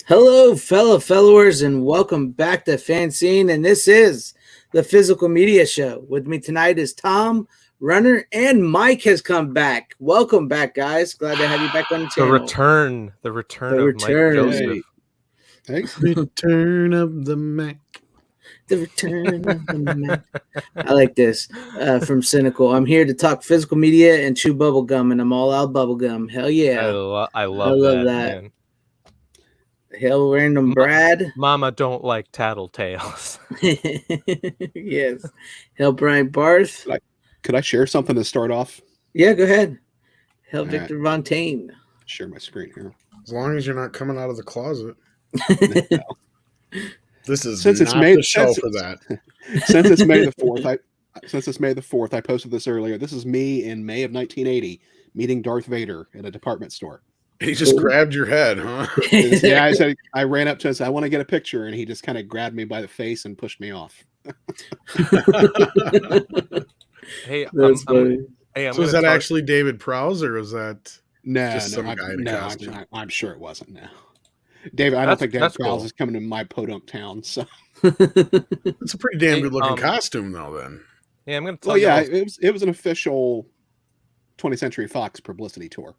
Hello, fellow followers, and welcome back to FanZcene. And this is the Physical Media Show. With me tonight is Tom, Runner, and Mike has come back. Welcome back, guys. Glad to have you back on the The channel. return of Mike Joseph. Thanks. Return of the Mac. The return of the Mac. I like this from Cynical. I'm here to talk physical media and chew bubble gum, and I'm all out bubble gum. Hell yeah. I love that. Man. Hell, random Brad. Mama don't like tattletales. Yes. Hell, Brian Barth. Could I share something to start off? Yeah, go ahead. Hell, Victor Fontaine. Share my screen here. As long as you're not coming out of the closet. No. This is Since not it's May, the show since for it's- that. Since it's May the 4th, I posted this earlier. This is me in May of 1980 meeting Darth Vader at a department store. He just grabbed your head, huh? Yeah, I ran up to him and said, I want to get a picture, and he just kind of grabbed me by the face and pushed me off. Hey, That's funny. So was that actually David Prowse, or was that No, just some guy in a costume? I'm sure it wasn't. No, David. I don't think David Prowse is coming to my podunk town. So It's a pretty damn good looking costume, though. Then, yeah, I'm gonna tell you. It was an official 20th Century Fox publicity tour.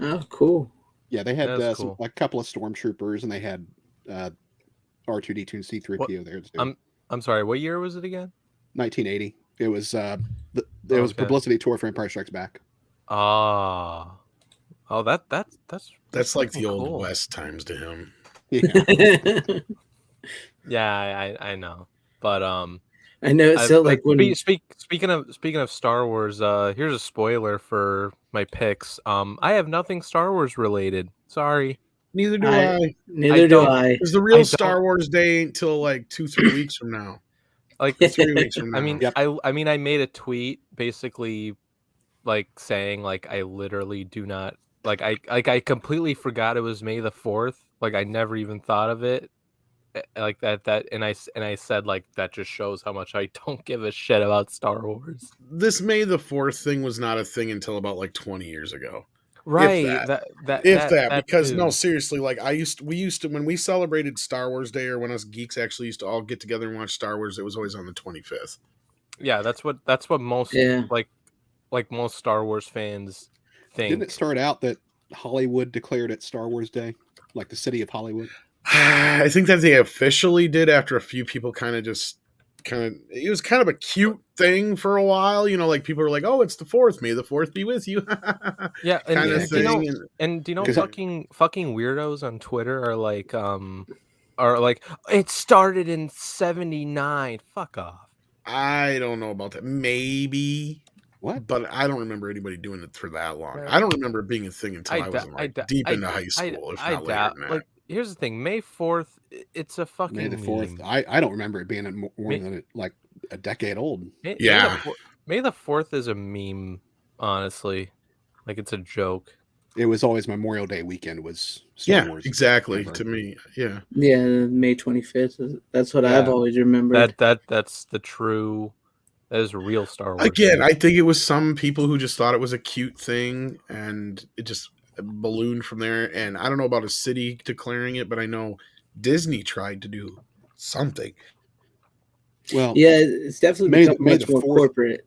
Oh, cool. Yeah, they had cool. a couple of stormtroopers, and they had R2D2 and C3PO there too. I'm sorry. What year was it again? 1980. It was was a publicity tour for Empire Strikes Back. Oh, that's like the cool. Old West times to him. Yeah. Yeah, I know, but I know it's still like when speaking of Star Wars, here's a spoiler for my picks. I have nothing Star Wars related. Sorry. Neither do I. Neither do I. Because the real Star Wars day ain't till like 2-3 weeks from now. Like 3 weeks from now. I mean, I mean, I made a tweet basically like saying like I literally do not like I completely forgot it was May the 4th. Like I never even thought of it. Like that and I said like that just shows how much I don't give a shit about Star Wars. This May the 4th thing was not a thing until about like 20 years ago. Right. Because no, seriously, like we used to when we celebrated Star Wars Day, or when us geeks actually used to all get together and watch Star Wars, it was always on the 25th. Yeah, that's what most like most Star Wars fans think. Didn't it start out that Hollywood declared it Star Wars Day, like the city of Hollywood? I think that they officially did after a few people it was kind of a cute thing for a while, like people were like, oh, it's the 4th, May the 4th be with you. Yeah, and kind of thing. Do you know fucking weirdos on Twitter are like it started in 79. Fuck off. I don't know about that. Maybe. What? But I don't remember anybody doing it for that long. I don't remember it being a thing until I was deep into high school, if not later than that. Like, here's the thing, May 4th, it's a fucking May the 4th. I don't remember it being more than like a decade old. May the 4th is a meme, honestly. Like it's a joke. It was always Memorial Day weekend was Star Wars. Exactly. To me, yeah. Yeah, May 25th. That's what I've always remembered. That's the true. That is real Star Wars. Again, I think it was some people who just thought it was a cute thing, and it just ballooned from there. And I don't know about a city declaring it, but I know Disney tried to do something. Well, yeah, it's definitely become much more corporate.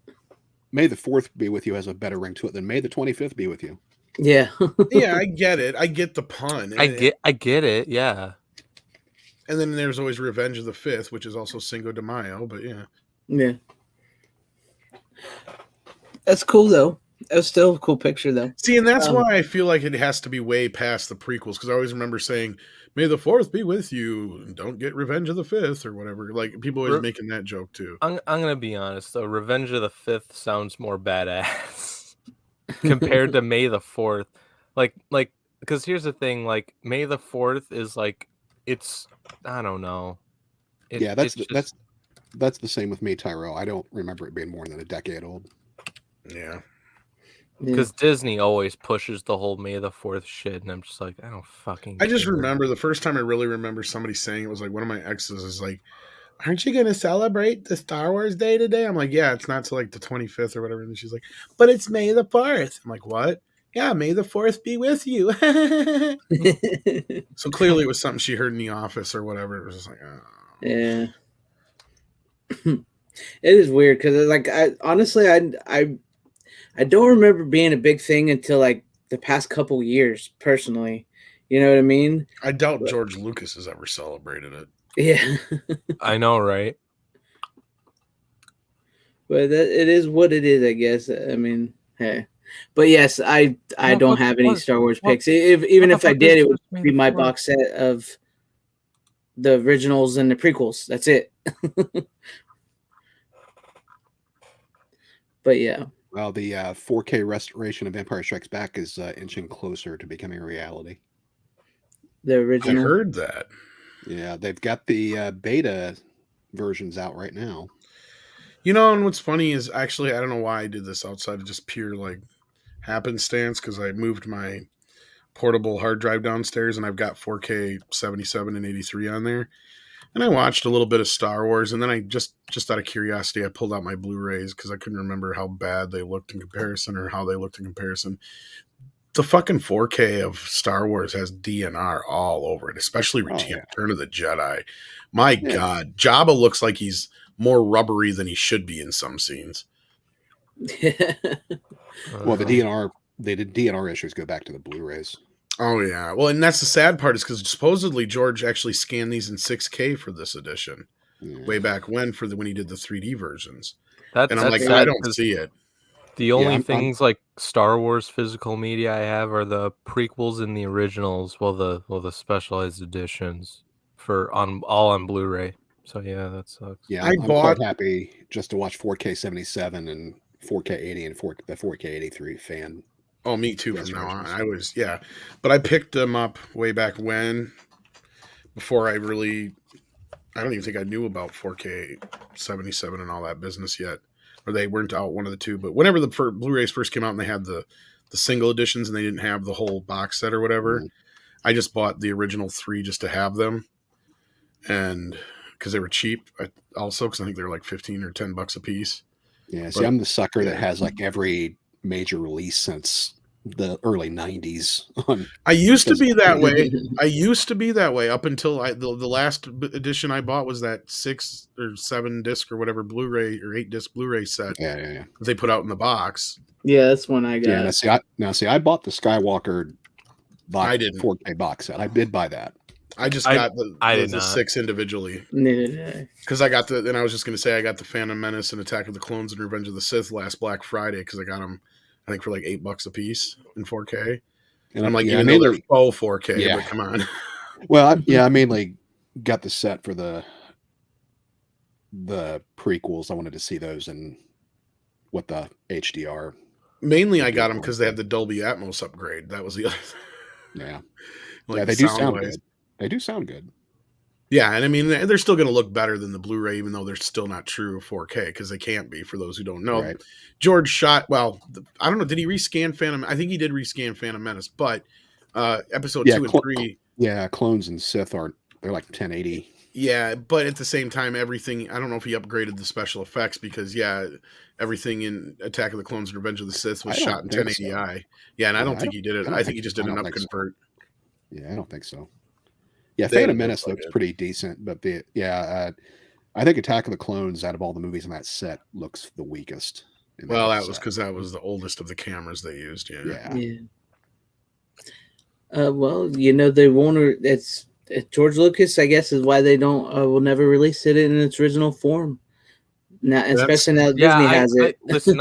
May the 4th be with you has a better ring to it than May the 25th be with you. Yeah. Yeah, I get it. I get the pun. I get it. Yeah. And then there's always Revenge of the 5th, which is also Cinco de Mayo. But yeah. Yeah. That's cool though. That's still a cool picture though. See, and that's why I feel like it has to be way past the prequels, because I always remember saying, May the 4th be with you, and don't get Revenge of the 5th or whatever. Like people always making that joke too. I'm gonna be honest though, Revenge of the 5th sounds more badass compared to May the 4th. Like because here's the thing, like May the 4th is like it's I don't know. That's the same with me, Tyro. I don't remember it being more than a decade old. Yeah. Because Disney always pushes the whole May the 4th shit, and I'm just like, I don't fucking I just remember the first time I really remember somebody saying it was like one of my exes is like, aren't you going to celebrate the Star Wars Day today? I'm like, yeah, it's not till like the 25th or whatever. And she's like, but it's May the 4th. I'm like, what? yeah, may the 4th be with you. So clearly it was something she heard in the office or whatever. It was just like, oh. Yeah. It is weird because, like, I honestly, I don't remember being a big thing until like the past couple years, personally. You know what I mean? I doubt George Lucas has ever celebrated it. Yeah. I know, right? But it is what it is, I guess. I mean, hey. But yes, I don't have any Star Wars picks. Even if I did, it would be my box set of the originals and the prequels. That's it. But yeah. Well, the 4K restoration of Empire Strikes Back is inching closer to becoming a reality. The original. I heard that. Yeah, they've got the beta versions out right now. You know, and what's funny is actually, I don't know why I did this outside of just pure like happenstance, because I moved my portable hard drive downstairs and I've got 4K 77 and 83 on there. And I watched a little bit of Star Wars, and then I just out of curiosity, I pulled out my Blu-rays because I couldn't remember how bad they looked in comparison or how they looked in comparison. The fucking 4K of Star Wars has DNR all over it, especially Return of the Jedi. My God, Jabba looks like he's more rubbery than he should be in some scenes. Well, the DNR issues go back to the Blu-rays. Oh yeah, well, and that's the sad part is because supposedly George actually scanned these in 6K for this edition, way back when when he did the 3D versions. And I'm like, I don't see it. The only things like Star Wars physical media I have are the prequels and the originals. Well, the specialized editions all on Blu-ray. So yeah, that sucks. Yeah, I'm quite happy just to watch 4K 77 and 4K 80 and the 4K 83 fan. Oh, me too. From now on, but I picked them up way back when, before I don't even think I knew about 4K 77 and all that business yet, or they weren't out, one of the two. But whenever the Blu-rays first came out and they had the single editions and they didn't have the whole box set or whatever, I just bought the original 3 just to have them, and because they were cheap. Also, because I think they're like $15 or $10 a piece. Yeah, see, I'm the sucker that has like every major release since the early 90s. I used to be that way. Up until the last edition I bought was that 6 or 7 disc or whatever Blu-ray or 8 disc Blu-ray set. Yeah. They put out in the box. Yeah, that's one I got. Yeah, see, I bought the Skywalker 4K box set. I did buy that. I just got the 6 individually. Because I got and I was just going to say, I got the Phantom Menace and Attack of the Clones and Revenge of the Sith last Black Friday because I got them, I think, for like $8 a piece in 4K. And I'm like, even though they're 4K, but come on. Well, I mainly got the set for the prequels. I wanted to see those and what the HDR. Mainly, I got them because they had the Dolby Atmos upgrade. That was the other thing. Yeah. They do sound good. They do sound good. Yeah, and I mean, they're still going to look better than the Blu-ray, even though they're still not true 4K, because they can't be, for those who don't know. Right. George shot, I don't know, did he rescan Phantom? I think he did rescan Phantom Menace, but episode 2 and 3... Yeah, Clones and Sith they're like 1080. Yeah, but at the same time, everything, I don't know if he upgraded the special effects, because, everything in Attack of the Clones and Revenge of the Sith was shot in 1080i. So. Yeah, and I don't think he did it. I think he just did an upconvert. So. Yeah, I don't think so. Yeah, Phantom Menace looks pretty decent, but I think Attack of the Clones, out of all the movies in that set, looks the weakest. Well, that was because that was the oldest of the cameras they used. Yeah. Well, they won't. It's George Lucas, I guess, is why they don't will never release it in its original form. Now, especially now Disney has it. Listen,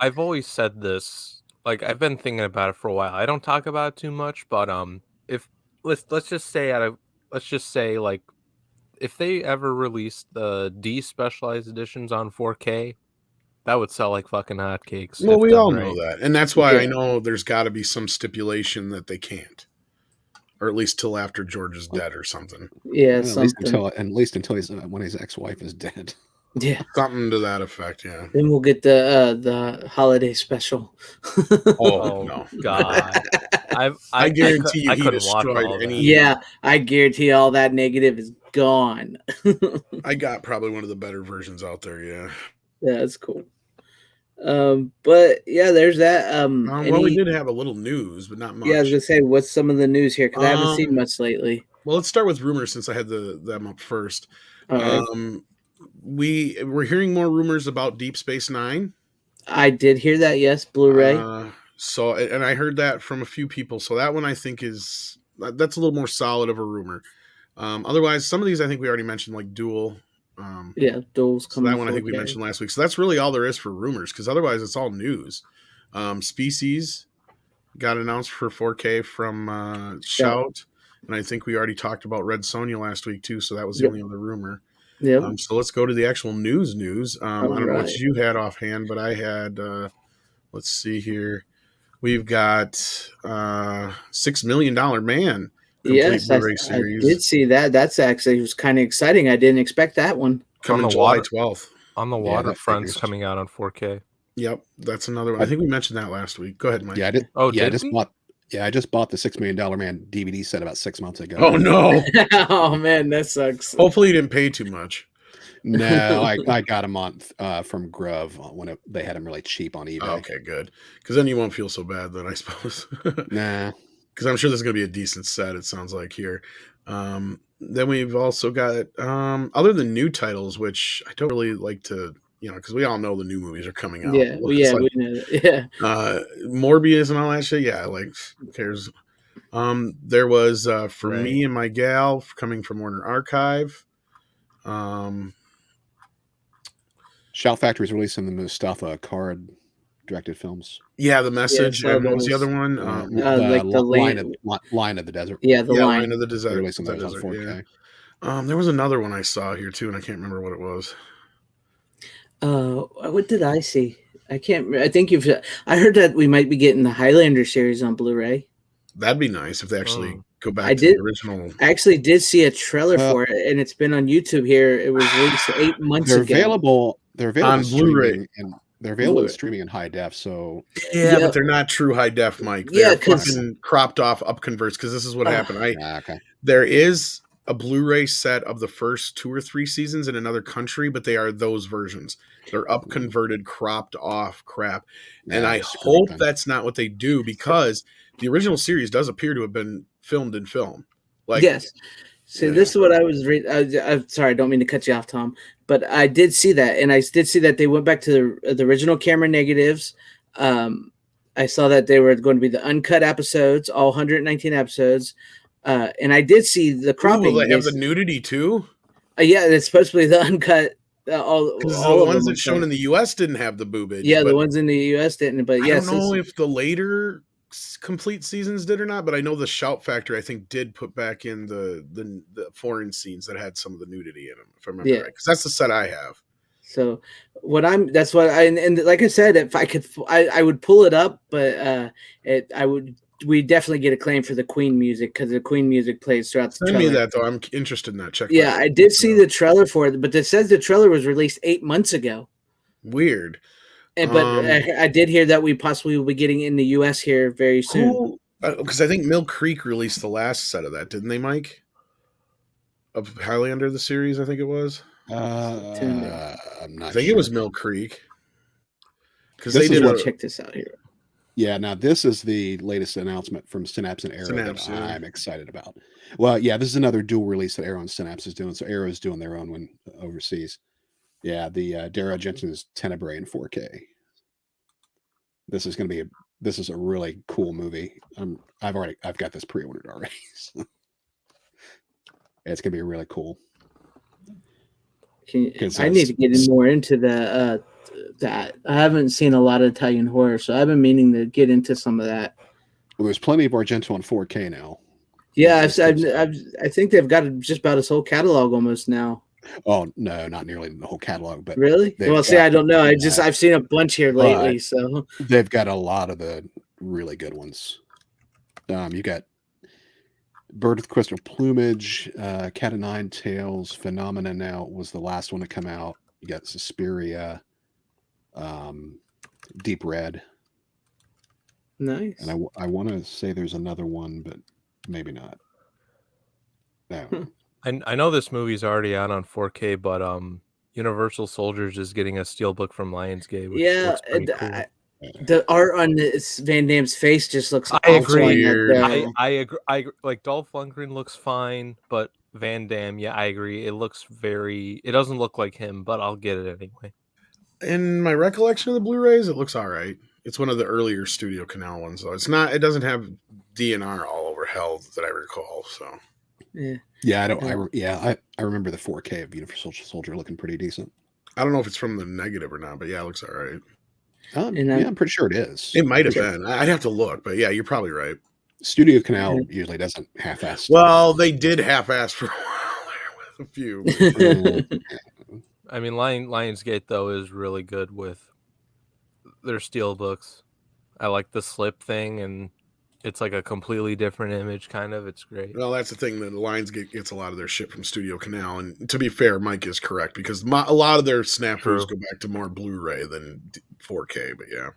I've always said this. Like, I've been thinking about it for a while. I don't talk about it too much, but if let's just say like if they ever released the despecialized editions on 4K, that would sell like fucking hotcakes. Well, we all know that, and that's why I know there's got to be some stipulation that they can't, or at least till after George is dead or something. Yeah, at least until when his ex-wife is dead. Yeah, something to that effect. Yeah. Then we'll get the holiday special. Oh no, God! I guarantee you, he destroyed any. Yeah, I guarantee all that negative is gone. I got probably one of the better versions out there. Yeah. Yeah, that's cool. But yeah, there's that. Well, we did have a little news, but not much. Yeah, I was gonna say, what's some of the news here? Because I haven't seen much lately. Well, let's start with rumors since I had them up first. All right. We're hearing more rumors about Deep Space Nine. I did hear that. Yes, Blu-ray. And I heard that from a few people. So that one I think that's a little more solid of a rumor. Otherwise, some of these I think we already mentioned, like Duel. Yeah, Duel's coming. So that one I think we mentioned last week. So that's really all there is for rumors, because otherwise it's all news. Species got announced for 4K from Shout. And I think we already talked about Red Sonja last week too. So that was the only other rumor. Yeah. So let's go to the actual news. I don't know what you had offhand, but I had, let's see here. We've got $6 Million Man. Yes, Blu-ray series. I did see that. That's actually was kind of exciting. I didn't expect that one. Coming July 12th. On the Waterfront's coming out on 4K. Yep, that's another one. I think we mentioned that last week. Go ahead, Mike. Yeah, I did. I just bought the $6 Million Man DVD set about 6 months ago. Oh no! Oh man, that sucks. Hopefully you didn't pay too much. No, I got a month from Grove when they had them really cheap on eBay. Okay, good. Because then you won't feel so bad then, I suppose. Nah. Because I'm sure there's going to be a decent set, it sounds like here. Then we've also got, other than new titles, which I don't really like to, because we all know the new movies are coming out. Yeah, we know that. Yeah. Morbius and all that shit. Yeah, like, who cares? There was For Me and My Gal coming from Warner Archive. Shout Factory's releasing the Mustafa Card directed films. Yeah, The Message. And what was the other one? Line of the Desert. Yeah, Line of the Desert. They're releasing those on 4K. Yeah. There was another one I saw here too, and I can't remember what it was. What did I see? I can't. I think I heard that we might be getting the Highlander series on Blu-ray. That'd be nice if they actually go back to the original. I actually did see a trailer for it, and it's been on YouTube here. It was released 8 months ago. They're available on Blu-ray, and they're available streaming in high def. So but they're not true high def, Mike. They're fucking cropped off up converts. Because this is what happened. There is a Blu-ray set of the first 2 or 3 seasons in another country, but they are those versions. They're up converted, cropped off crap. And I hope that's not what they do, because the original series does appear to have been filmed in film. Like, yes. So this is what I was reading. I'm sorry, I don't mean to cut you off, Tom, but I did see that, and I did see that they went back to the original camera negatives. I saw that they were going to be the uncut episodes, all 119 episodes, and I did see the cropping. Will they have the nudity too? Yeah, it's supposed to be the uncut. All the ones that's shown in the U.S. didn't have the boobage. Yeah, the ones in the U.S. didn't. But I don't know if the later complete seasons did or not, but I know the Shout Factory I think did put back in the foreign scenes that had some of the nudity in them, if I remember right, because that's the set I have. So that's what and like I said, if I could, I would pull it up, but we definitely get a claim for the Queen music, because the Queen music plays throughout the trailer. Send me that though. I'm interested in that. Check. Yeah, I did see the trailer for it, but it says the trailer was released 8 months ago. Weird. But I did hear that we possibly will be getting in the U.S. here very soon. Because I think Mill Creek released the last set of that, didn't they, Mike? Of Highlander, the series, I think it was. I'm not. I think it was Mill Creek. Because they did. Check this out here. Yeah, now this is the latest announcement from Synapse and Arrow that I'm excited about. Well, yeah, this is another dual release that Arrow and Synapse is doing. So Arrow is doing their own one overseas. Yeah, the Daryl Jensen's Tenebrae in 4K. This is a really cool movie. I've got this pre-ordered already. So. It's gonna be really cool. I need to get more into that. I haven't seen a lot of Italian horror, so I've been meaning to get into some of that. Well, there's plenty of Argento on 4K now. Yeah, I think they've got just about his whole catalog almost now. Oh no, not nearly the whole catalog, but really. Well, see, I don't know. I've seen a bunch here lately, so they've got a lot of the really good ones. You got Bird with Crystal Plumage, Cat of Nine Tails, Phenomena now was the last one to come out. You got Suspiria, Deep Red. Nice. And I want to say there's another one, but maybe not. No. I know this movie's already out on 4K, but Universal Soldiers is getting a steelbook from Lionsgate, which Yeah, looks pretty cool. the art on this Van Damme's face just looks I awful agree. in that, though. I agree. Like Dolph Lundgren looks fine, but Van Damme, yeah, I agree. It looks it doesn't look like him, but I'll get it anyway. In my recollection of the Blu-rays, it looks all right. It's one of the earlier Studio Canal ones, though. It doesn't have DNR all over hell that I recall. So yeah, I remember the 4K of Universal Soldier looking pretty decent. I don't know if it's from the negative or not, but yeah, it looks all right. I'm pretty sure it is. It might have been. I'd have to look, but yeah, you're probably right. Studio Canal usually doesn't half-ass stuff. Well, they did half-ass for a while there with a few. I mean, Lionsgate though is really good with their steelbooks. I like the slip thing, and it's like a completely different image, kind of. It's great. Well, that's the thing that Lionsgate gets a lot of their shit from Studio Canal, and to be fair, Mike is correct because a lot of their snafus go back to more Blu-ray than 4K. But yeah.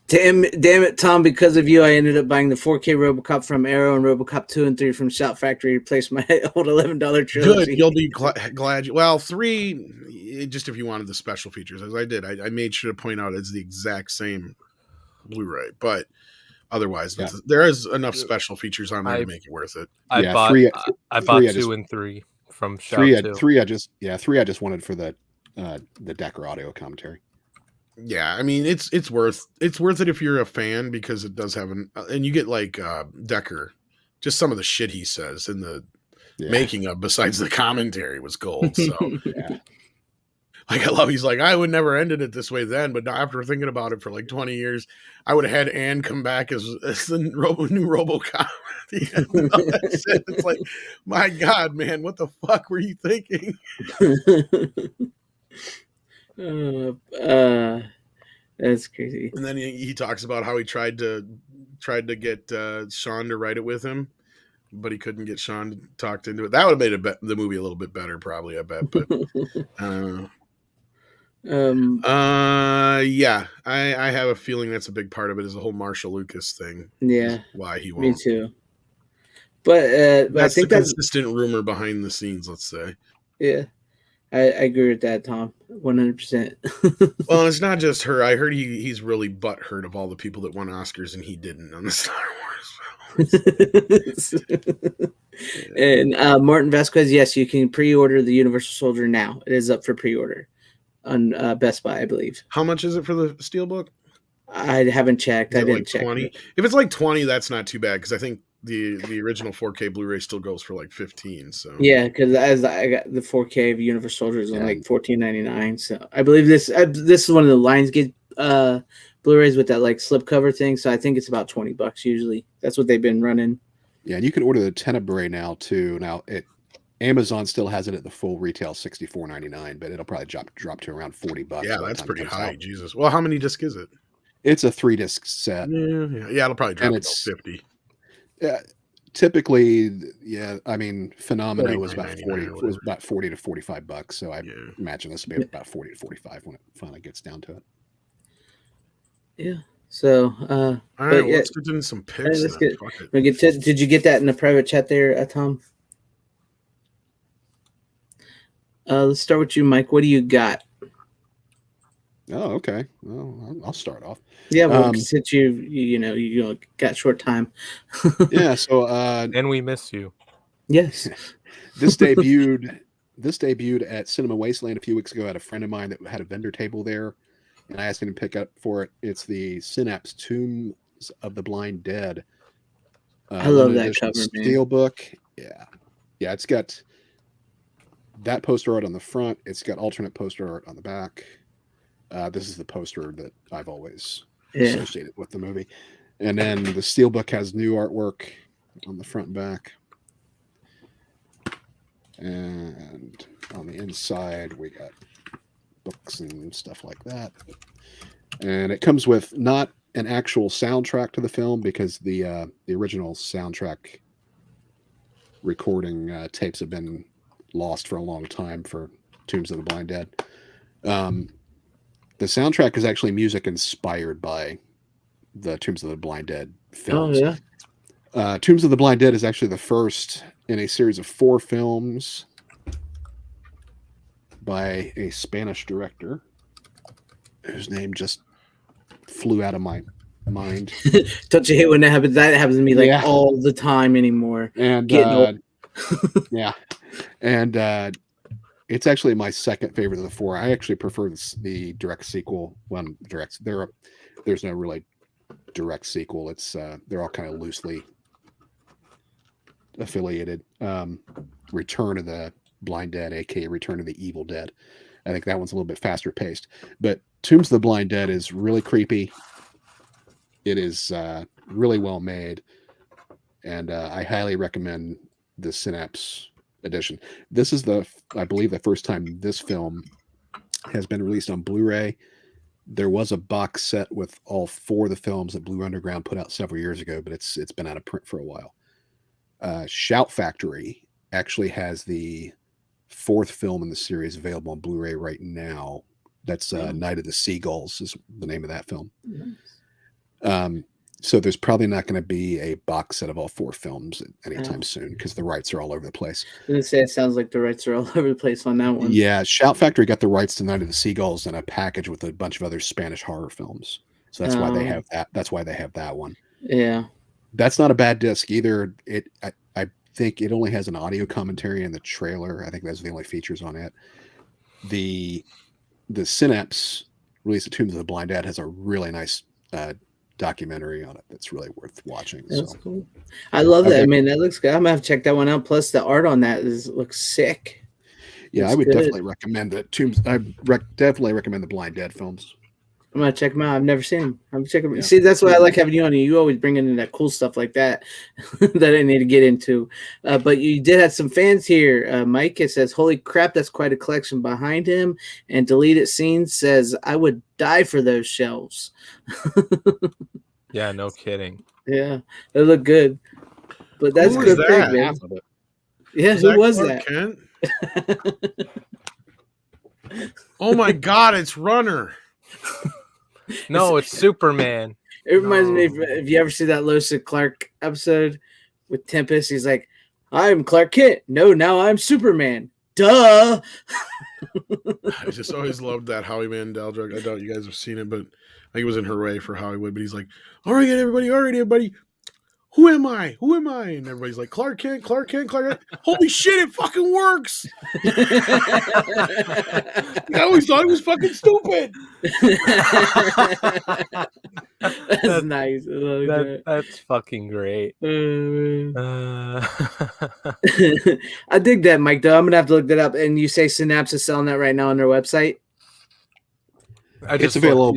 Damn it, Tom! Because of you, I ended up buying the 4K RoboCop from Arrow and RoboCop 2 and 3 from Shout Factory to replace my old $11 trilogy. Good, you'll be glad. Well, 3, just if you wanted the special features, as I did, I made sure to point out it's the exact same Blu-ray, but otherwise, there is enough special features on there to make it worth it. I bought 2 and 3 from Shout 2. 3 I just wanted for the Decker audio commentary. Yeah, I mean it's worth it if you're a fan because it does have and you get like Decker, just some of the shit he says in the making of besides the commentary was gold. So like he's like, I would never ended it this way then, but after thinking about it for like 20 years, I would have had Anne come back as the new RoboCop. It's like, my God, man, what the fuck were you thinking? That's crazy. And then he talks about how he tried to get Sean to write it with him, but he couldn't get Sean to talk into it. That would have made the movie a little bit better, probably. I bet, but yeah, I have a feeling that's a big part of it is the whole Marshall Lucas thing. Yeah, why he won't. Me too. But I think that's consistent rumor behind the scenes. Let's say. Yeah. I agree with that, Tom. 100%. Well, it's not just her. I heard he's really butthurt of all the people that won Oscars and he didn't on the Star Wars films. And Martin Vasquez, yes, you can pre-order the Universal Soldier now. It is up for pre-order on Best Buy, I believe. How much is it for the Steelbook? I haven't checked. I didn't like check. 20? If it's like 20, that's not too bad because I think the original 4K Blu-ray still goes for like 15. So yeah, because as I got the 4K of Universal Soldiers on like $14.99. So I believe this is one of the Lionsgate Blu-rays with that like slipcover thing. So I think it's about $20 usually. That's what they've been running. Yeah, and you can order the Tenebrae now too. Now Amazon still has it at the full retail $64.99, but it'll probably drop to around $40. Yeah, that's pretty high. Jesus. Well, how many discs is it? It's a 3-disc set. Yeah, it'll probably drop to 50. Yeah, typically, yeah. I mean, Phenomena was about $40 to $45. So I imagine this will be about $40 to $45 when it finally gets down to it. Yeah. So, all right, let's get into some picks. Did you get that in the private chat there, Tom? Let's start with you, Mike. What do you got? Oh, okay. Well, I'll start off. Yeah, well, since you got short time. Yeah, so and we miss you. Yes. This debuted at Cinema Wasteland a few weeks ago. I had a friend of mine that had a vendor table there, and I asked him to pick up for it. It's the Synapse Tombs of the Blind Dead. I love that cover, man. Steelbook. Yeah. Yeah, it's got that poster art on the front. It's got alternate poster art on the back. This is the poster that I've always associated with the movie. And then the Steelbook has new artwork on the front and back. And on the inside, we got books and stuff like that. And it comes with not an actual soundtrack to the film because the original soundtrack recording tapes have been lost for a long time for Tombs of the Blind Dead. The soundtrack is actually music inspired by the Tombs of the Blind Dead films. Oh, yeah. Tombs of the Blind Dead is actually the first in a series of 4 films by a Spanish director whose name just flew out of my mind. Don't you hate when that happens? That happens to me like all the time anymore. And yeah, and it's actually my second favorite of the four. I actually prefer the direct sequel. One direct. There's no really direct sequel. It's they're all kind of loosely affiliated. Return of the Blind Dead, aka Return of the Evil Dead. I think that one's a little bit faster paced. But Tombs of the Blind Dead is really creepy. It is really well made, and I highly recommend the Synapse edition. This is I believe the first time this film has been released on Blu-ray. There was a box set with all four of the films that Blue Underground put out several years ago, but it's been out of print for a while. Shout Factory actually has the fourth film in the series available on Blu-ray right now. That's Night of the Seagulls is the name of that film. Nice. So there's probably not going to be a box set of all four films anytime soon because the rights are all over the place. I was going to say, it sounds like the rights are all over the place on that one. Yeah, Shout Factory got the rights to Night of the Seagulls in a package with a bunch of other Spanish horror films. So that's why they have that. That's why they have that one. Yeah. That's not a bad disc either. I think it only has an audio commentary in the trailer. I think those are the only features on it. The Synapse release of Tombs of the Blind Dead has a really nice documentary on it that's really worth watching. That's cool. I love that. I mean, that looks good. I'm gonna have to check that one out. Plus, the art on that looks sick. Yeah, I would definitely recommend it. Definitely recommend the Blind Dead films. I'm gonna check them out. I've never seen them. I'm checking. Yeah. See, that's why I like having you on. You always bring in that cool stuff like that that I need to get into. But you did have some fans here. Mike, it says, "Holy crap, that's quite a collection behind him." And Deleted Scene says, "I would die for those shelves." Yeah, no kidding. Yeah, they look good. But that's good thing, man. Yeah, who was that? Kent? Oh my God, it's Runner. No, it's Superman. It reminds me if you ever see that Lois and Clark episode with Tempest, he's like, "I'm Clark Kent. No, now I'm Superman. Duh." I just always loved that Howie Mandel joke. I doubt you guys have seen it, but I think it was in Hooray for Hollywood. But he's like, all right, everybody. Who am I? And everybody's like, Clark Kent. Holy shit, it fucking works. I always thought it was fucking stupid. That's nice. That's fucking great. I dig that, Mike, though. I'm going to have to look that up. And you say Synapse is selling that right now on their website? It's available.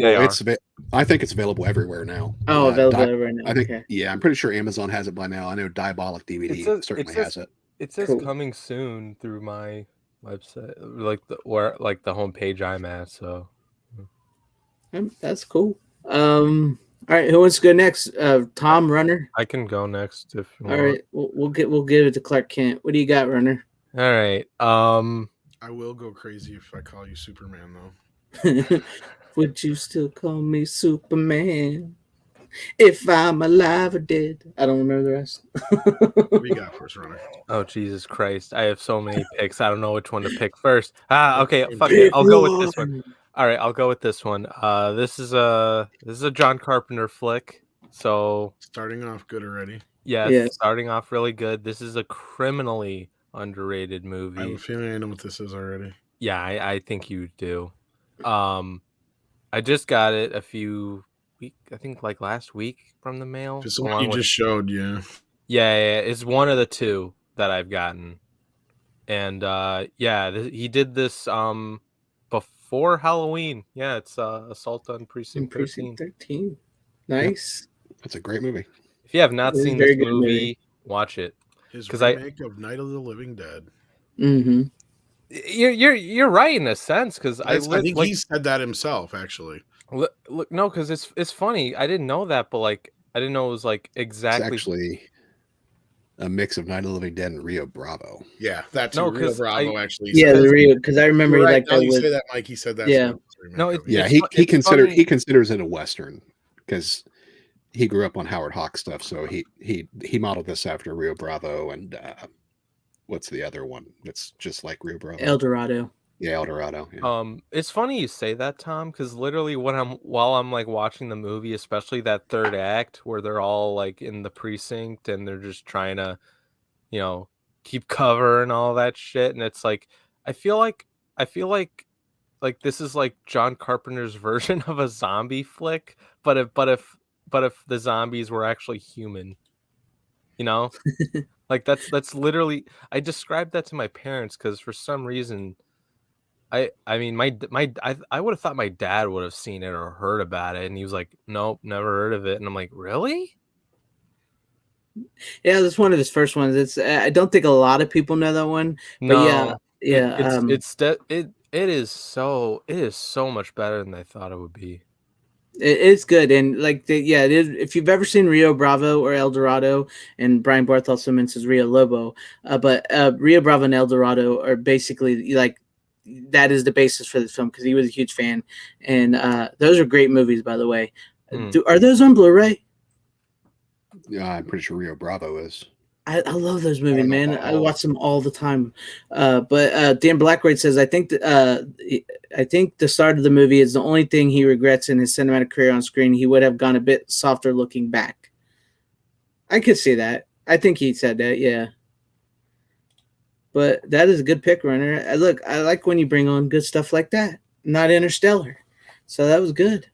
I think it's available everywhere now. Oh, available everywhere now. I think, yeah, I'm pretty sure Amazon has it by now. I know Diabolic DVD certainly has it. It says coming soon through my website, like the homepage I'm at. So that's cool. All right, who wants to go next? Tom, Runner. I can go next if you want. All right, we'll give it to Clark Kent. What do you got, Runner? All right. I will go crazy if I call you Superman, though. Would you still call me Superman if I'm alive or dead? I don't remember the rest. What do you got for us, Runner? Oh, Jesus Christ. I have so many picks. I don't know which one to pick first. Okay. Fuck it. I'll go with this one. All right. I'll go with this one. This is a John Carpenter flick. So starting off good already. Yeah. Starting off really good. This is a criminally underrated movie. I have a feeling I know what this is already. Yeah, I think you do. I just got it a few weeks, I think like last week from the mail. Just one you just showed, yeah. Yeah, it's one of the two that I've gotten. And he did this before Halloween. Yeah, it's Assault on Precinct 13. Nice. Yep. That's a great movie. If you have not seen this movie, watch it. His remake of Night of the Living Dead. Mm-hmm. You're right in a sense because I think he said that himself actually. Look, no, because it's funny. I didn't know that, but like I didn't know it was like exactly. It's actually a mix of Night of the Living Dead and Rio Bravo. Yeah, that's Rio Bravo actually. Yeah, the Rio, because I remember like that. You say that, Mike. He said that. Yeah, he considers it a Western because he grew up on Howard Hawks stuff, so he modeled this after Rio Bravo and what's the other one that's just like Rio Bravo? El Dorado. Yeah, El Dorado. Yeah. It's funny you say that, Tom, because literally while I'm like watching the movie, especially that third act where they're all like in the precinct and they're just trying to, keep cover and all that shit, and it's like I feel like like this is like John Carpenter's version of a zombie flick, but if the zombies were actually human, like that's literally I described that to my parents because for some reason. I mean I would have thought my dad would have seen it or heard about it, and he was like, nope, never heard of it. And I'm like, really? Yeah, that's one of his first ones. It's I don't think a lot of people know that one, but No, yeah. it is so much better than I thought it would be. It's good, and like it is, if you've ever seen Rio Bravo or El Dorado, and Brian Barth also mentions Rio Lobo, but Rio Bravo and El Dorado are basically like that is the basis for this film because he was a huge fan, and those are great movies, by the way. Are those on Blu-ray? Yeah, I'm pretty sure Rio Bravo is. I love those movies, man. I watch them all the time. But Dan Blackwright says, I think the start of the movie is the only thing he regrets in his cinematic career on screen. He would have gone a bit softer looking back. I could see that. I think he said that, yeah. But that is a good pick, Runner. Look, I like when you bring on good stuff like that. Not Interstellar. So that was good.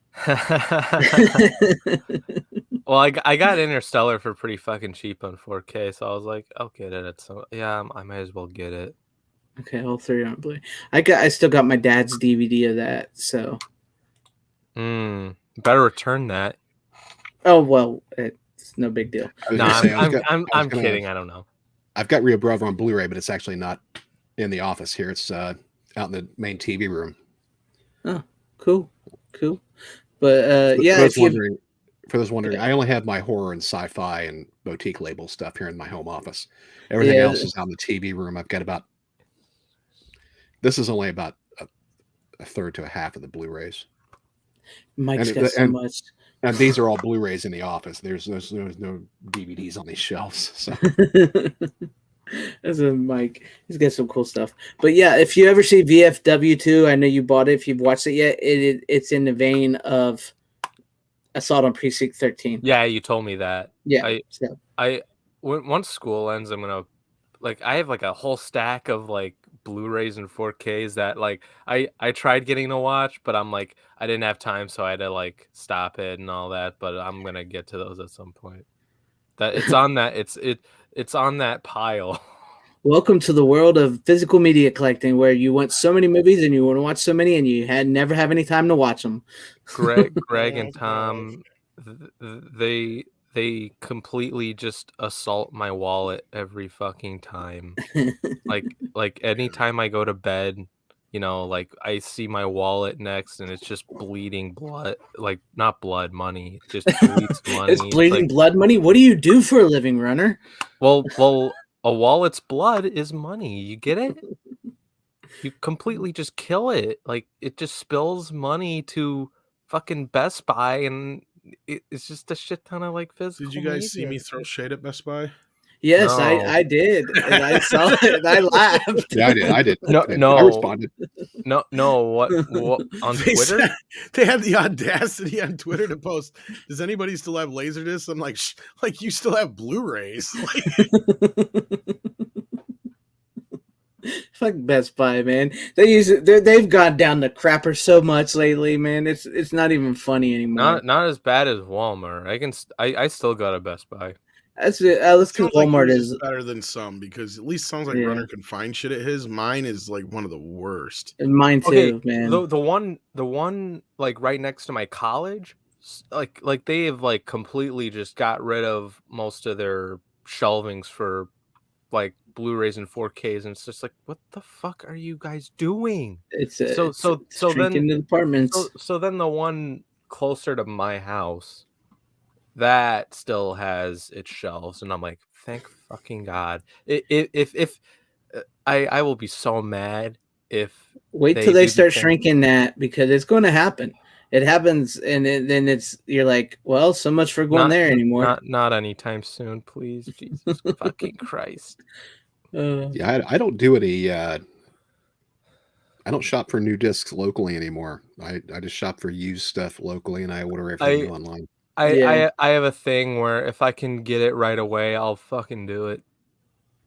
Well, I got Interstellar for pretty fucking cheap on 4K, so I was like, I'll get it. So yeah, I might as well get it. Okay, all three on Blu-ray. I still got my dad's DVD of that, so. Better return that. Oh well, it's no big deal. No, I'm kidding. I don't know. I've got Rio Bravo on Blu-ray, but it's actually not in the office here. It's out in the main TV room. Oh, cool. But yeah, for those wondering, I only have my horror and sci-fi and boutique label stuff here in my home office. Everything else is out in the TV room. I've got about. This is only about a third to a half of the Blu-rays. Mike's got so much. And these are all Blu-rays in the office. There's no DVDs on these shelves. So. That's a Mike. He's got some cool stuff. But yeah, if you ever see VFW 2, I know you bought it. If you've watched it yet, it's in the vein of Assault on Precinct 13. Yeah, you told me that. Yeah. Once school ends, I'm gonna I have like a whole stack of like Blu-rays and 4Ks that like I tried getting to watch, but I'm like I didn't have time, so I had to like stop it and all that. But I'm gonna get to those at some point. That it's on that it's on that pile. Welcome to the world of physical media collecting, where you want so many movies and you want to watch so many, and you never have any time to watch them. Greg and Tom, they completely just assault my wallet every fucking time. like anytime I go to bed, like I see my wallet next and it's just bleeding blood, like not blood, money. It just bleeds money. It's bleeding blood money? What do you do for a living, Runner? Well, a wallet's blood is money. You get it? You completely just kill it. Like it just spills money to fucking Best Buy, and it's just a shit ton of like physical. Did you guys see me throw shade at Best Buy? Yes, no. I did. And I saw it and I laughed. Yeah, I did. No. I responded. No, what on Twitter? They had the audacity on Twitter to post, does anybody still have Laserdiscs? I'm like you still have Blu-rays. Fuck Best Buy, man. They've gone down the crapper so much lately, man. It's not even funny anymore. Not as bad as Walmart. I still got a Best Buy. That's it. Let's because Walmart is better than some, because at least sounds like Runner can find shit at his. Mine is like one of the worst. And mine too, man. The one like right next to my college, like they have like completely just got rid of most of their shelvings for like Blu-rays and 4Ks, and it's just like, what the fuck are you guys doing? So then the apartments. So then the one closer to my house, that still has its shelves, and I'm like, thank fucking God. If I will be so mad if wait till they start shrinking that, because it's going to happen. It happens, and then you're like, well, so much for going there anymore. Not anytime soon, please. Jesus fucking Christ. Yeah, I don't do any I don't shop for new discs locally anymore. I just shop for used stuff locally, and I order everything new online. I have a thing where if I can get it right away, I'll fucking do it.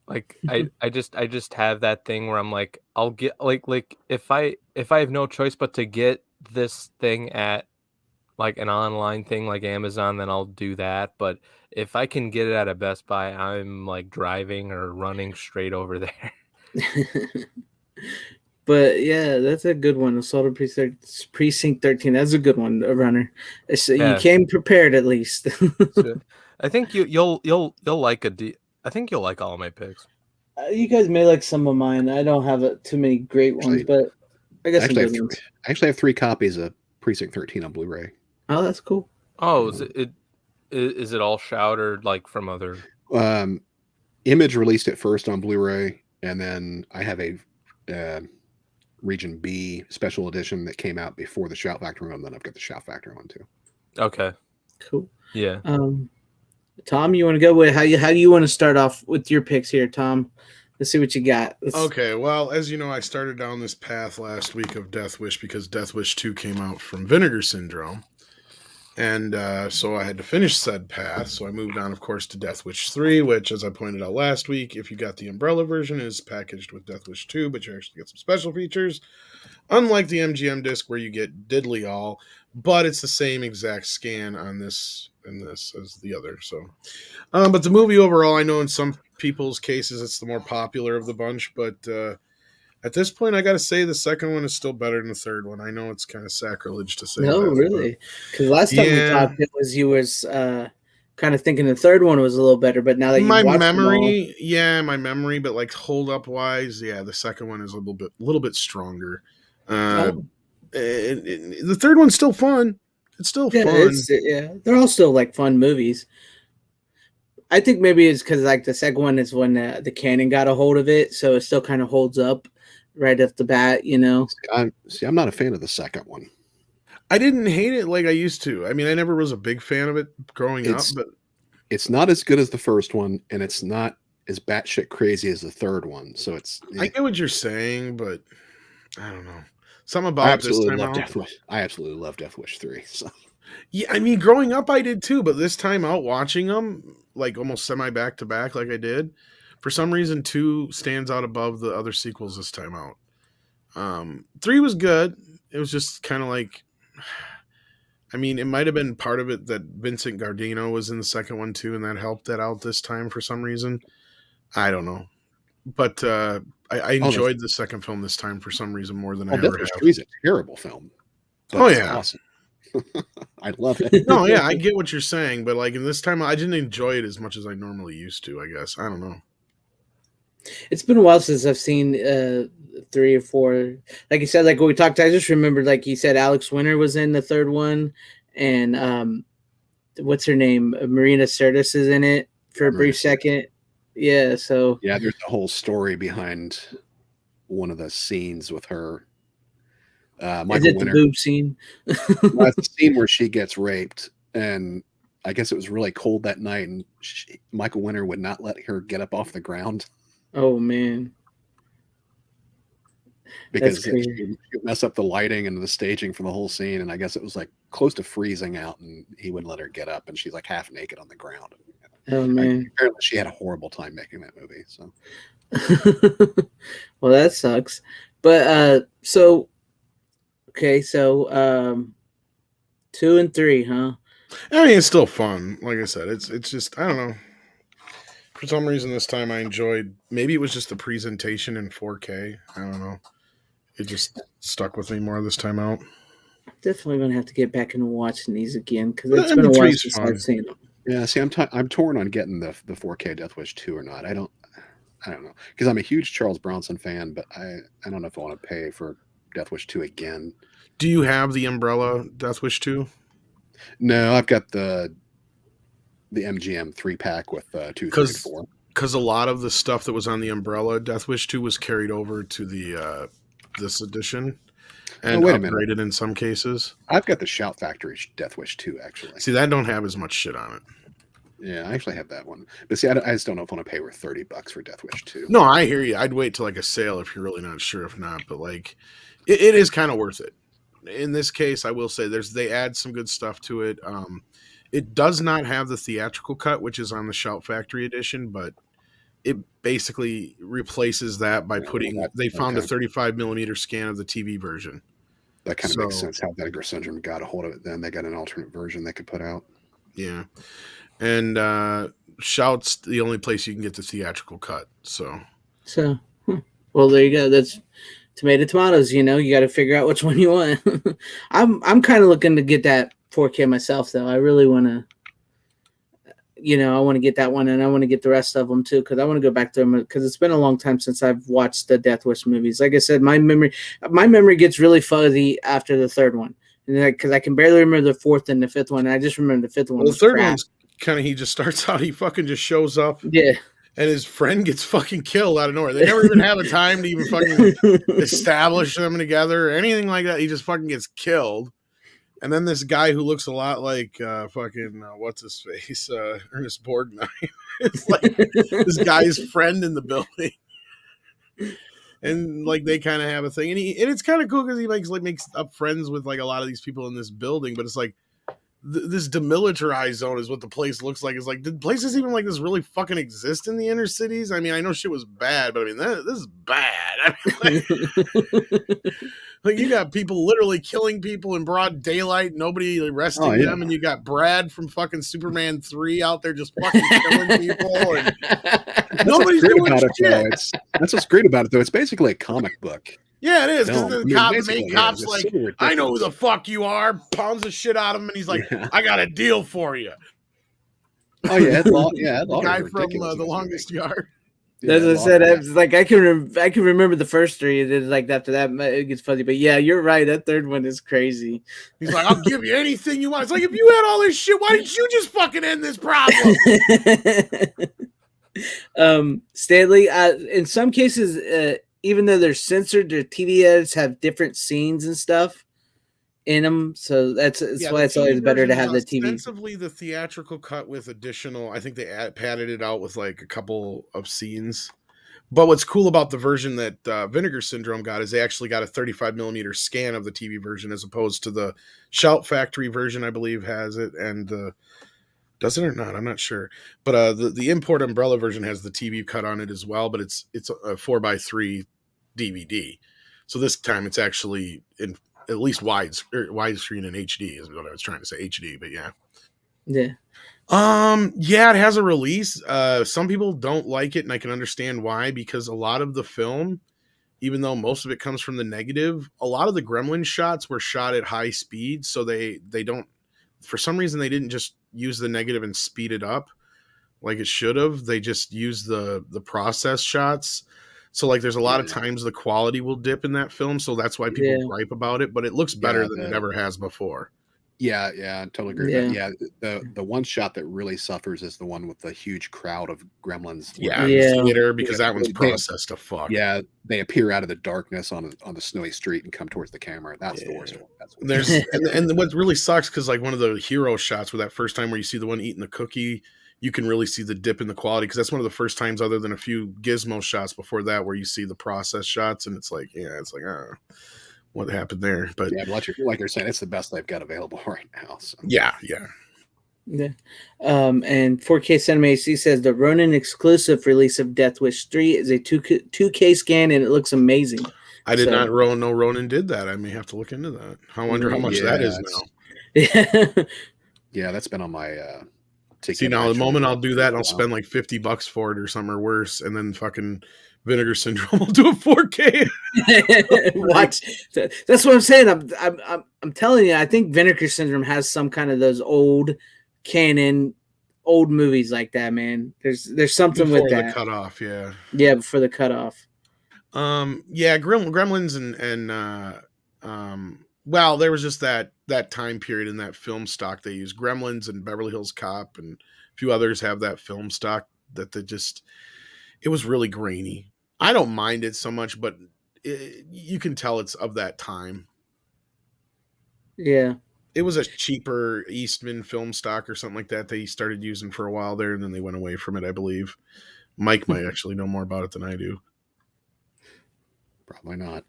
Like I just have that thing where I'm like, I'll get like if I have no choice but to get this thing at like an online thing like Amazon, then I'll do that. But if I can get it at a Best Buy, I'm like driving or running straight over there. But yeah, that's a good one. Assault on Precinct 13. That's a good one, a runner. So you came prepared at least. I think you'll like I think you'll like all of my picks. You guys may like some of mine. I don't have too many great ones, but I guess some good ones. I actually have 3 copies of Precinct 13 on Blu-ray. Oh, that's cool. Oh, is it all shout or like from other? Image released it first on Blu-ray, and then I have a Region B special edition that came out before the Shout Factory one. Then I've got the Shout Factory one too. Okay, cool. Yeah. Tom, you want to go with how do you want to start off with your picks here, Tom? Let's see what you got. Okay, well, as you know, I started down this path last week of Death Wish because Death Wish 2 came out from Vinegar Syndrome. And so I had to finish said path. So I moved on, of course, to Death Wish 3, which, as I pointed out last week, if you got the Umbrella version, is packaged with Death Wish 2, but you actually get some special features. Unlike the MGM disc where you get diddly all, but it's the same exact scan on this and this as the other. So, but the movie overall, I know in some people's cases it's the more popular of the bunch, but at this point, I got to say the second one is still better than the third one. I know it's kind of sacrilege to say that. No, really? Because last time we talked, it was you was kind of thinking the third one was a little better, but now that you watched my memory, but like hold up wise, the second one is a little bit stronger. The third one's still fun. It's still fun. They're all still like fun movies. I think maybe it's because like the second one is when the canon got a hold of it, so it still kind of holds up right off the bat, you know. I'm not a fan of the second one. I didn't hate it like I used to. I mean, I never was a big fan of it growing up, but it's not as good as the first one, and it's not as batshit crazy as the third one. So I get what you're saying, but I don't know. Something about this time out. I absolutely love Death Wish 3. So. Yeah, I mean, growing up I did too, but this time out watching them like almost semi back to back like I did, for some reason 2 stands out above the other sequels this time out. 3 was good. It was just kind of like, I mean, it might have been part of it that Vincent Gardino was in the second one too, and that helped that out this time for some reason. I don't know. But I enjoyed the second film this time for some reason more than I ever have. It's a terrible film. Oh, yeah. Awesome. I love it. No, yeah, I get what you're saying, but like in this time, I didn't enjoy it as much as I normally used to, I guess. I don't know. It's been a while since I've seen 3 or 4. Like you said, like when we talked, I just remembered, like you said, Alex Winter was in the third one, and what's her name? Marina Sirtis is in it for a brief second. Yeah, so yeah, there's a whole story behind one of the scenes with her. Is it the boob scene? That's the scene where she gets raped, and I guess it was really cold that night, and Michael Winter would not let her get up off the ground. Oh man! Because she would mess up the lighting and the staging for the whole scene, and I guess it was like close to freezing out, and he wouldn't let her get up, and she's like half naked on the ground. Oh man! Apparently, she had a horrible time making that movie. So, well, that sucks. But so. Okay, so 2 and 3, huh? I mean, it's still fun. Like I said, it's just, I don't know. For some reason, this time I enjoyed. Maybe it was just the presentation in 4K. I don't know. It just stuck with me more this time out. I'm definitely gonna have to get back into watching these again because it's been a while since I've seen them. Yeah, see, I'm torn on getting the 4K Death Wish 2 or not. I don't know because I'm a huge Charles Bronson fan, but I don't know if I want to pay for Death Wish 2 again. Do you have the Umbrella Death Wish 2? No, I've got the MGM 3-pack with 2, 3, and 4. Because a lot of the stuff that was on the Umbrella Death Wish 2 was carried over to the this edition and upgraded in some cases. I've got the Shout Factory Death Wish 2, actually. See, that don't have as much shit on it. Yeah, I actually have that one. But see, I just don't know if I want to pay over $30 for Death Wish 2. No, I hear you. I'd wait till like a sale if you're really not sure. If not, but like, it is kind of worth it. In this case, I will say they add some good stuff to it. It does not have the theatrical cut, which is on the Shout Factory edition, but it basically replaces that by they found a 35 millimeter scan of the TV version. That kind of makes sense how Vinegar Syndrome got a hold of it. Then they got an alternate version they could put out. Yeah. And Shout's the only place you can get the theatrical cut. So well, there you go. That's tomatoes. You got to figure out which one you want. I'm kind of looking to get that 4K myself, though. I really want to. I want to get that one, and I want to get the rest of them too, because I want to go back to them, because it's been a long time since I've watched the Death Wish movies. Like I said, my memory gets really fuzzy after the third one, because I can barely remember the fourth and the fifth one. I just remember the fifth one. Well, the third one's kind of, he just starts out, he fucking just shows up. Yeah. And his friend gets fucking killed out of nowhere. They never even have a time to even fucking establish them together or anything like that. He just fucking gets killed. And then this guy who looks a lot like what's his face? Ernest Borgnine. It's like this guy's friend in the building. And like they kind of have a thing. And it's kind of cool because he makes up friends with like a lot of these people in this building, but it's like this demilitarized zone is what the place looks like. It's like, did places even like this really fucking exist in the inner cities? I mean, I know shit was bad, but I mean, this is bad. I mean, like you got people literally killing people in broad daylight, nobody arresting them, and you got Brad from fucking Superman 3 out there just fucking killing people, and nobody's doing shit. That's what's great about it, though. It's basically a comic book. Yeah, it is. Because the main cop's like, I know who the fuck you are, pounds the shit out of him, and he's like, I got a deal for you. Oh, yeah. The guy from The Longest Yard. As I said, it's like I can remember the first three, and then like after that it gets fuzzy. But yeah, you're right. That third one is crazy. He's like, I'll give you anything you want. It's like, if you had all this shit, why didn't you just fucking end this problem? Stanley, in some cases, even though they're censored, their TV edits have different scenes and stuff in them. So that's why it's always better to have the TV. Ostensibly, the theatrical cut with additional, I think they padded it out with like a couple of scenes. But what's cool about the version that Vinegar Syndrome got is they actually got a 35 millimeter scan of the TV version, as opposed to the Shout Factory version, I believe, has it. And does it or not? I'm not sure. But the import umbrella version has the TV cut on it as well, but it's a 4:3 DVD. So this time it's actually in at least widescreen and HD is what I was trying to say. HD, but yeah. Yeah, it has a release. Some people don't like it, and I can understand why, because a lot of the film, even though most of it comes from the negative, a lot of the Gremlin shots were shot at high speed, so they don't, for some reason they didn't just use the negative and speed it up like it should have. They just used the process shots. So like there's a lot of times the quality will dip in that film, so that's why people gripe about it, but it looks better than it ever has before. Yeah, I totally agree with that. The one shot that really suffers is the one with the huge crowd of gremlins. Theater, because that one's processed to fuck. Yeah, they appear out of the darkness on the snowy street and come towards the camera. That's the worst one. There's and what really sucks, because like one of the hero shots with that first time where you see the one eating the cookie, you can really see the dip in the quality, because that's one of the first times, other than a few gizmo shots before that, where you see the process shots, and it's like, what happened there? But like you're saying, it's the best they've got available right now. So. Yeah. And 4K Cinema AC says the Ronin exclusive release of Death Wish 3 is a 2K scan, and it looks amazing. I did not know Ronin did that. I may have to look into that. I wonder how much that is now. Yeah, that's been on my see, now the moment I'll do that, I'll spend like $50 for it or something, or worse, and then fucking Vinegar Syndrome will do a 4K. Watch. That's what I'm saying. I'm telling you, I think Vinegar Syndrome has some kind of those old canon, old movies like that, man. There's something before with that. The cutoff, yeah. Yeah, before the cutoff. Gremlins and well, there was just that time period in that film stock they used. Gremlins and Beverly Hills Cop and a few others have that film stock that it was really grainy. I don't mind it so much, but you can tell it's of that time. Yeah. It was a cheaper Eastman film stock or something like that they started using for a while there, and then they went away from it, I believe. Mike might actually know more about it than I do. Probably not.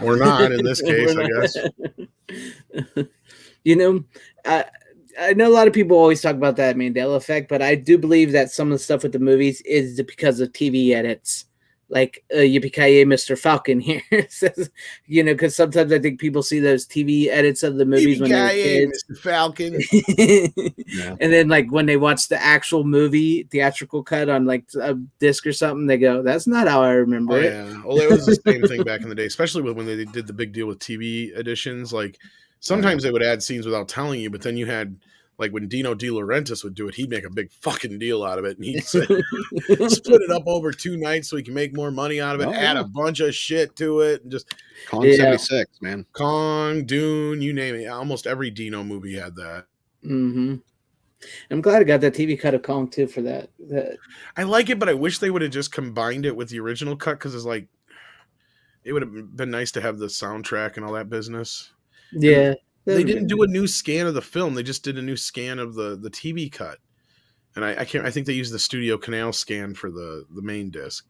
Or not in this case, I guess. You know, I know a lot of people always talk about that Mandela effect, but I do believe that some of the stuff with the movies is because of TV edits. Like Yippee-ki-yay, Mr. Falcon here says, you know, because sometimes I think people see those TV edits of the movies when they're kids. Mr. Falcon. Yeah. And then, like, when they watch the actual movie, theatrical cut on, like, a disc or something, they go, that's not how I remember it. Yeah. Well, it was the same thing back in the day, especially when they did the big deal with TV editions. Like, sometimes they would add scenes without telling you, but then you had, like, when Dino De Laurentiis would do it, he'd make a big fucking deal out of it, and he'd split it up over 2 nights so he can make more money out of it, add a bunch of shit to it, and just Kong 76, man. Kong, Dune, you name it. Almost every Dino movie had that. Mm-hmm. I'm glad I got that TV cut of Kong too for that. I like it, but I wish they would have just combined it with the original cut, because it's like, it would have been nice to have the soundtrack and all that business. Yeah. They didn't do a new scan of the film. They just did a new scan of the TV cut. And I think they used the Studio Canal scan for the main disc,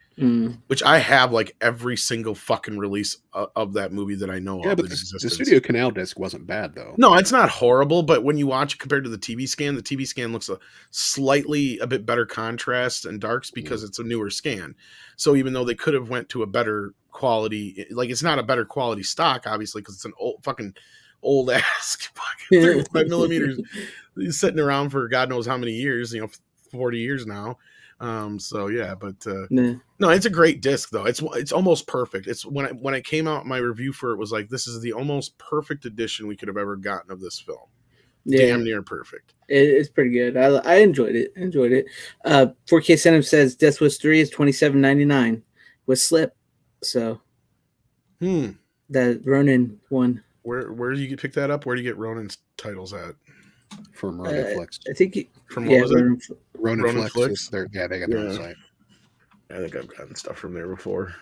which I have like every single fucking release of that movie that I know of. Yeah, but the Studio Canal disc wasn't bad, though. No, it's not horrible, but when you watch it compared to the TV scan looks a bit better contrast and darks because it's a newer scan. So even though they could have went to a better quality, like, it's not a better quality stock, obviously, because it's an old ass fucking 35 millimeters sitting around for God knows how many years, 40 years now. So yeah, but no, it's a great disc though. It's almost perfect. It's when I came out, my review for it was like, this is the almost perfect edition we could have ever gotten of this film. Yeah. Damn near perfect. It's pretty good. I enjoyed it. 4K Cinema says Death Wish 3 is $27.99 with Slip. So that Ronin one. Where do you pick that up? Where do you get Ronin's titles at? From Ronin Flicks. I think from what was it? Ronin Flicks. They got their own site. I think I've gotten stuff from there before.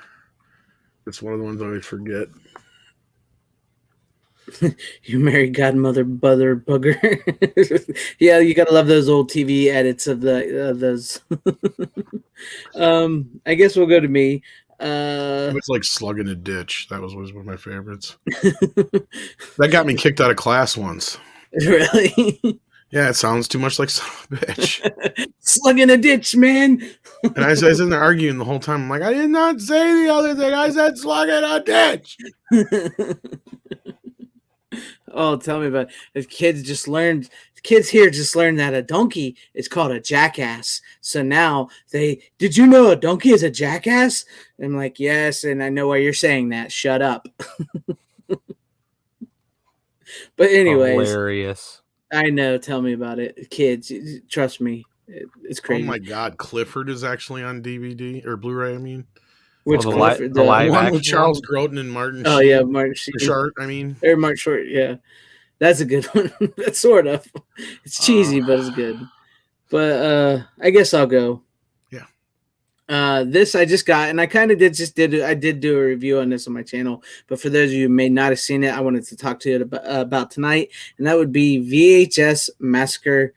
It's one of the ones I always forget. You married godmother bugger. Yeah, you gotta love those old TV edits of those. I guess we'll go to me. It's like Slugging a Ditch. That was one of my favorites. That got me kicked out of class once. Really? Yeah, it sounds too much like son of a bitch. Slugging a ditch, man. And I was in there arguing the whole time. I'm like, I did not say the other thing. I said slugging a ditch. Oh, tell me about it. Kids here just learned that a donkey is called a jackass. So now did you know a donkey is a jackass? And I'm like, yes, and I know why you're saying that. Shut up. But anyways. Hilarious. I know. Tell me about it. Kids, trust me. It's crazy. Oh my God. Clifford is actually on DVD or Blu-ray, I mean. Which the Clifford? The live one action with Charles one? Grodin and Martin Oh, Sheen. yeah. Martin Short, I mean. Or Martin Short, yeah. That's a good one. That's sort of. It's cheesy, but it's good. But I guess I'll go. Yeah. This I just got, and I kind of did do a review on this on my channel. But for those of you who may not have seen it, I wanted to talk to you about tonight, and that would be VHS Massacre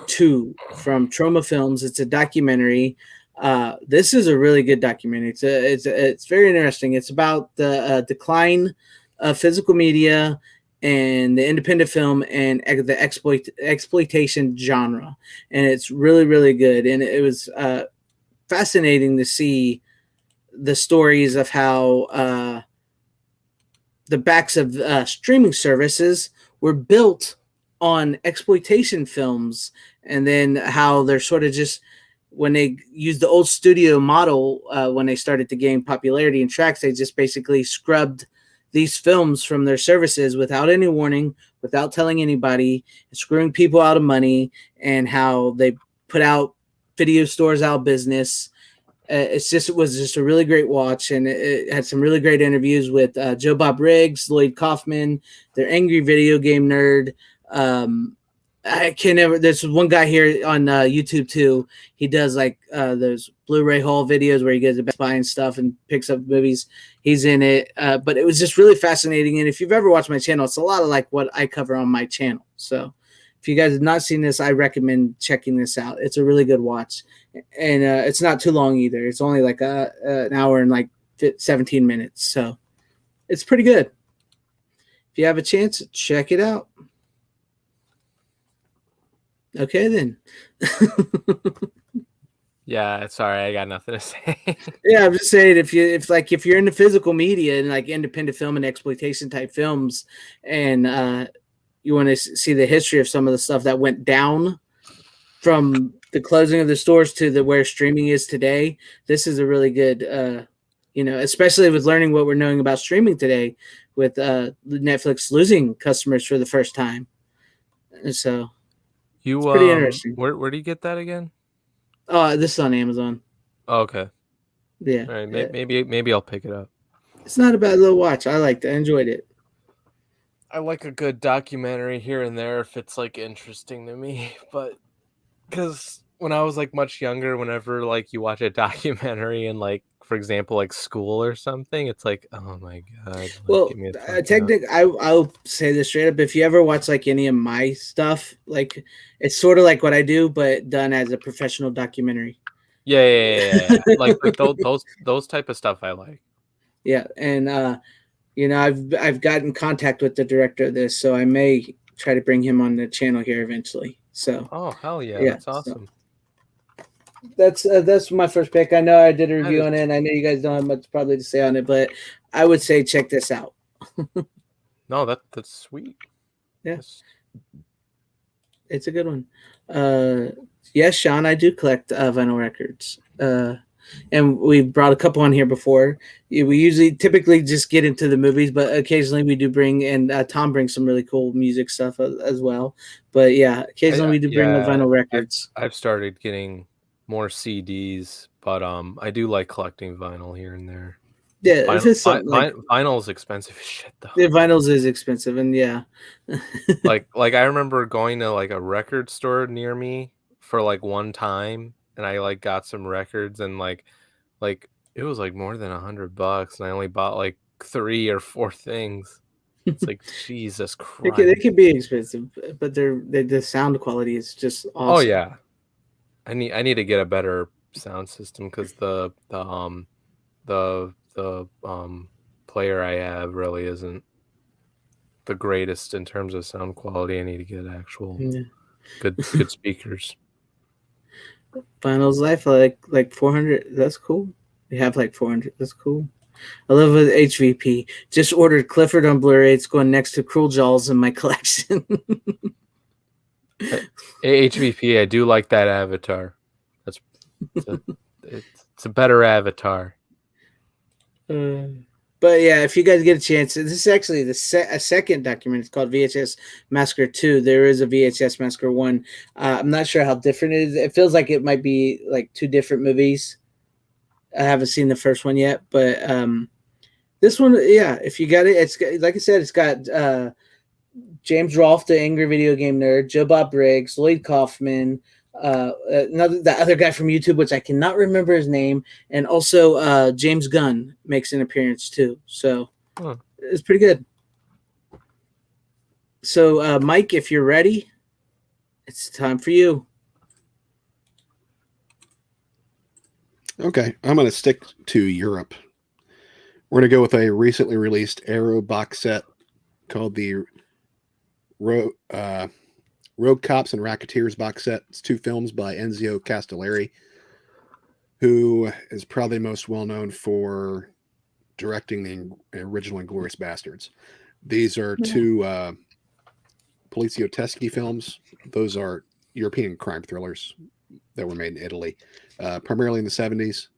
2 from Troma Films. It's a documentary. This is a really good documentary. It's very interesting. It's about the decline of physical media and the independent film and the exploitation genre, and it's really, really good. And it was fascinating to see the stories of how the backs of streaming services were built on exploitation films, and then how they're sort of just, when they used the old studio model, when they started to gain popularity in tracks, they just basically scrubbed these films from their services without any warning, without telling anybody, screwing people out of money, and how they put out video stores out of business. It was just a really great watch, and it had some really great interviews with Joe Bob Riggs, Lloyd Kaufman, their angry video game nerd, I can never. There's one guy here on YouTube too. He does like those Blu-ray haul videos where he goes to Best Buy and stuff and picks up movies. He's in it, but it was just really fascinating. And if you've ever watched my channel, it's a lot of like what I cover on my channel. So if you guys have not seen this, I recommend checking this out. It's a really good watch, and it's not too long either. It's only like an hour and like 17 minutes, so it's pretty good. If you have a chance, check it out. Okay, then. Yeah, sorry, I got nothing to say. Yeah, I'm just saying if you're into physical media and like independent film and exploitation type films, and you want to see the history of some of the stuff that went down from the closing of the stores to where streaming is today, this is a really good, especially with learning what we're knowing about streaming today, with Netflix losing customers for the first time. And so. It's pretty interesting. Where do you get that again? Oh, this is on Amazon. Oh, okay. Yeah. All right. Maybe I'll pick it up. It's not a bad little watch. I liked it. I enjoyed it. I like a good documentary here and there if it's like interesting to me, but because when I was like much younger, whenever like you watch a documentary and like, for example, like school or something, it's like, oh my god. Like, well, technically, I'll say this straight up. If you ever watch like any of my stuff, like it's sort of like what I do, but done as a professional documentary. Yeah. Like those type of stuff I like. Yeah, and I've gotten contact with the director of this, so I may try to bring him on the channel here eventually. So. Oh hell yeah, that's awesome. So. That's my first pick. I know I did a review on it, and I know you guys don't have much probably to say on it, but I would say check this out. No, that's sweet. Yes, it's a good one. Yes, Sean, I do collect vinyl records, and we brought a couple on here before. We typically just get into the movies, but occasionally we do bring, and Tom brings some really cool music stuff as well. But yeah, occasionally we do bring the vinyl records. I've started getting more CDs, but I do like collecting vinyl here and there. Yeah, vinyl is expensive as shit though. Yeah, vinyls is expensive, and yeah. like I remember going to like a record store near me for like one time, and I like got some records, and like it was like more than $100, and I only bought like 3 or 4 things. It's like Jesus Christ. They can be expensive, but the sound quality is just awesome. Oh yeah. I need to get a better sound system because the player I have really isn't the greatest in terms of sound quality. I need to get actual good speakers. Finals Life like 400. That's cool. We have like 400. That's cool. I love with HVP. Just ordered Clifford on Blu-ray. It's going next to Cruel Jaws in my collection. HVP, I do like that avatar. It's a better avatar. But yeah, if you guys get a chance, this is actually a second document. It's called VHS Massacre 2. There is a VHS Massacre 1. I'm not sure how different it is. It feels like it might be like 2 different movies. I haven't seen the first one yet, but this one, yeah, if you got it, it's like I said, it's got James Rolfe, the angry video game nerd, Joe Bob Briggs, Lloyd Kaufman, the other guy from YouTube, which I cannot remember his name, and also James Gunn makes an appearance too. So it's pretty good. So Mike, if you're ready, it's time for you. Okay, I'm going to stick to Europe. We're going to go with a recently released Arrow box set called the Rogue Cops and Racketeers box set. It's 2 films by Enzio Castellari, who is probably most well known for directing the original Inglourious Bastards. These are 2 Poliziotteschi films. Those are European crime thrillers that were made in Italy, primarily in the 70s.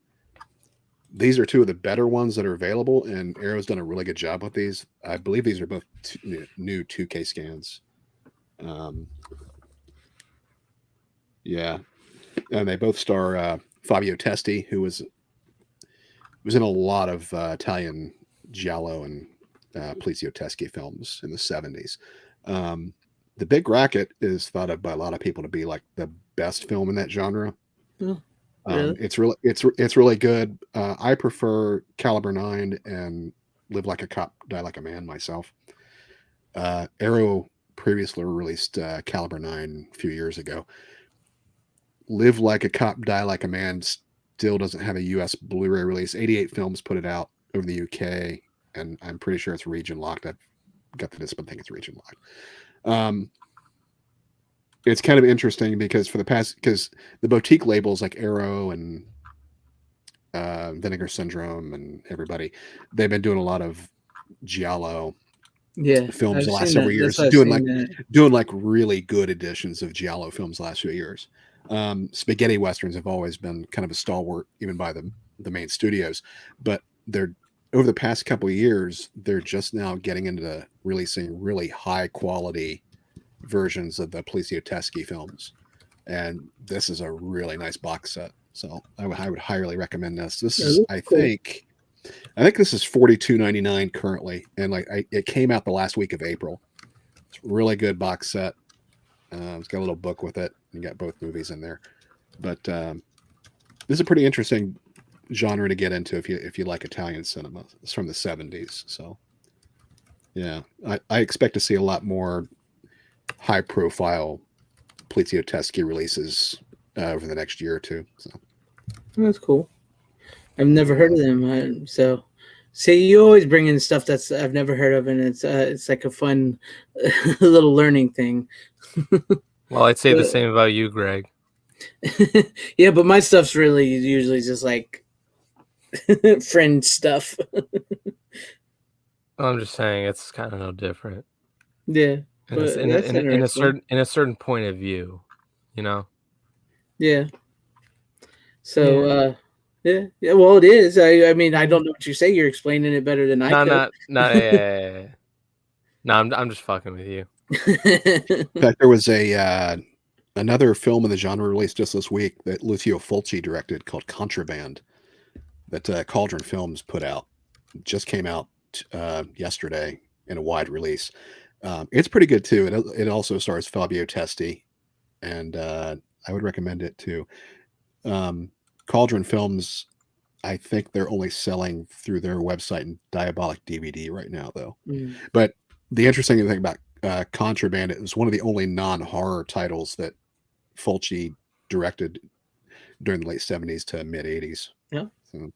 These are 2 of the better ones that are available, and Arrow's done a really good job with these. I believe these are both new 2K scans. Yeah, and they both star Fabio Testi, who was in a lot of Italian giallo and Poliziotteschi films in the 70s. The Big Racket is thought of by a lot of people to be like the best film in that genre. Oh, really? It's really good. I prefer Caliber 9 and Live Like a Cop, Die Like a Man myself. Arrow previously released Caliber 9 a few years ago. Live Like a Cop, Die Like a Man still doesn't have a US Blu-ray release. 88 Films put it out over the UK, and I'm pretty sure it's region locked. I've got the disc, but I think it's region locked. It's kind of interesting because because the boutique labels like Arrow and Vinegar Syndrome and everybody, they've been doing a lot of giallo films the last several years, doing like really good editions of giallo films the last few years. Spaghetti westerns have always been kind of a stalwart, even by the main studios, but they're over the past couple of years, they're just now getting into releasing really high quality versions of the Poliziotteschi films, and this is a really nice box set. So I would highly recommend this. This is I think this is $42.99 currently, and it came out the last week of April. It's a really good box set. It's got a little book with it. You got both movies in there, but this is a pretty interesting genre to get into if you like Italian cinema. It's from the 70s, so yeah, I expect to see a lot more high profile Poliziotteschi releases over the next year or two. So that's cool. I've never heard of them. So you always bring in stuff that's I've never heard of, and it's like a fun little learning thing. Well, I'd say the same about you, Greg. Yeah, but my stuff's really usually just like friend stuff. I'm just saying it's kind of no different. Yeah. In a certain point of view, you know. Yeah. So yeah. Well, it is. I mean, I don't know what you say. You're explaining it better than I could. No, I'm just fucking with you. In fact, there was another film in the genre released just this week that Lucio Fulci directed called Contraband that Cauldron Films put out. It just came out yesterday in a wide release. It's pretty good too. It also stars Fabio Testi, and I would recommend it too. Cauldron Films, I think they're only selling through their website and Diabolic DVD right now, though. But the interesting thing about Contraband, it was one of the only non-horror titles that Fulci directed during the late 70s to mid 80s. Yeah. So.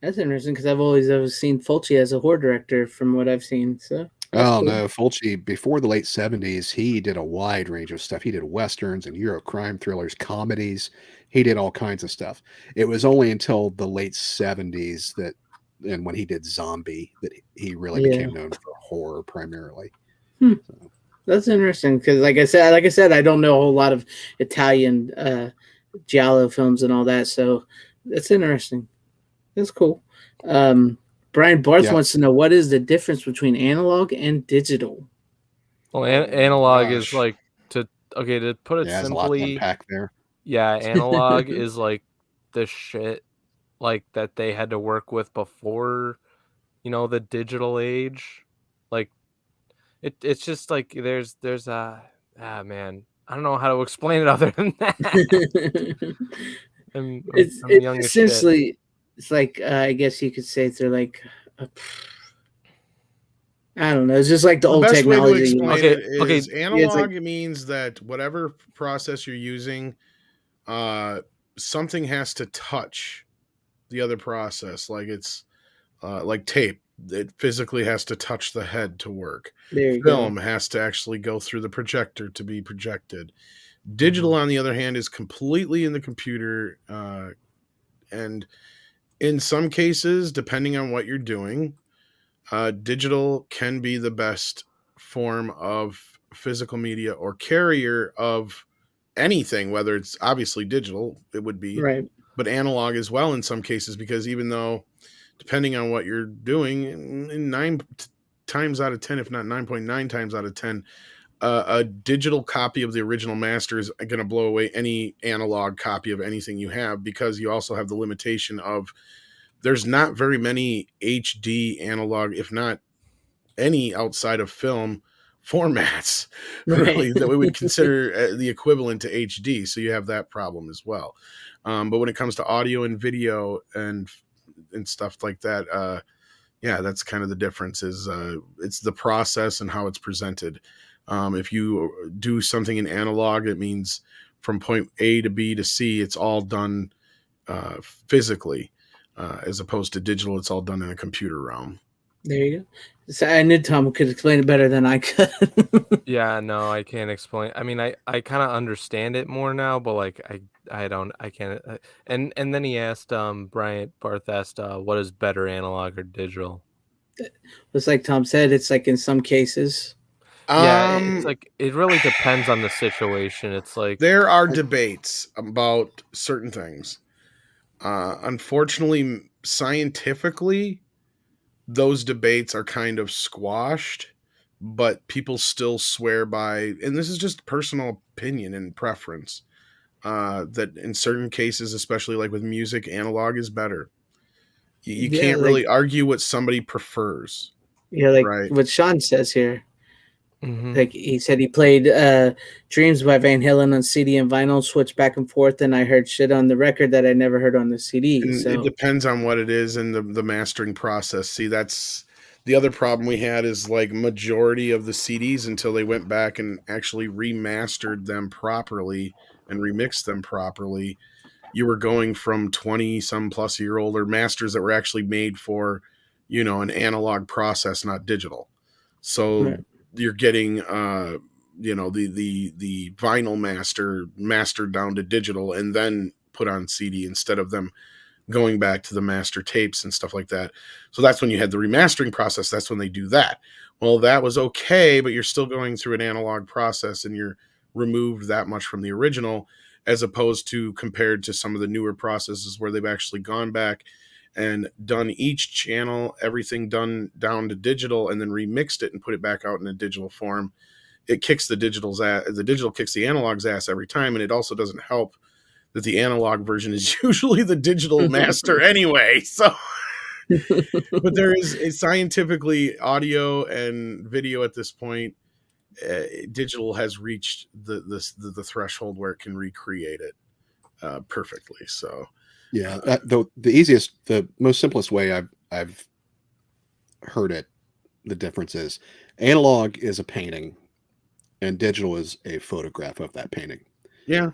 That's interesting because I've always seen Fulci as a horror director from what I've seen. So. Oh, cool. No, Fulci, before the late 70s, he did a wide range of stuff. He did westerns and Euro crime thrillers, comedies. He did all kinds of stuff. It was only until the late 70s and when he did Zombie, that he really became known for horror primarily. So. That's interesting because, like I said, I don't know a whole lot of Italian giallo films and all that. So that's interesting. That's cool. Brian Barth wants to know, what is the difference between analog and digital? Well, analog is like to put it simply. There's a lot to unpack there. Yeah, analog is like the shit like that they had to work with before, the digital age. Like it's just like there's man, I don't know how to explain it other than that. I'm young as essentially shit. It's like I guess you could say they're like I don't know. It's just like the old technology. Analog means that whatever process you're using, something has to touch the other process. Like it's like tape. It physically has to touch the head to work. Film has to actually go through the projector to be projected. Digital, on the other hand, is completely in the computer. And in some cases, depending on what you're doing, digital can be the best form of physical media or carrier of anything, whether it's obviously digital, it would be, right, but analog as well in some cases, because even though, depending on what you're doing, in 9 times out of 10, if not 9.9 times out of 10, a digital copy of the original master is going to blow away any analog copy of anything you have, because you also have the limitation of there's not very many HD analog, if not any outside of film formats, Right. really, that we would consider the equivalent to HD. So you have that problem as well. But when it comes to audio and video and stuff like that, yeah, that's kind of the difference. Is it's the process and how it's presented. If you do something in analog, it means from point A to B to C, it's all done physically, as opposed to digital, it's all done in a computer realm. There you go. So I knew Tom could explain it better than I could. Yeah, no, I can't explain. I mean, I kind of understand it more now, but like I can't. And then he asked, Bryant Barth asked, what is better, analog or digital? It's like Tom said. It's like in some cases. Yeah, it's like it really depends on the situation. It's like there are debates about certain things. Unfortunately, scientifically, those debates are kind of squashed, but people still swear by, and this is just personal opinion and preference, that in certain cases, especially like with music, analog is better. You can't really argue what somebody prefers. Yeah, like right? what Sean says here. Like he said, he played Dreams by Van Halen on CD and vinyl, switched back and forth, and I heard shit on the record that I never heard on the CD. And so it depends on what it is and the mastering process. See, that's the other problem we had, is like majority of the CDs, until they went back and actually remastered them properly and remixed them properly, you were going from 20 some plus year old or masters that were actually made for, an analog process, not digital. So you're getting, the vinyl mastered down to digital and then put on CD, instead of them going back to the master tapes and stuff like that. So that's when you had the remastering process. That's when they do that. Well, that was okay, but you're still going through an analog process and you're removed that much from the original, as opposed to compared to some of the newer processes where they've actually gone back and done each channel, everything done down to digital, and then remixed it and put it back out in a digital form. It kicks the digital's ass. The digital kicks the analog's ass every time, and it also doesn't help that the analog version is usually the digital master anyway. So, but there is scientifically, audio and video at this point, digital has reached the threshold where it can recreate it perfectly. So, yeah, the most simplest way I've heard it, the difference is analog is a painting, and digital is a photograph of that painting. Yeah.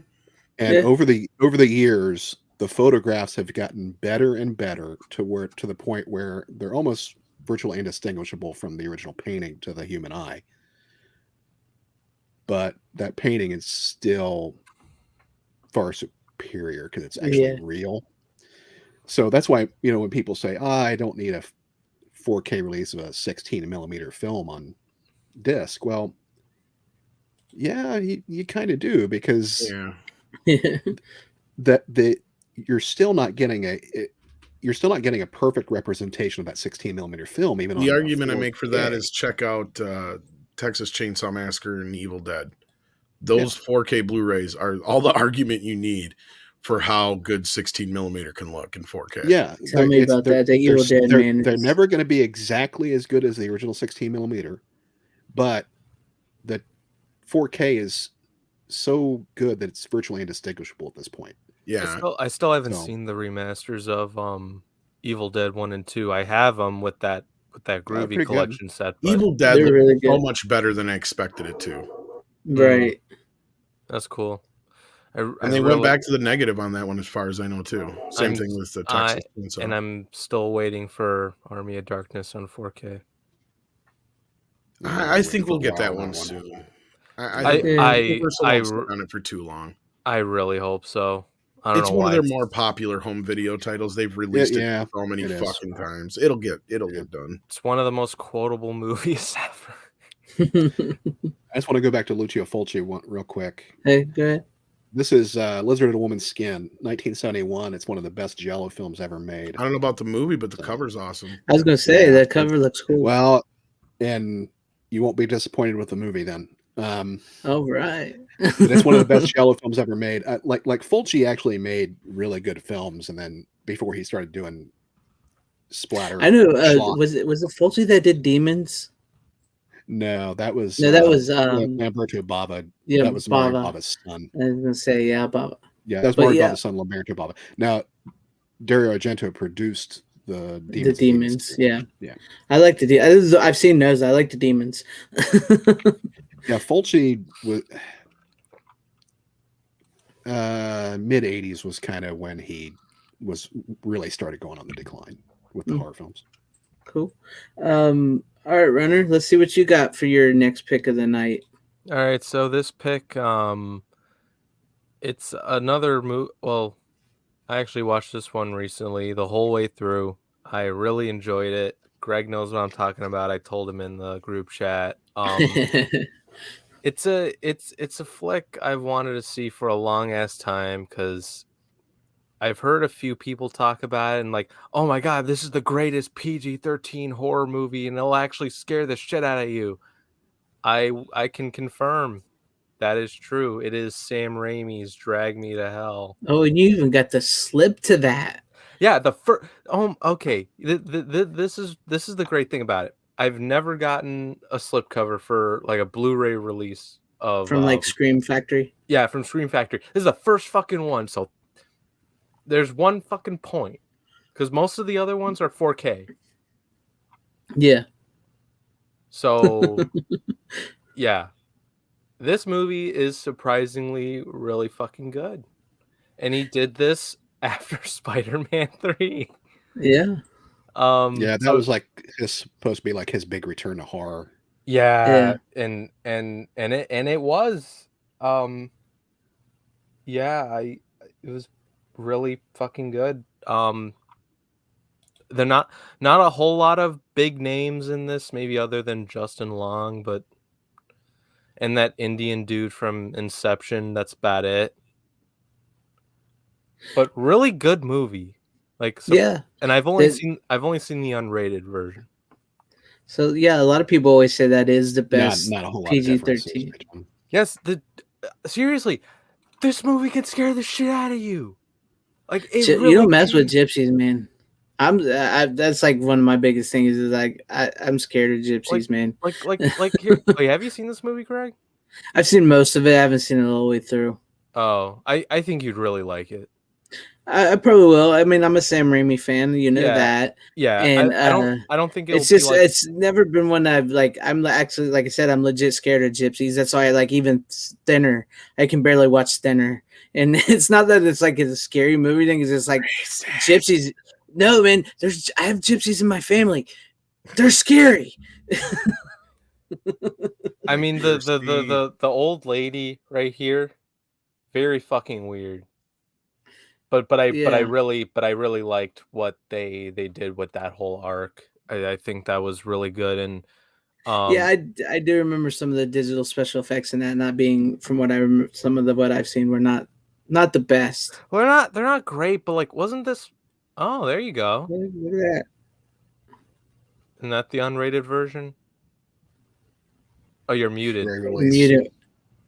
And over the years, the photographs have gotten better and better to the point where they're almost virtually indistinguishable from the original painting to the human eye. But that painting is still far superior because it's actually real. So that's why, when people say, I don't need a 4K release of a 16 millimeter film on disc. Well, yeah, you kind of do, because you're still not getting a perfect representation of that 16 millimeter film. Even the argument I make for that is check out Texas Chainsaw Massacre and Evil Dead. Those 4K Blu-rays are all the argument you need for how good 16 millimeter can look in 4K. Yeah, tell me about that. The Evil Dead, man. They're never going to be exactly as good as the original 16 millimeter, but the 4K is so good that it's virtually indistinguishable at this point. Yeah, I still haven't seen the remasters of Evil Dead 1 and 2. I have them with that Groovy collection set. But Evil Dead looks really so much better than I expected it to. Right. That's cool. And they went back to the negative on that one, as far as I know, too. Same thing with the Texas Chainsaw. And I'm still waiting for Army of Darkness on 4K. I think we'll get that one soon. I on it for too long. I really hope so. I don't know one of their more popular home video titles. They've released it so many fucking times. It'll get done. It's one of the most quotable movies ever. I just want to go back to Lucio Fulci real quick. Hey, go ahead. This is Lizard in a Woman's Skin, 1971. It's one of the best Giallo films ever made. I don't know about the movie, but the cover's awesome. I was going to say, that cover looks cool. Well, and you won't be disappointed with the movie then. Oh, right. It's one of the best Giallo films ever made. Like Fulci actually made really good films, and then before he started doing splatter. I know. Was it Fulci that did Demons? No, that was Lamberto Bava. Yeah, that was Mario Bava. Bava's son. I was gonna say Bava. Yeah, that's Mario Bava's son, Lamberto Bava. Now, Dario Argento produced the Demons. The Demons, yeah. Yeah. I like the I've seen those. I like the Demons. Yeah, Fulci was mid 80s was kind of when he was really started going on the decline with the horror films. Cool. All right, Runner, let's see what you got for your next pick of the night. All right, so this pick, it's another movie. Well, I actually watched this one recently, the whole way through. I really enjoyed it. Greg knows what I'm talking about. I told him in the group chat. It's a flick I've wanted to see for a long ass time because I've heard a few people talk about it and like, oh my god, this is the greatest PG-13 horror movie and it'll actually scare the shit out of you. I can confirm that is true. It is Sam Raimi's Drag Me to Hell. Oh, and you even got the slip to that. Yeah, the first. Okay. This is the great thing about it. I've never gotten a slipcover for like a Blu-ray release of from like Scream Factory. Yeah, from Scream Factory. This is the first fucking one, so there's one fucking point because most of the other ones are 4K. Yeah. So, yeah, this movie is surprisingly really fucking good, and he did this after Spider-Man 3. Yeah. Yeah, that was like supposed to be like his big return to horror. Yeah. and it was. Yeah, it was really fucking good. They're not a whole lot of big names in this, maybe other than Justin Long, but and that Indian dude from Inception. That's about it. But really good movie. Like yeah, and I've only seen the unrated version. So yeah, a lot of people always say that is the best not a whole lot PG-13. Yes, seriously, this movie can scare the shit out of you. Like you don't mess with gypsies, man. That's like one of my biggest things is like I'm scared of gypsies, man. Like here, wait, have you seen this movie, Craig? I've seen most of it. I haven't seen it all the way through. Oh, I think you'd really like it. I probably will. I mean, I'm a Sam Raimi fan, you know that. Yeah, and I don't think it's just it's never been one I've like. I'm actually, like I said, I'm legit scared of gypsies. That's why I like even Thinner. I can barely watch Thinner, and it's not that it's like it's a scary movie thing. It's just like gypsies. No, man. I have gypsies in my family. They're scary. I mean the old lady right here, very fucking weird. But I really liked what they did with that whole arc. I think that was really good. And yeah, I do remember some of the digital special effects in that not being, from what I remember, some of what I've seen were not the best. Well, they're not great, but like, wasn't this? Oh, there you go. Look at that. Isn't that the unrated version? Oh, you're muted. Muted.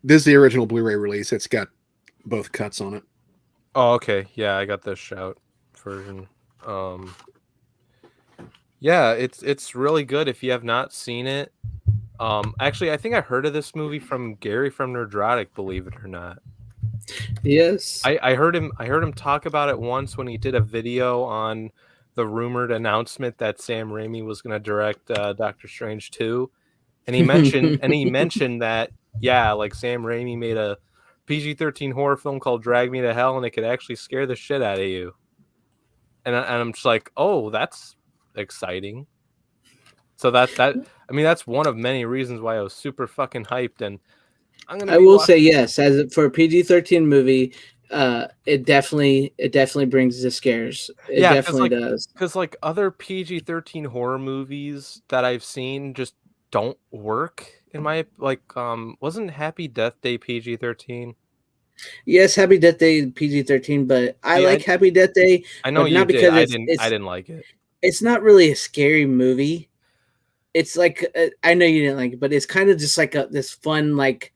This is the original Blu-ray release. It's got both cuts on it. Oh, okay. Yeah, I got the shout version. Yeah, it's really good if you have not seen it. Actually, I think I heard of this movie from Gary from Nerdrotic, believe it or not. Yes. I heard him talk about it once when he did a video on the rumored announcement that Sam Raimi was going to direct Doctor Strange 2. And he mentioned that, yeah, like Sam Raimi made a PG-13 horror film called Drag Me to Hell, and it could actually scare the shit out of you. And I'm just like, oh, that's exciting. So that's one of many reasons why I was super fucking hyped. And I will say yes, for a PG-13 movie, it definitely brings the scares. It definitely does. Because like other PG-13 horror movies that I've seen just don't work. In my wasn't Happy Death Day PG-13? Yes, Happy Death Day PG-13, but I like Happy Death Day. I know you did. I didn't like it. It's not really a scary movie. It's like I know you didn't like it, but it's kind of just like this fun like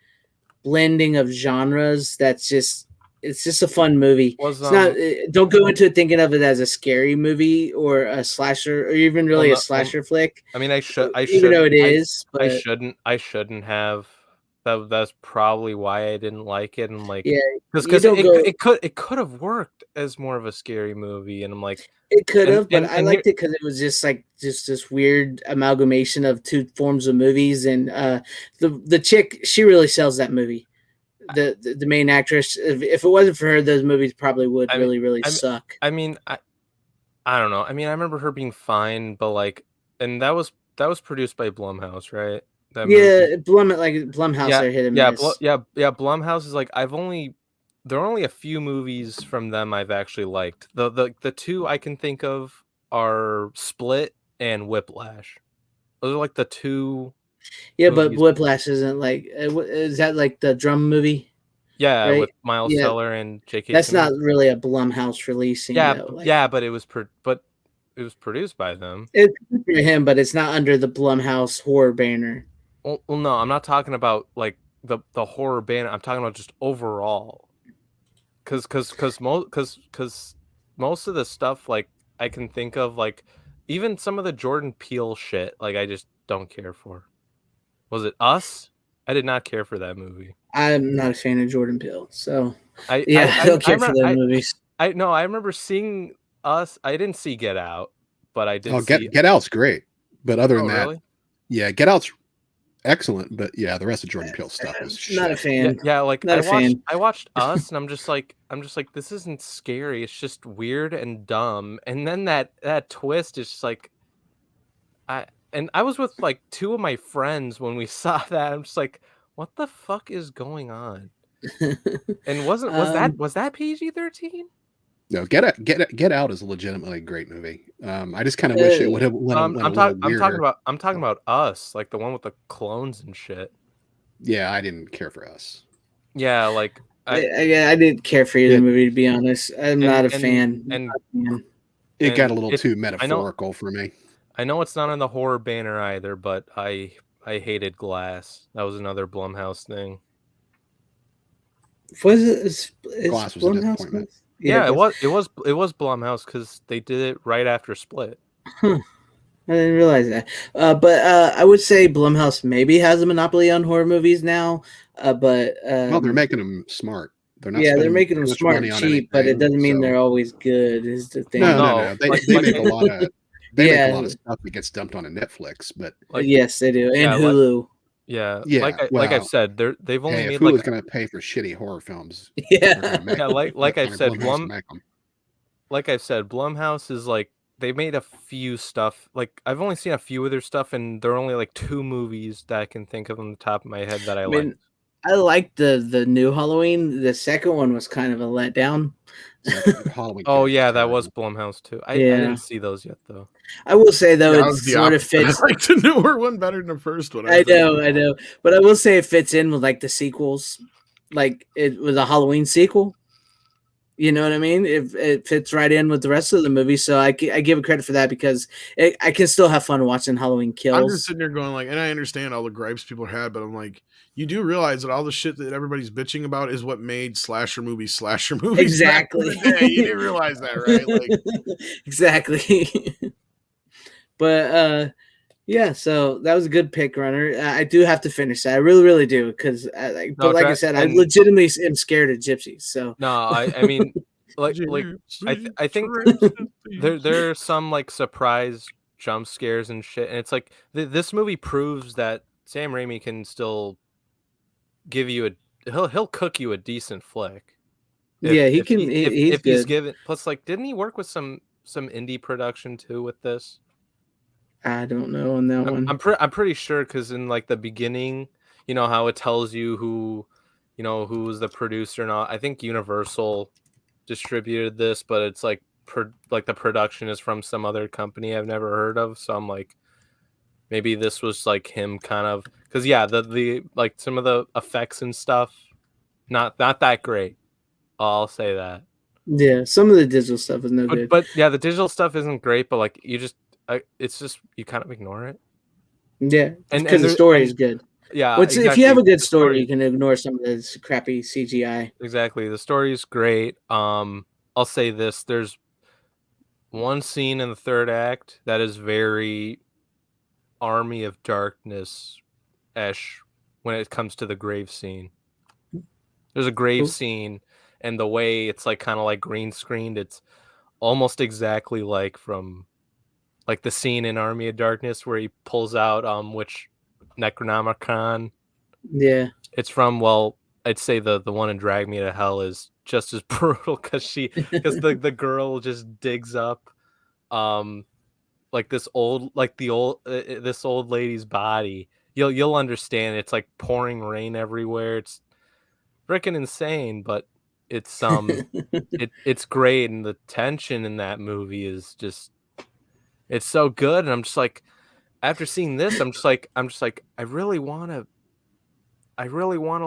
blending of genres that's just It's just a fun movie. Was, It's not. Don't go into it thinking of it as a scary movie or a slasher or even really a slasher flick. I mean, I should. Even though it is, but I shouldn't have. That's probably why I didn't like it. And like, yeah, because it could have worked as more of a scary movie. And I'm like, it could have, but I liked it because it was just this weird amalgamation of two forms of movies. And the chick, she really sells that movie. The main actress. If it wasn't for her, those movies probably would really suck. I mean, I don't know. I mean, I remember her being fine, but like, and that was produced by Blumhouse, right? That Blumhouse are hit and miss. Blumhouse is like, there are only a few movies from them I've actually liked. The two I can think of are Split and Whiplash. Those are like the two. Yeah, but Whiplash isn't like, is that like the drum movie? Yeah, right? With Miles Teller and J.K. That's Simmons. not really a Blumhouse releasing. But it was produced by them. It's for him, but it's not under the Blumhouse horror banner. Well, no, I'm not talking about like the horror banner. I'm talking about just overall. Because most of the stuff like I can think of, like even some of the Jordan Peele shit, like I just don't care for. Was it Us? I did not care for that movie. I'm not a fan of Jordan Peele, so I don't care for those movies. I remember seeing Us. I didn't see Get Out, but I did. Get Out's great, but other than that, really? Yeah, Get Out's excellent, but yeah, the rest of Jordan Peele stuff is not a fan. Like I watched Us, and I'm just like, this isn't scary. It's just weird and dumb. And then that twist is just like, I was with like two of my friends when we saw that. I'm just like, what the fuck is going on? And was that PG-13? No, Get Out is a legitimately great movie. I just kind of wish it would have went I'm talking about Us, like the one with the clones and shit. Yeah, I didn't care for Us. Yeah, like I didn't care for either movie, to be honest. I'm not a fan. It got a little too metaphorical for me. I know it's not on the horror banner either, but I hated Glass. That was another Blumhouse thing. Was it? Glass was a disappointment. Yeah, it was Blumhouse because they did it right after Split. Huh. I didn't realize that. But I would say Blumhouse maybe has a monopoly on horror movies now. But well, they're making them smart. They're not. Yeah, they're making them smart and cheap, but it doesn't mean they're always good. Is the thing? No. They make a lot of. They make a lot of stuff that gets dumped onto Netflix, but yes, they do, and Hulu. Like I've said, they've only made Hulu's going to pay for shitty horror films. Like I've said, Blumhouse is like they made a few stuff. Like I've only seen a few of their stuff, and there are only like 2 movies that I can think of on the top of my head that I like. I liked the new Halloween. The second one was kind of a letdown. Oh yeah, that was Blumhouse too. I didn't see those yet though. I will say though, it sort of fits. I like the newer one better than the first one. I know, but I will say it fits in with like the sequels. Like it was a Halloween sequel. You know what I mean? It fits right in with the rest of the movie, so I give it credit for that because I can still have fun watching Halloween Kills. I'm just sitting there going like, and I understand all the gripes people had, but I'm like, you do realize that all the shit that everybody's bitching about is what made slasher movies. Exactly. You didn't realize that, right? Like, exactly. But yeah, so that was a good pick, Runner. I do have to finish that. I really, really do, because like I said, I legitimately am scared of gypsies. So no, I mean, like I think there are some like surprise jump scares and shit, and it's like this movie proves that Sam Raimi can still give you he'll cook you a decent flick. He can. He's given. Plus, like, didn't he work with some indie production too with this? I don't know on that one. I'm pretty sure because in like the beginning, you know how it tells you who's the producer and all. I think Universal distributed this, but it's like the production is from some other company I've never heard of. So I'm like, maybe this was like him kind of because the like some of the effects and stuff, not that great. I'll say that. Yeah, some of the digital stuff is no good. But yeah, the digital stuff isn't great. But like it's just you kind of ignore it. Yeah, because the story is good. Yeah, If you exactly. have a good The story, you can ignore some of this crappy CGI. Exactly. The story is great. I'll say this: there's one scene in the third act that is very Army of Darkness-esh when it comes to the grave scene. There's a grave scene, and the way it's like kind of like green screened, it's almost exactly like from like the scene in Army of Darkness where he pulls out which Necronomicon. Yeah. It's from, well, I'd say the one in Drag Me to Hell is just as brutal because the girl just digs up like this old lady's body. You'll understand. It's like pouring rain everywhere. It's freaking insane, but it's it's great, and the tension in that movie is just, it's so good. And I'm just like, after seeing this, I'm just like I really want to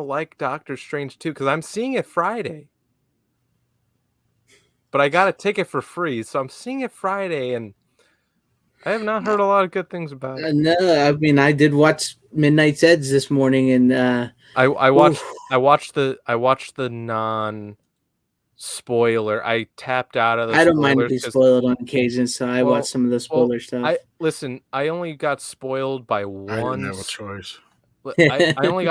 like Doctor Strange too, because I'm seeing it Friday. But I got a ticket for free, so I'm seeing it Friday, and I have not heard a lot of good things about it. No, I mean, I did watch Midnight's Edge this morning, and I watched the non spoiler. I tapped out of the I don't mind to spoilers be spoiled on occasion, so I watched some of the spoiler stuff. I only got spoiled by I one. didn't have a choice. I only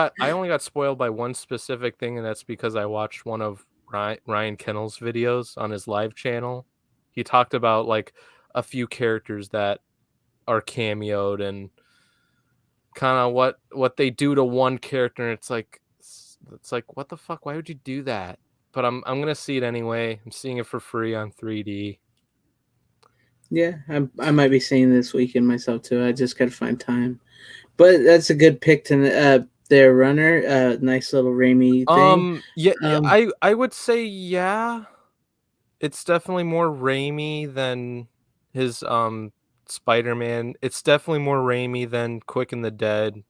got spoiled by one specific thing, and that's because I watched one of Ryan Kennel's videos on his live channel. He talked about like a few characters that are cameoed and kind of what they do to one character, and it's like what the fuck, why would you do that? But I'm gonna see it anyway. I'm seeing it for free on 3D. Yeah, I might be seeing this weekend myself too. I just gotta find time. But that's a good pick to their runner. Nice little Raimi thing. I would say yeah. It's definitely more Raimi than his Spider-Man. It's definitely more Raimi than Quick and the Dead.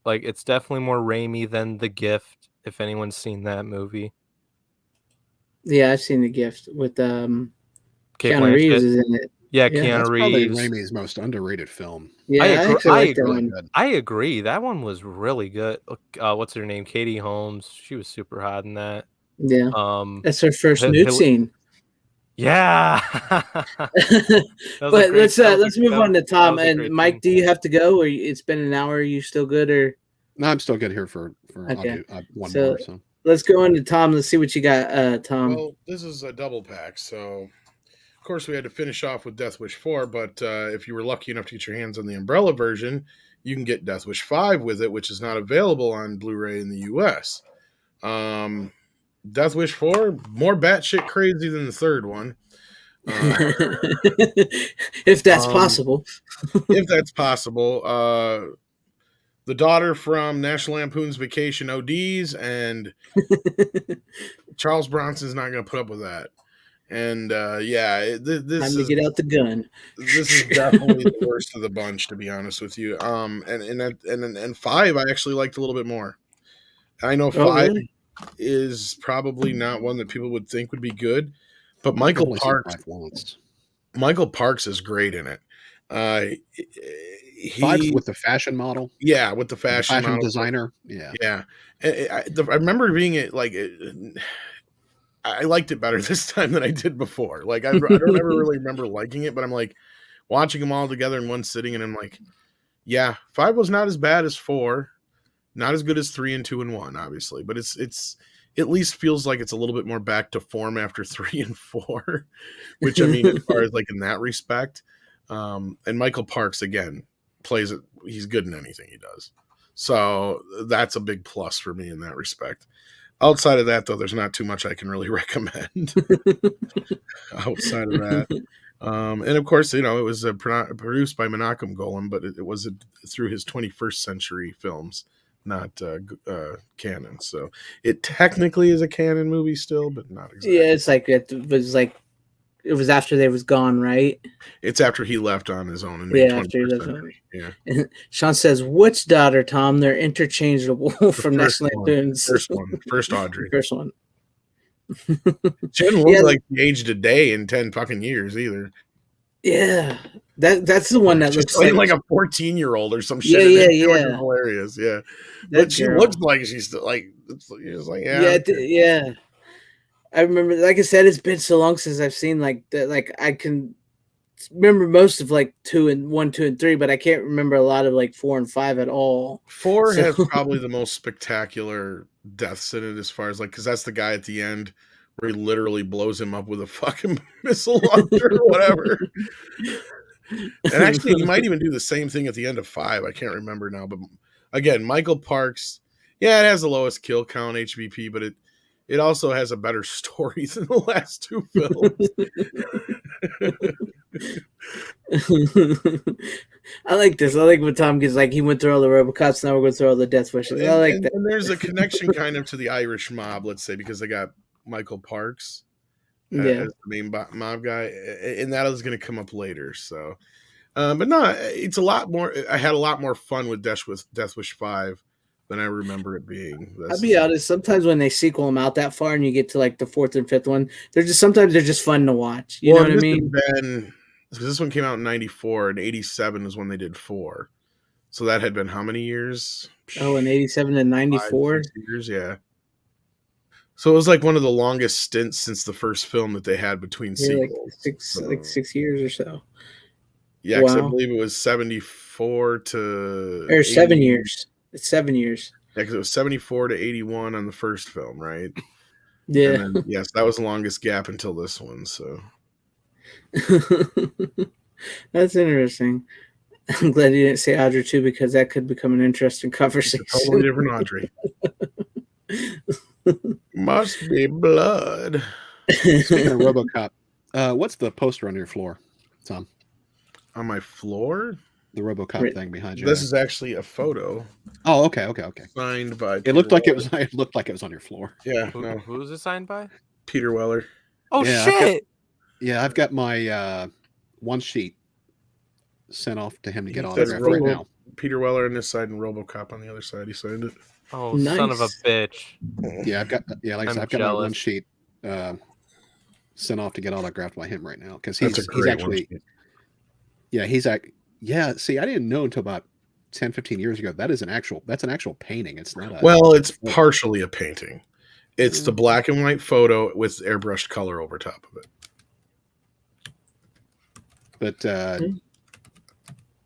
Like, it's definitely more Raimi than The Gift, if anyone's seen that movie. Yeah, I've seen The Gift with Keanu Reeves is in it. Yeah, Keanu That's Reeves. probably Raimi's most underrated film. Yeah, I agree. That one was really good. What's her name? Katie Holmes. She was super hot in that. Yeah. That's her first nude scene. Yeah. But let's move on to Tom and Mike. Do you have to go, or it's been an hour? Are you still good, or? No, I'm still good here for okay. One more. So let's go into Tom. Let's see what you got, Tom. Well, this is a double pack, so of course we had to finish off with Death Wish 4. But if you were lucky enough to get your hands on the Umbrella version, you can get Death Wish 5 with it, which is not available on Blu-ray in the U.S. Death Wish 4, more batshit crazy than the third one. If that's possible. If that's possible. The daughter from National Lampoon's Vacation ODs, and Charles Bronson's not going to put up with that. And this time to get out the gun. This is definitely the worst of the bunch, to be honest with you. And 5 I actually liked a little bit more. I know 5 is probably not one that people would think would be good, but Michael Parks is great in it. 5 with the fashion model. Yeah, with the fashion model. designer. Yeah. I remember being I liked it better this time than I did before. Like, I don't ever really remember liking it, but I'm like watching them all together in one sitting, and I'm like, yeah, 5 was not as bad as 4, not as good as 3 and 2 and 1, obviously, but it's at least feels like it's a little bit more back to form after 3 and 4, which I mean, as far as like in that respect. And Michael Parks again plays it. He's good in anything he does. So that's a big plus for me in that respect. Outside of that, though, there's not too much I can really recommend outside of that. And of course, it was produced by Menachem Golem, but it was through his 21st century films, not canon. So it technically is a canon movie still, but not exactly. Yeah, it's like it was after they was gone, right? It's after he left on his own. After he left on. Yeah. And Sean says, "Which daughter, Tom? They're interchangeable from National Lampoon's." First Audrey. First one. She didn't look like she aged a day in 10 fucking years either. Yeah, That's the one that looks like a 14-year-old or some shit. Yeah. Hilarious, yeah. That But she girl. looks like she's still like, it's like, yeah. I remember, like I said, it's been so long since I've seen like that. Like I can remember most of like 1, 2, and 3, but I can't remember a lot of like 4 and 5 at all. 4 has probably the most spectacular deaths in it, as far as like, because that's the guy at the end where he literally blows him up with a fucking missile launcher or whatever. And actually, he might even do the same thing at the end of 5. I can't remember now, but again, Michael Parks, yeah, it has the lowest kill count HBP, but it also has a better story than the last 2 films. I like this. I like when Tom gets like, he went through all the RoboCops, now we're going through all the death wishes. I like that. And there's a connection kind of to the Irish mob, let's say, because they got Michael Parks as the main mob guy, and that is going to come up later. So, but no, it's a lot more. I had a lot more fun with Death Wish 5 than I remember it being. I'll be honest. Sometimes when they sequel them out that far, and you get to like the 4th and 5th one, they're just fun to watch. You know what I mean? Because this one came out in 94, and 87 is when they did 4. So that had been how many years? Oh, in 87 and 94? 5, 6 years, yeah. So it was like one of the longest stints since the first film that they had between sequels. Like 6 years or so. Yeah, because I believe it was 74 to... Or 7 years. It's 7 years. Yeah, because it was 74 to 81 on the first film, right? Yeah. And then, yes, that was the longest gap until this one, so... That's interesting. I'm glad you didn't say Audrey too, because that could become an interesting conversation. It's a totally different Audrey. Must be blood. Speaking of RoboCop, what's the poster on your floor, Tom? On my floor? The RoboCop thing behind you. This is actually a photo. Oh, okay. Signed by. It looked like it was. It looked like it was on your floor. Yeah. Who was it signed by? Peter Weller. Oh shit! I've got my one sheet sent off to him to get autographed right now. Peter Weller on this side and RoboCop on the other side. He signed it. Oh, nice. Son of a bitch! Yeah, I've got. Yeah, like I said, I've got my one sheet sent off to get autographed by him right now, because he's actually. Yeah, he's like. Yeah, see, I didn't know until about 10, 15 years ago that's an actual painting. It's not a. Well, it's partially a painting. It's the black and white photo with airbrushed color over top of it. But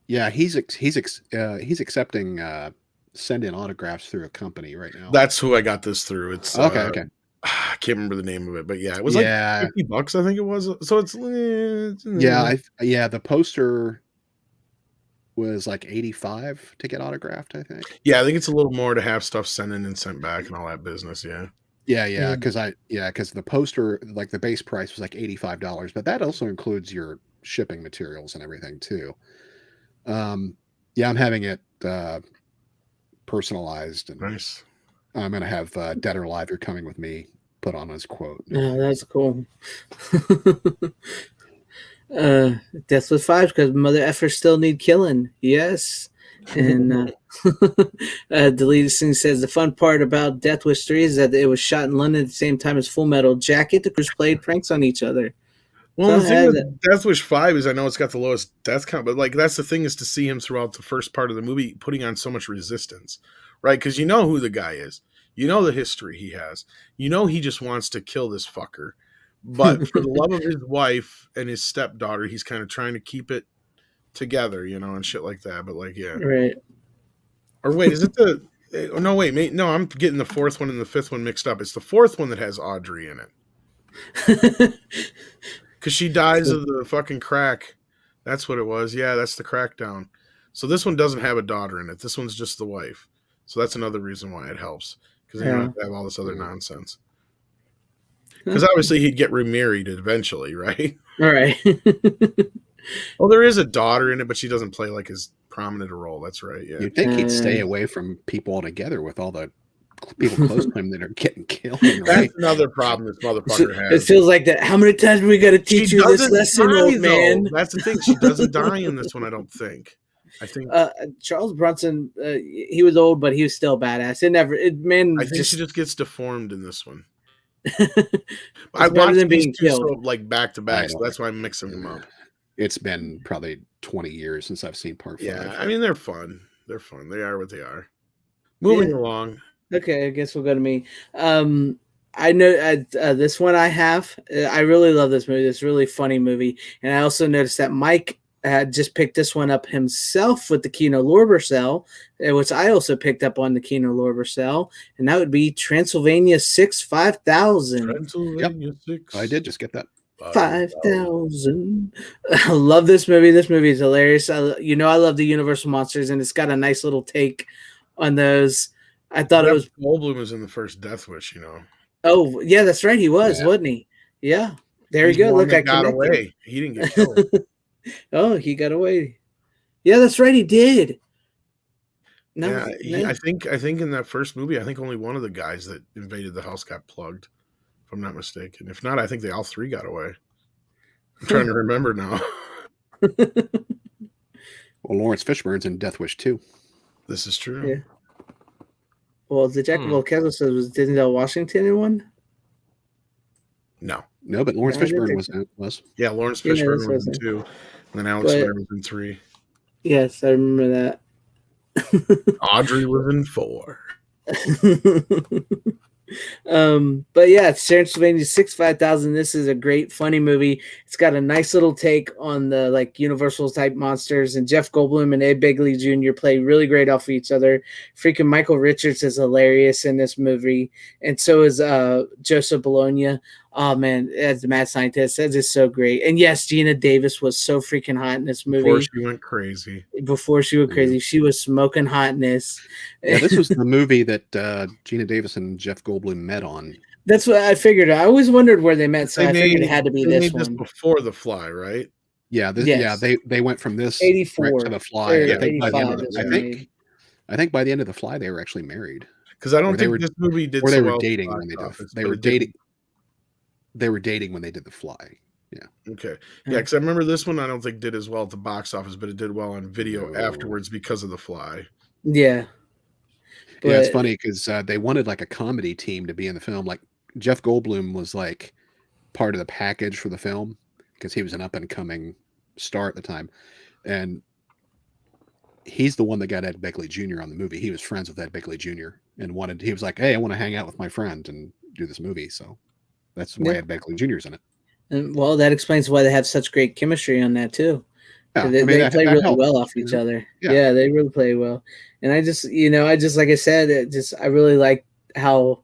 yeah, he's accepting send-in autographs through a company right now. That's who I got this through. It's okay. I can't remember the name of it, but yeah, it was like $50, I think it was. So it's the poster was like $85 to get autographed, I think. Yeah, I think it's a little more to have stuff sent in and sent back and all that business. Yeah. Because the poster, like the base price was like $85, but that also includes your shipping materials and everything too. I'm having it personalized, and nice. I'm gonna have Dead or Alive, You're Coming With Me put on as quote. Oh, that's cool. Death with 5, because mother effers still need killing. Yes. And Deleted Scene says the fun part about Death Wish 3 is that it was shot in London at the same time as Full Metal Jacket. The crews played pranks on each other. Well, the thing with Death Wish 5 is, I know it's got the lowest death count, but like that's the thing, is to see him throughout the first part of the movie putting on so much resistance, right? Because you know who the guy is. You know the history he has. You know he just wants to kill this fucker. But for the love of his wife and his stepdaughter, he's kind of trying to keep it together, and shit like that. But like, yeah. Right. Or wait, is it the... No, wait. No, I'm getting the 4th one and the 5th one mixed up. It's the 4th one that has Audrey in it. Because she dies of the fucking crack. That's what it was. Yeah, that's the crackdown. So this one doesn't have a daughter in it. This one's just the wife. So that's another reason why it helps. Because they don't have to have all this other nonsense. Because obviously he'd get remarried eventually, right? All right. Well, there is a daughter in it, but she doesn't play like as prominent a role. That's right. Yeah. You'd think he'd stay away from people altogether with all the people close to him that are getting killed. Right? That's another problem this motherfucker has. It feels like that. How many times we got to teach you this lesson, old man? That's the thing. She doesn't die in this one, I don't think. I think Charles Bronson, he was old, but he was still badass. I think she just gets deformed in this one. I watched these two like back to back, so that's why I'm mixing them up. It's been probably 20 years since I've seen part 5. Yeah, I mean, they're fun. They're fun. They are what they are. Moving along. Okay, I guess we'll go to me. I know this one I have. I really love this movie. It's a really funny movie. And I also noticed that Mike had just picked this one up himself with the Kino Lorber cell, which I also picked up on the Kino Lorber cell. And that would be Transylvania 6 5000. Transylvania 6. I did just get that. 5,000. I love this movie. This movie is hilarious. I love the Universal monsters, and it's got a nice little take on those. I thought it was Goldblum was in the first Death Wish, you know. Oh, yeah, that's right. He was, wasn't he? Yeah. There you go. Look, I got away. He didn't get killed. Oh, he got away. Yeah, that's right. He did. No, I think in that first movie, I think only one of the guys that invaded the house got plugged, if I'm not mistaken. If not, I think they all 3 got away. I'm trying to remember now. Well, Lawrence Fishburne's in Death Wish 2. This is true. Yeah. Well, the Jack of all Castle says was Denzel Washington in one? No, but Lawrence Fishburne was. Yeah, Lawrence Fishburne was in 2. And then Alex Blair was in 3. Yes, I remember that. Audrey was in 4. But yeah, it's Transylvania 6 5000. This is a great, funny movie. It's got a nice little take on the Universal type monsters, and Jeff Goldblum and Ed Begley Jr. play really great off of each other. Freaking Michael Richards is hilarious in this movie, and so is Joseph Bologna. Oh man, as the mad scientist, that's just so great. And yes, Gina Davis was so freaking hot in this movie. Before she went crazy. She was smoking hotness. Yeah, this was the movie that Gina Davis and Jeff Goldblum met on. That's what I figured. I always wondered where they met, so I figured it had to be this one. This before The Fly, right? Yeah, they went from this 84 right to The Fly. I think by the end of The Fly, they were actually married. Because I don't think this movie did. Or they were dating when they did. They were dating. They were dating when they did The Fly. Yeah. Okay. Yeah, because I remember this one I don't think did as well at the box office, but it did well on video afterwards because of The Fly. Yeah. But, yeah, it's funny because they wanted a comedy team to be in the film. Jeff Goldblum was part of the package for the film because he was an up-and-coming star at the time. And he's the one that got Ed Begley Jr. on the movie. He was friends with Ed Begley Jr. and he was like, hey, I want to hang out with my friend and do this movie. So that's why Ed Begley Jr. is in it. And, well, that explains why they have such great chemistry on that too. Yeah, they play really well off each other. Yeah, they really play well. And I just like I said, I really like how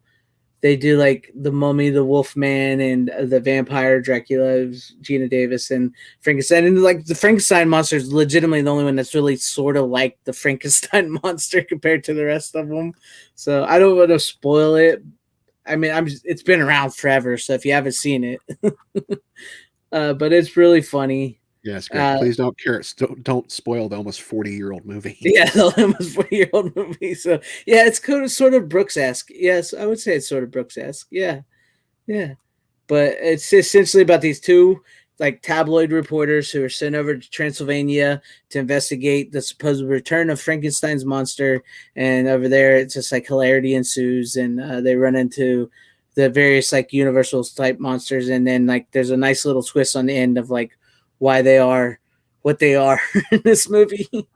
they do the Mummy, the Wolfman, and the Vampire Dracula, Gina Davis, and Frankenstein. And the Frankenstein monster is legitimately the only one that's really sort of like the Frankenstein monster compared to the rest of them. So I don't want to spoil it. I mean, it's been around forever, so if you haven't seen it, but it's really funny. Yes, great. Please don't spoil the almost 40-year-old movie. Yeah, the almost 40-year-old movie. So yeah, it's sort of Brooks-esque. Yes, I would say it's sort of Brooks-esque. Yeah. But it's essentially about these two tabloid reporters who are sent over to Transylvania to investigate the supposed return of Frankenstein's monster. And over there, it's just hilarity ensues, and they run into the various Universal type monsters. And then there's a nice little twist on the end of why they are what they are in this movie. And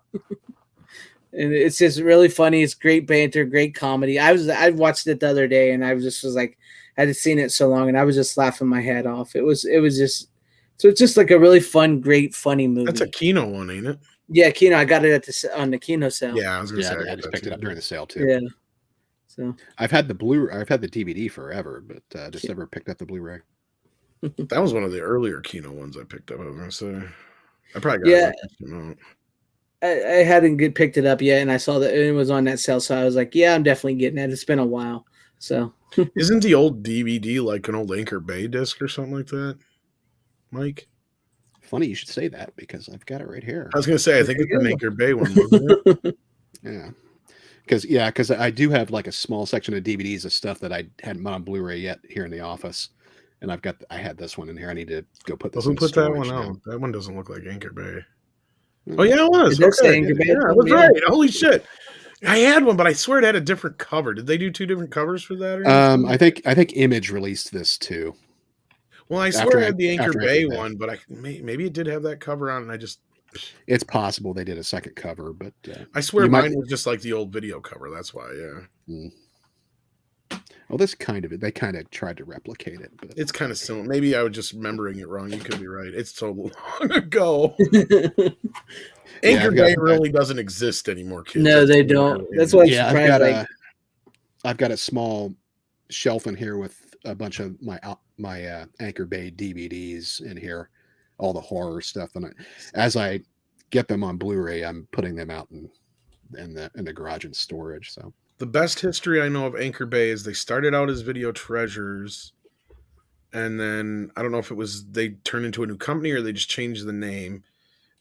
it's just really funny. It's great banter, great comedy. I watched it the other day, and I was I hadn't seen it so long, and I was just laughing my head off. It was just. So it's just a really fun, great, funny movie. That's a Kino one, ain't it? Yeah, Kino. I got it on the Kino sale. Yeah, I was gonna say I just picked it up during the sale too. Yeah. So I've had the DVD forever, but just never picked up the Blu-ray. That was one of the earlier Kino ones I picked up. I was gonna say I probably got it. I hadn't picked it up yet, and I saw that it was on that sale, so I was like, yeah, I'm definitely getting it. It's been a while. So isn't the old DVD like an old Anchor Bay disc or something like that? Mike? Funny you should say that because I've got it right here. I was going to say, I think it's an Anchor Bay one, wasn't it? Yeah. Because I do have a small section of DVDs of stuff that I hadn't on Blu-ray yet here in the office. And I had this one in here. I need to go put this in storage. Who put that one out? That one doesn't look like Anchor Bay. Oh, yeah, it was. Okay. Yeah, I was right. Holy shit. I had one, but I swear it had a different cover. Did they do 2 different covers for that? I think Image released this too. Well, I swear I had the Anchor Bay one, but maybe it did have that cover on, and I just. It's possible they did a second cover, but I swear mine was just like the old video cover. That's why, yeah. Well, they kind of tried to replicate it, but it's kind of similar. Maybe I was just remembering it wrong. You could be right. It's so long ago. Anchor Bay really doesn't exist anymore, kids. No, they don't. That's why I've got a small shelf in here with a bunch of my Anchor Bay DVDs in here, all the horror stuff, and as I get them on Blu-ray, I'm putting them out in the garage in storage. So the best history I know of Anchor Bay is they started out as Video Treasures, and then I don't know if it was they turned into a new company or they just changed the name.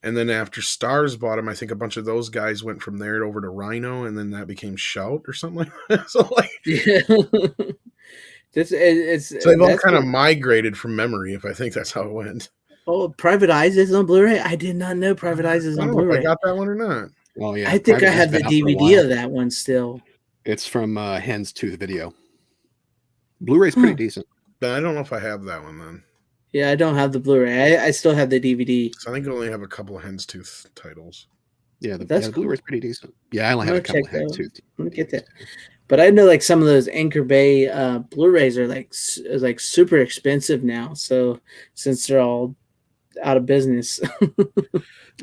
And then after Stars bought them, I think a bunch of those guys went from there over to Rhino, and then that became Shout or something like that. So so they've all kind of migrated from memory, if I think that's how it went. Oh, Private Eyes is on Blu-ray? I did not know Private Eyes is on Blu-ray. I got that one or not. Oh yeah, I think I have the DVD of that one still. It's from Hen's Tooth Video. Blu-ray's pretty decent. But I don't know if I have that one then. Yeah, I don't have the Blu-ray. I still have the DVD. So I think I only have a couple of Hen's Tooth titles. Yeah, the Blu-ray's pretty decent. Yeah, I only have a couple of Hen's Tooth. Let me get that. But I know like some of those Anchor Bay Blu-rays are like super expensive now. So since they're all out of business,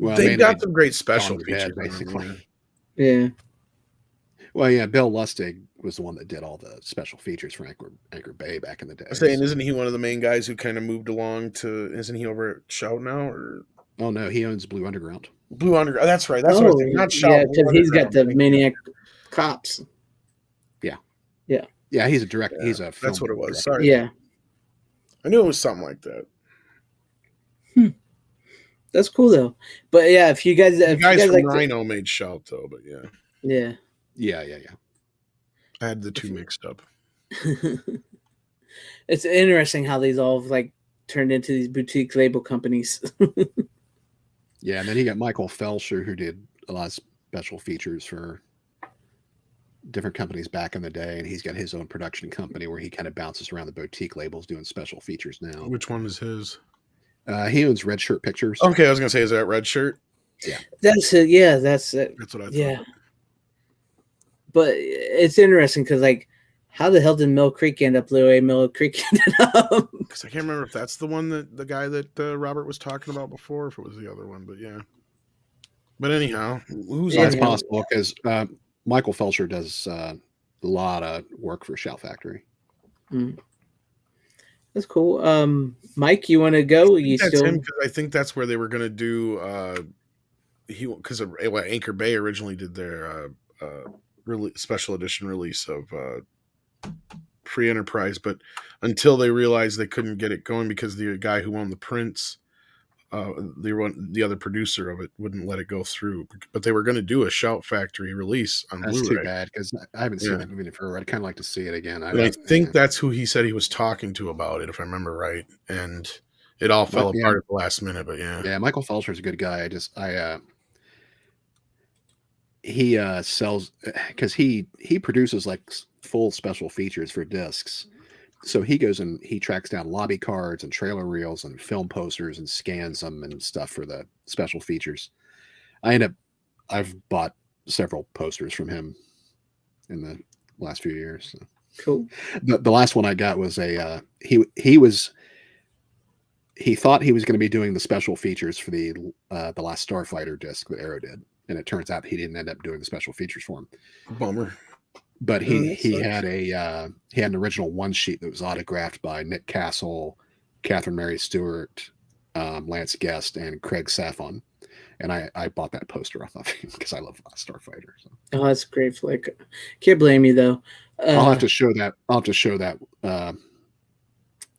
well, they've got some great special features, basically. Yeah. Well, yeah, Bill Lustig was the one that did all the special features for Anchor Bay back in the day. I'm saying, isn't he one of the main guys who kind of moved along to? Isn't he over at Shout now? Or oh no, he owns Blue Underground. Blue Underground. That's right. That's what I was thinking. Not Shout. Yeah, because he's got the Maniac Cops. Yeah. Yeah. Yeah, he's a director. Yeah, he's a. That's what it was. Director. Sorry. Yeah. I knew it was something like that. That's cool though. But yeah, if you guys from like Rhino made Shout though, but yeah. Yeah. Yeah. I had the two mixed up. It's interesting how these all like turned into these boutique label companies. Yeah, and then he got Michael Felsher, who did a lot of special features for different companies back in the day, and he's got his own production company where he kind of bounces around the boutique labels doing special features now. Which one is his? He owns Red Shirt Pictures. Okay, I was gonna say, is that Red Shirt? Yeah, that's it. Yeah, that's it. That's what I thought. Yeah, but it's interesting because like, how the hell did Mill Creek end up the way Mill Creek ended up? Because I can't remember if that's the one that the guy that Robert was talking about before, or if it was the other one. But yeah. But anyhow, that's possible because Michael Felsher does a lot of work for Shout Factory. Mm. That's cool. Mike, you want to go? I think that's where they were going to do. Because Anchor Bay originally did their special edition release of Free Enterprise, but until they realized they couldn't get it going because the guy who owned the prints, the other producer of it, wouldn't let it go through. But they were going to do a Shout Factory release on Blu-ray. That's too bad because I haven't seen that movie forever. I'd kind of like to see it again. I think that's who he said he was talking to about it, if I remember right. And it all fell apart at the last minute. But yeah, Michael Felsher's a good guy. He sells because he produces like full special features for discs. So he goes and he tracks down lobby cards and trailer reels and film posters and scans them and stuff for the special features. I've bought several posters from him in the last few years. So. Cool. The last one I got was he thought he was going to be doing the special features for the last Starfighter disc that Arrow did, and it turns out he didn't end up doing the special features for him. Bummer. But he had an original one sheet that was autographed by Nick Castle, Catherine Mary Stewart, Lance Guest, and Craig Safon. And I bought that poster off of him because I love Starfighter. So. Oh, that's a great flick. Can't blame you though. I'll have to show that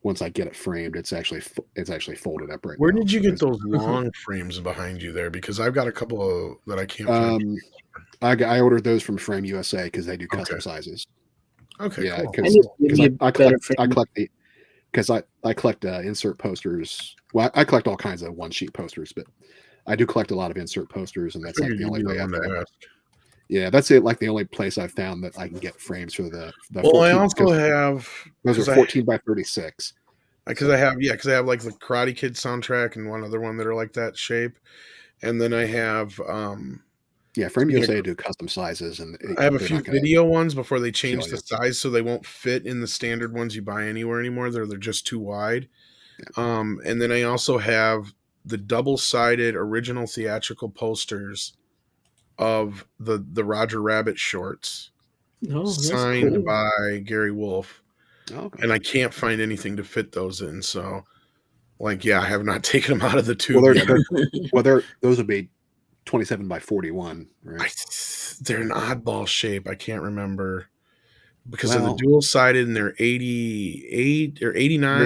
once I get it framed. It's actually folded up right now. Where did you get those long frames behind you there? Because I've got a couple of that I can't find. I ordered those from Frame USA because they do custom sizes. Okay, yeah, cool. I collect insert posters. Well, I collect all kinds of one sheet posters, but I do collect a lot of insert posters, and that's like the only way I've ever. Yeah, that's it. Like the only place I've found that I can get frames for the. Well, I also have. Those are 14 by 36. Because I have like the Karate Kid soundtrack and one other one that are like that shape, and then I have Frame USA do custom sizes, and I have a few video ones before they change the you. size, so they won't fit in the standard ones you buy anywhere anymore. They're just too wide. Yeah. And then I also have the double-sided original theatrical posters of the Roger Rabbit shorts, signed by Gary Wolf. And I can't find anything to fit those in. So, like, I have not taken them out of the tube. Those would be 27 by 41, right? They're an oddball shape. I can't remember because of the dual sided, and they're 88 or 89.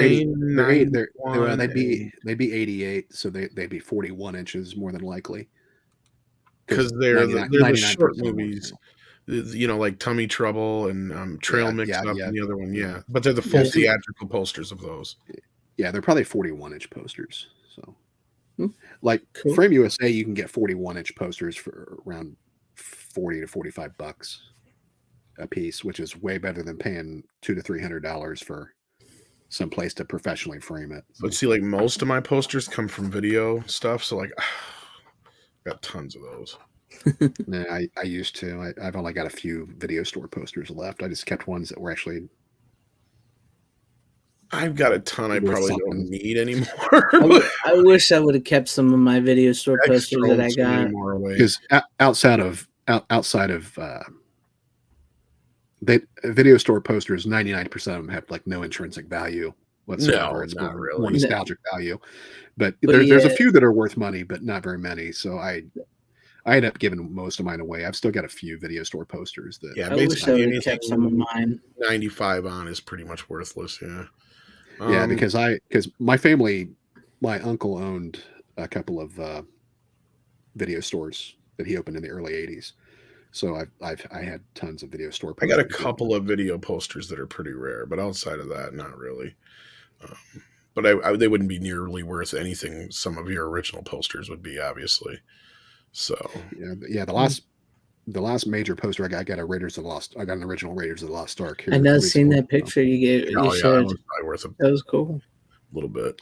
They'd be 88, so they'd be 41 inches more than likely. Because they're the short movies. Like Tummy Trouble and Trail Mix Up and the other one, but they're the full theatrical posters of those. Yeah, they're probably 41-inch posters. So, Frame USA, you can get 41-inch posters for around $40 to $45 a piece, which is way better than paying $200 to $300 for some place to professionally frame it. So. But see, like most of my posters come from video stuff, so like, got tons of those. Yeah, I used to. I've only got a few video store posters left. I just kept ones that were actually. I've got a ton I probably don't need anymore. I wish I would have kept some of my video store posters that I got. Because outside of video store posters, 99% of them have like no intrinsic value whatsoever. It's more nostalgic value. But there's a few that are worth money, but not very many. So I ended up giving most of mine away. I've still got a few video store posters that. I wish I would have kept some of mine. 95 on is pretty much worthless. Yeah. Because my uncle owned a couple of video stores that he opened in the early 80s. So I had tons of video store posters. I got a couple of video posters that are pretty rare, but outside of that, not really. But they wouldn't be nearly worth anything some of your original posters would be, obviously. So the last major poster I got an original Raiders of the Lost Ark. I know, seen that picture you gave. You showed. That was cool. A little bit.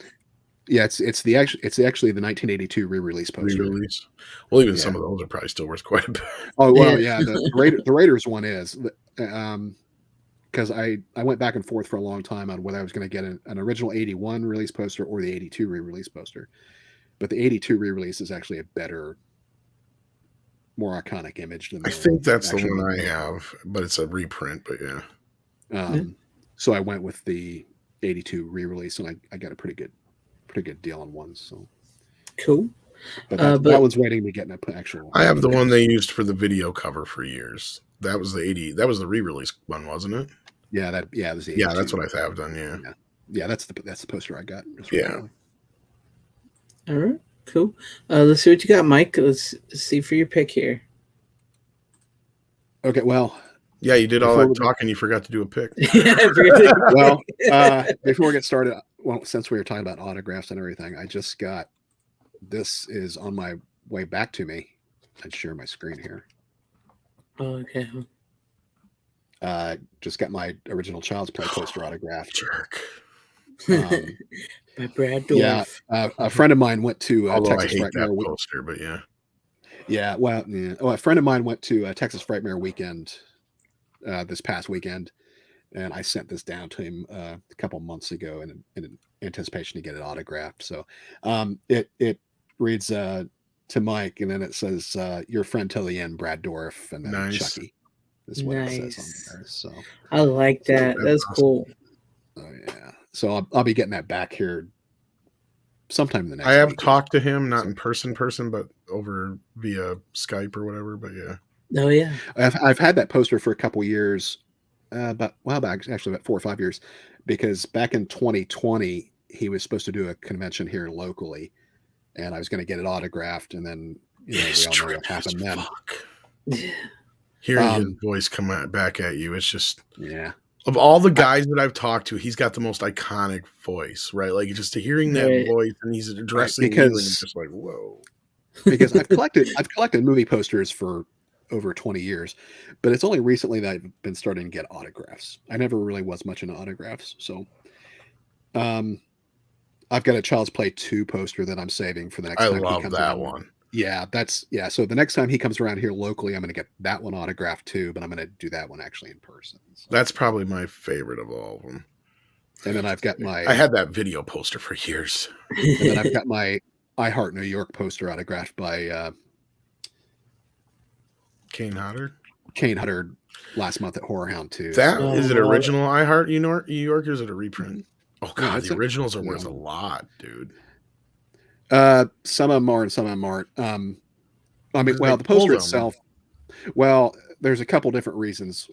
Yeah, it's actually the 1982 re-release poster. Well, even some of those are probably still worth quite a bit. Oh well, yeah. The Raiders one is because I went back and forth for a long time on whether I was going to get an original 81 release poster or the 82 re-release poster. But the 82 re-release is actually a better, more iconic image than. I think that's the one I have, but it's a reprint. But so I went with the 82 re-release, and I got a pretty good deal on one. So cool. But that one's waiting to get an actual. I have the one they used for the video cover for years. That was the re-release one, wasn't it? Yeah, it was the 82. Yeah, that's what I have done. Yeah, that's the poster I got. All right, cool. Let's see what you got, Mike. Let's see for your pick here. Okay, well. Yeah, you did all that talking. You forgot to do a pick. Well, before we get started, since we were talking about autographs and everything, I just got. This is on my way back to me. I'd share my screen here. Oh, okay. Just got my original Child's Play poster autographed. Jerk. By Brad Dorff. Yeah, a friend of mine went to Texas I hate Frightmare poster, but yeah. Yeah, well, yeah. Oh, a friend of mine went to Texas Frightmare weekend this past weekend, and I sent this down to him a couple months ago in anticipation to get it autographed. So it reads to Mike, and then it says your friend till the end, Brad Dorff, and then Chucky. Is what it says on there. So I like that. That's awesome. Cool. Oh yeah. So I'll be getting that back here sometime in the next. I have talked to him, not in person, but over via Skype or whatever. But yeah. Oh yeah. I've had that poster for a couple years, about 4 or 5 years, because back in 2020 he was supposed to do a convention here locally, and I was going to get it autographed, and then we all know what happened then. Hearing his voice come back at you, it's just of all the guys that I've talked to, he's got the most iconic voice, right? Like just hearing that voice, and he's addressing you, and it's just like whoa. Because I've collected movie posters for over 20 years, but it's only recently that I've been starting to get autographs. I never really was much into autographs, so I've got a Child's Play 2 poster that I'm saving for the next time he comes that around. one. Yeah, so the next time he comes around here locally, I'm going to get that one autographed too, but I'm going to do that one actually in person. So. That's probably my favorite of all of them. And then I've got I had that video poster for years. And then I've got my I Heart New York poster autographed by Kane Hodder. Kane Hodder last month at Horror Hound too. Is it original I Heart New York, or is it a reprint? Oh god, the originals are worth a lot, dude. Some of them are and some of them aren't. I mean, well, the poster itself. Well, there's a couple different reasons.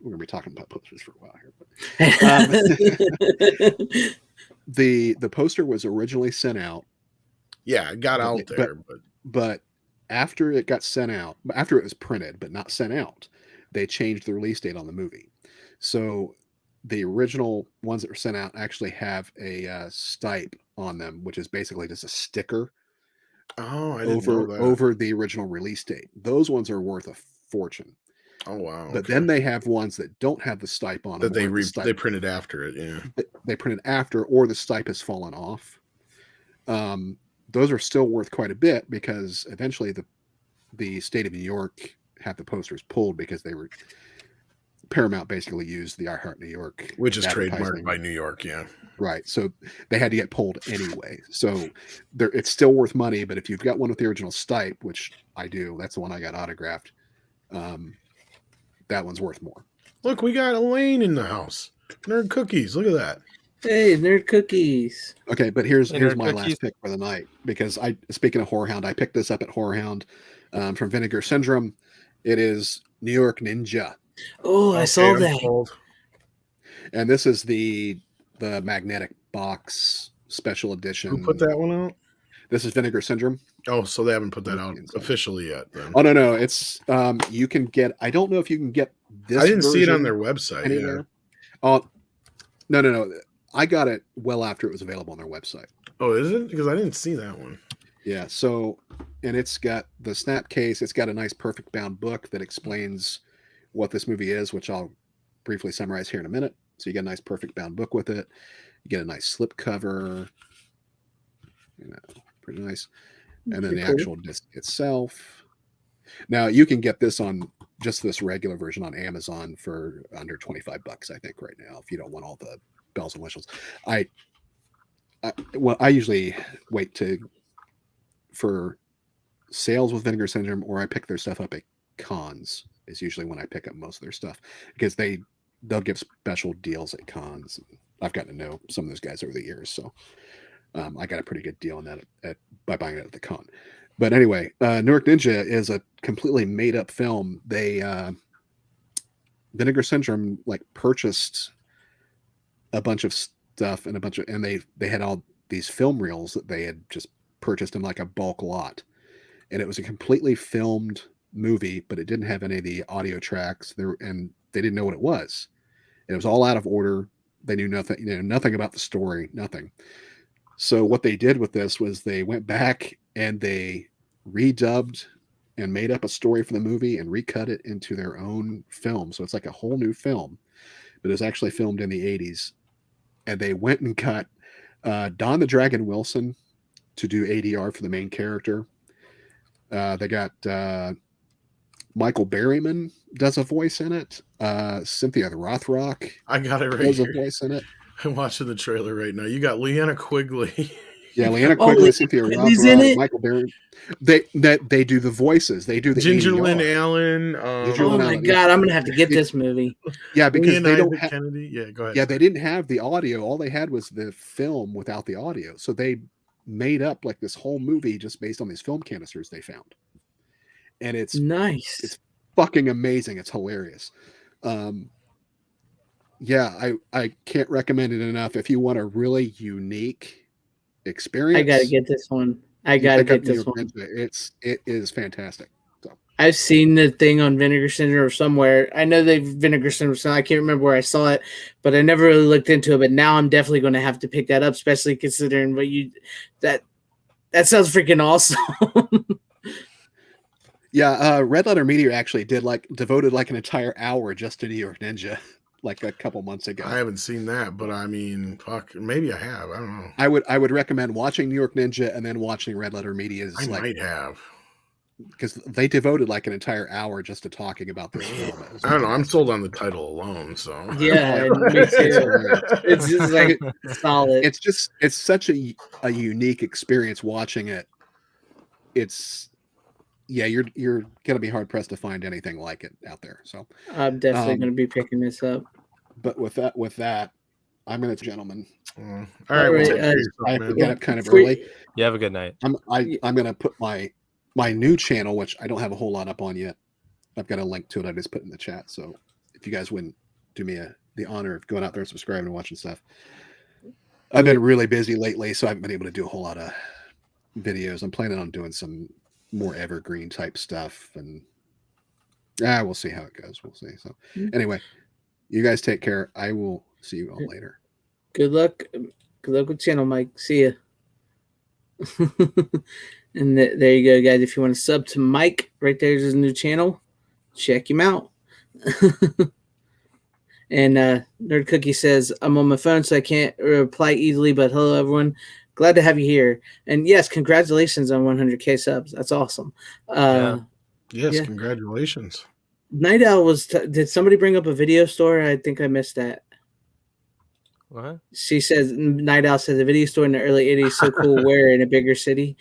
We're gonna be talking about posters for a while here, but the poster was originally sent out. Yeah, it got out there, but after it got sent out, after it was printed but not sent out, they changed the release date on the movie. So the original ones that were sent out actually have a stipe on them, which is basically just a sticker. Oh, I didn't know that. Over the original release date. Those ones are worth a fortune. Oh wow! But then they have ones that don't have the stipe on them. That they printed after it. Yeah, they printed after, or the stipe has fallen off. Those are still worth quite a bit because eventually the state of New York had the posters pulled because they were Paramount basically used the I Heart New York, which is trademarked by New York. Yeah, right. So they had to get pulled anyway. So it's still worth money. But if you've got one with the original stipe, which I do, that's the one I got autographed. That one's worth more. Look, we got Elaine in the house. Nerd cookies. Look at that. Hey, nerd cookies. Okay, but here's my last pick for the night because speaking of Horror Hound, I picked this up at Horror Hound from Vinegar Syndrome. It is New York Ninja. Oh, I saw that. And this is the magnetic box special edition. Who put that one out? This is Vinegar Syndrome. Oh, so they haven't put that out officially yet. Then. Oh no, it's you can get. I don't know if you can get this. I didn't see it on their website. Anywhere. Yeah. Oh no. I got it well after it was available on their website. Oh, is it? Because I didn't see that one. Yeah. So, and it's got the snap case. It's got a nice perfect bound book that explains what this movie is, which I'll briefly summarize here in a minute. So you get a nice perfect bound book with it. You get a nice slip cover. Pretty nice. And then the actual disc itself. Now you can get this on just this regular version on Amazon for under $25, I think, right now, if you don't want all the bells and whistles. I usually wait for sales with Vinegar Syndrome, or I pick their stuff up at cons is usually when I pick up most of their stuff because they'll give special deals at cons. I've gotten to know some of those guys over the years, so I got a pretty good deal on that by buying it at the con. But anyway, New York Ninja is a completely made up film. They Vinegar Syndrome purchased a bunch of stuff and they had all these film reels that they had just purchased in a bulk lot, and it was a completely filmed movie, but it didn't have any of the audio tracks there, and they didn't know what it was. It was all out of order. They knew nothing about the story, nothing. So what they did with this was they went back and they redubbed and made up a story for the movie and recut it into their own film. So it's like a whole new film, but it was actually filmed in the 80s. And they went and got Don the Dragon Wilson to do ADR for the main character. They got Michael Berryman does a voice in it. Cynthia the Rothrock. I got it right does here. A voice in it. I'm watching the trailer right now. You got Leanna Quigley. Yeah, Leanna Quigley, Cynthia Rothrock, Michael Berryman. They do the voices. They do the Ginger ADR. Lynn Allen. Oh my God, I'm gonna have to get this movie. Yeah, because they don't have. Kennedy. Yeah, go ahead. Yeah, they didn't have the audio. All they had was the film without the audio. So they made up this whole movie just based on these film canisters they found. And it's nice. It's fucking amazing. It's hilarious. Yeah, I can't recommend it enough. If you want a really unique experience, I gotta get this one. I gotta get this one. It is fantastic. So I've seen the thing on Vinegar Syndrome somewhere. I know they've Vinegar Syndrome. I can't remember where I saw it, but I never really looked into it. But now I'm definitely going to have to pick that up, especially considering that sounds freaking awesome. Yeah, Red Letter Media actually devoted an entire hour just to New York Ninja, like a couple months ago. I haven't seen that, but I mean, fuck, maybe I have. I don't know. I would recommend watching New York Ninja and then watching Red Letter Media's. I might have, because they devoted like an entire hour just to talking about this film. I don't know. I'm sold on the title alone, so Yeah, me too. It's just like solid. It's such a unique experience watching it. It's you're gonna be hard pressed to find anything like it out there. So I'm definitely gonna be picking this up. But with that, I'm gonna, gentlemen. all right. I have to get up kind of early. You have a good night. I'm gonna put my new channel, which I don't have a whole lot up on yet. I've got a link to it I just put in the chat. So if you guys wouldn't do me the honor of going out there and subscribing and watching stuff. I've been really busy lately, so I haven't been able to do a whole lot of videos. I'm planning on doing some more evergreen type stuff, and we'll see how it goes. We'll see. So anyway, you guys take care. I will see you all later. Good luck. Good luck with channel, Mike. See ya. And there you go, guys. If you want to sub to Mike, right there's his new channel. Check him out. And Nerd Cookie says, I'm on my phone, so I can't reply easily, but hello, everyone. Glad to have you here. And yes, congratulations on 100K subs. That's awesome. Yes, congratulations. Night Owl did somebody bring up a video store? I think I missed that. What? She says, Night Owl says, a video store in the early 80s, so cool. Where in a bigger city?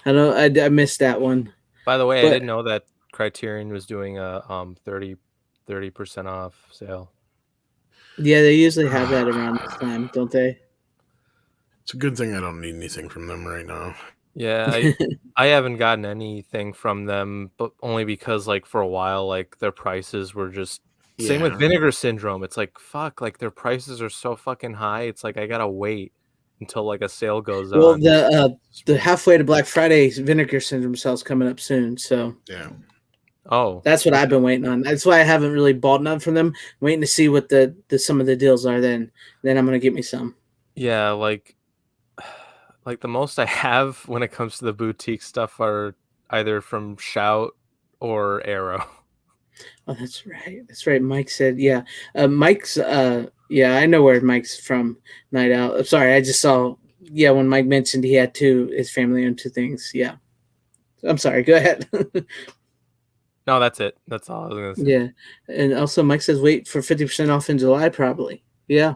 I missed that one. By the way, I didn't know that Criterion was doing a 30% off sale. Yeah, they usually have that around this time, don't they? It's a good thing I don't need anything from them right now. Yeah, I haven't gotten anything from them, but only because like for a while, like their prices were just same with Vinegar Syndrome. It's like fuck, like their prices are so fucking high. It's like I gotta wait until like a sale goes on. Well, the halfway to Black Friday Vinegar Syndrome sale's coming up soon, so yeah. Oh, that's what I've been waiting on. That's why I haven't really bought none from them. Waiting to see what the some of the deals are. Then I'm gonna get me some. Yeah, like the most I have when it comes to the boutique stuff are either from Shout or Arrow. Oh, that's right. That's right. Mike said, yeah. Mike's, yeah, I know where Mike's from. Night Owl. I'm sorry, I just saw, yeah, when Mike mentioned he had his family owned two things. Yeah. I'm sorry. Go ahead. No, that's it. That's all I was gonna say. Yeah, and also Mike says wait for 50% off in July, probably. Yeah,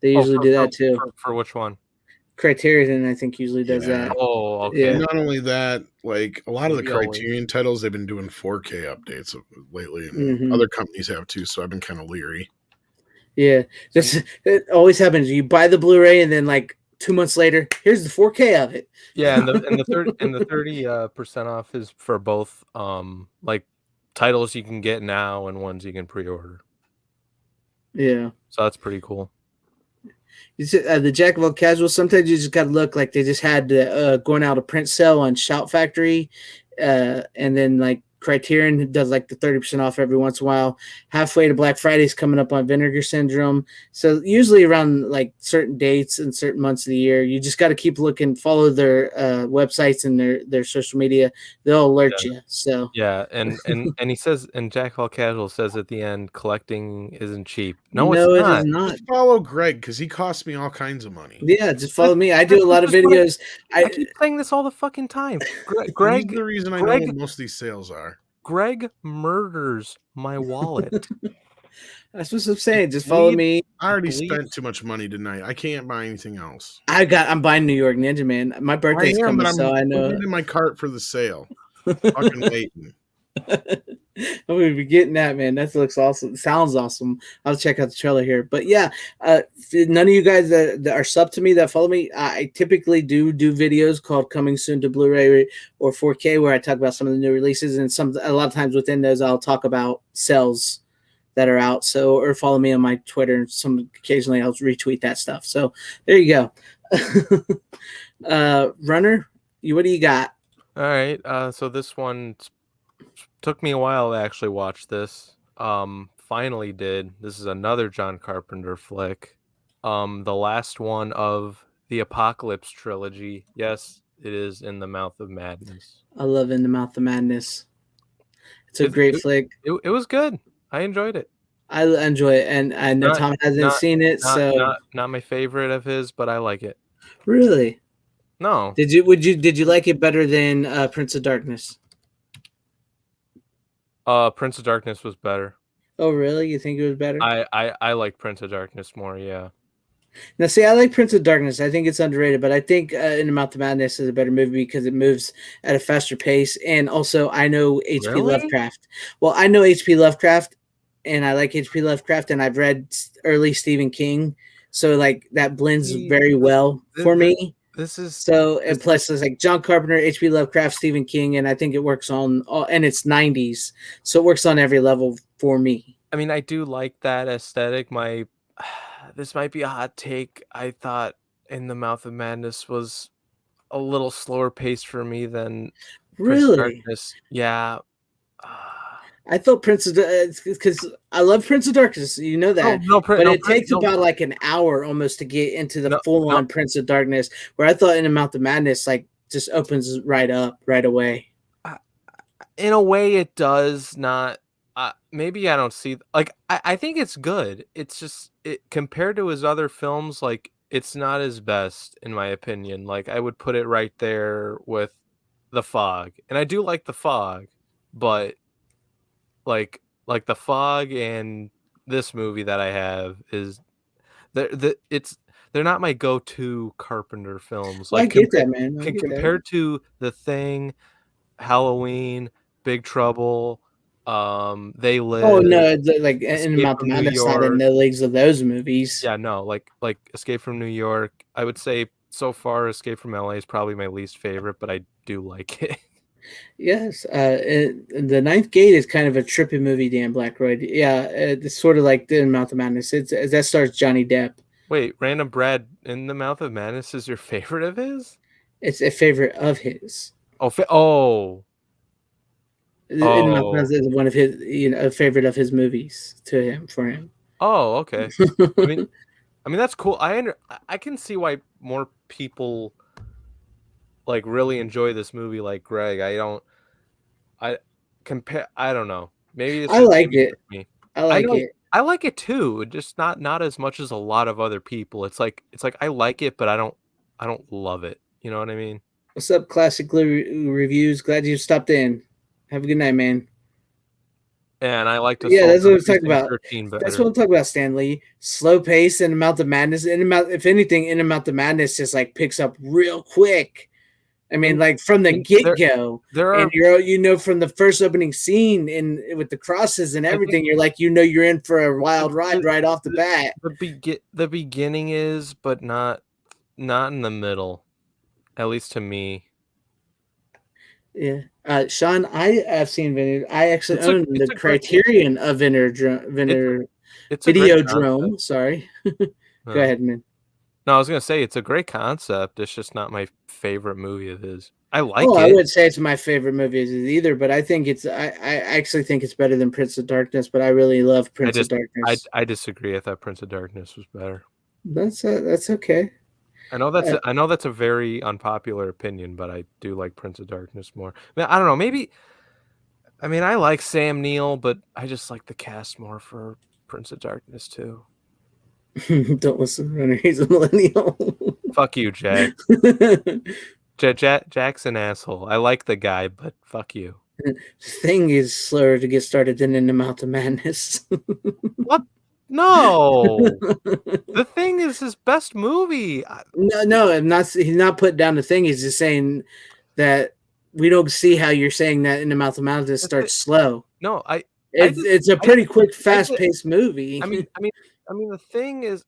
they usually do that too. For which one? Criterion, I think, usually does that. Oh, okay. Yeah. Not only that, like a lot of the Criterion titles, they've been doing 4K updates lately, and other companies have too. So I've been kind of leery. Yeah, it always happens. You buy the Blu-ray, and then like 2 months later, here's the 4K of it. Yeah, and the 30% off is for both like titles you can get now and ones you can pre-order. Yeah, so that's pretty cool. The Jack of all casuals. Sometimes you just gotta look like they just had going out a print sale on Shout Factory, and then like Criterion does like the 30% off every once in a while. Halfway to Black Friday's coming up on Vinegar Syndrome. So usually around like certain dates and certain months of the year, you just got to keep looking, follow their websites and their social media. They'll alert you. So yeah, and he says, and Jack All Casual says at the end, collecting isn't cheap. No, it's not. It is not. Just follow Greg because he costs me all kinds of money. Yeah, just follow me. I do a lot of videos. I keep saying this all the fucking time. Greg, he's the reason I know what most of these sales are. Greg murders my wallet. That's what I'm saying. Just follow me. I already spent too much money tonight. I can't buy anything else. I'm buying New York Ninja, man. My birthday's coming, so I know. I'm in my cart for the sale. Fucking waiting. I'm gonna be getting that, man. That looks awesome. Sounds awesome. I'll check out the trailer here. But yeah, none of you guys that are sub to me, that follow me, I typically do videos called Coming Soon to Blu-ray or 4K, where I talk about some of the new releases, and a lot of times within those I'll talk about sales that are out. So, or follow me on my Twitter. Occasionally I'll retweet that stuff. So there you go. Runner, what do you got? All right. So this one took me a while to actually watch this. Finally did. This is another John Carpenter flick. The last one of the Apocalypse trilogy. Yes, it is In the Mouth of Madness. I love In the Mouth of Madness. It's a great flick. It was good. I enjoyed it. I enjoy it, and I know Tom hasn't seen it, so not my favorite of his, but I like it. Really? No. Did you like it better than Prince of Darkness? Prince of Darkness was better. Oh, really? You think it was better? I like Prince of Darkness more, yeah. Now, see, I like Prince of Darkness. I think it's underrated, but I think In the Mouth of Madness is a better movie because it moves at a faster pace. And also, I know H.P. Lovecraft. Well, I know H.P. Lovecraft, and I like H.P. Lovecraft, and I've read early Stephen King. So, like, that blends very well for me. And plus, it's like John Carpenter, H.P. Lovecraft, Stephen King, and I think it works on all, and it's 90s. So it works on every level for me. I mean, I do like that aesthetic. This might be a hot take. I thought In the Mouth of Madness was a little slower paced for me than Prince of Darkness. Yeah. I thought Prince of because I love Prince of Darkness, you know that. But it takes about like an hour almost to get into the full on Prince of Darkness. Where I thought In the Mouth of Madness like just opens right up right away. In a way, it does not. Maybe I don't see like I think it's good. It's just compared to his other films, like it's not his best in my opinion. Like I would put it right there with The Fog, and I do like The Fog, but like The Fog and this movie that I have is they're not my go-to Carpenter films. Like I get that, man. Compared to The Thing, Halloween, Big Trouble, They Live. Oh no, like In the Mouth of Madness not in the leagues of those movies. Yeah, no, like Escape from New York. I would say so far Escape from LA is probably my least favorite, but I do like it. Yes, the Ninth Gate is kind of a trippy movie, Dan Blackroyd. Yeah, it's sort of like the Mouth of Madness. That stars Johnny Depp. Wait, Random Brad, In the Mouth of Madness is your favorite of his? It's a favorite of his. Oh. In the Mouth of Madness is one of his, a favorite of his movies for him. Oh, okay. I mean that's cool. I can see why more people like really enjoy this movie like Greg. I don't know. Maybe I like it. I like it. I like it too, just not as much as a lot of other people. It's like I like it, but I don't love it. You know what I mean? What's up, Classic Reviews? Glad you stopped in. Have a good night, man. And I like to. Yeah, that's what I'm talking about. That's what I'm talking about, Stanley. Slow pace and Mouth of Madness. If anything, In the Mouth of Madness just like picks up real quick. I mean, like from the get-go, and from the first opening scene with the crosses and everything, you're like, you're in for a wild ride right off the bat. The beginning is, but not in the middle, at least to me. Yeah, Sean, I have seen Vineyard. I actually own the Criterion of Videodrome. Sorry, go ahead, man. No, I was gonna say it's a great concept. It's just not my favorite movie of his. I like it. I would say it's my favorite movie either, but I think I actually think it's better than Prince of Darkness. But I really love Prince of Darkness. I disagree. I thought Prince of Darkness was better. That's okay. I know that's a very unpopular opinion, but I do like Prince of Darkness more. I don't know. Maybe. I mean, I like Sam Neill, but I just like the cast more for Prince of Darkness too. Don't listen to Runner. He's a millennial. Fuck you, Jack. Jack's an asshole. I like the guy, but fuck you. The Thing is slower to get started than In the Mouth of Madness. What? No. The Thing is his best movie. No, I'm not. He's not putting down The Thing. He's just saying that we don't see how you're saying that In the Mouth of Madness starts slow. No, it's a pretty quick, fast-paced movie. I mean, the Thing is,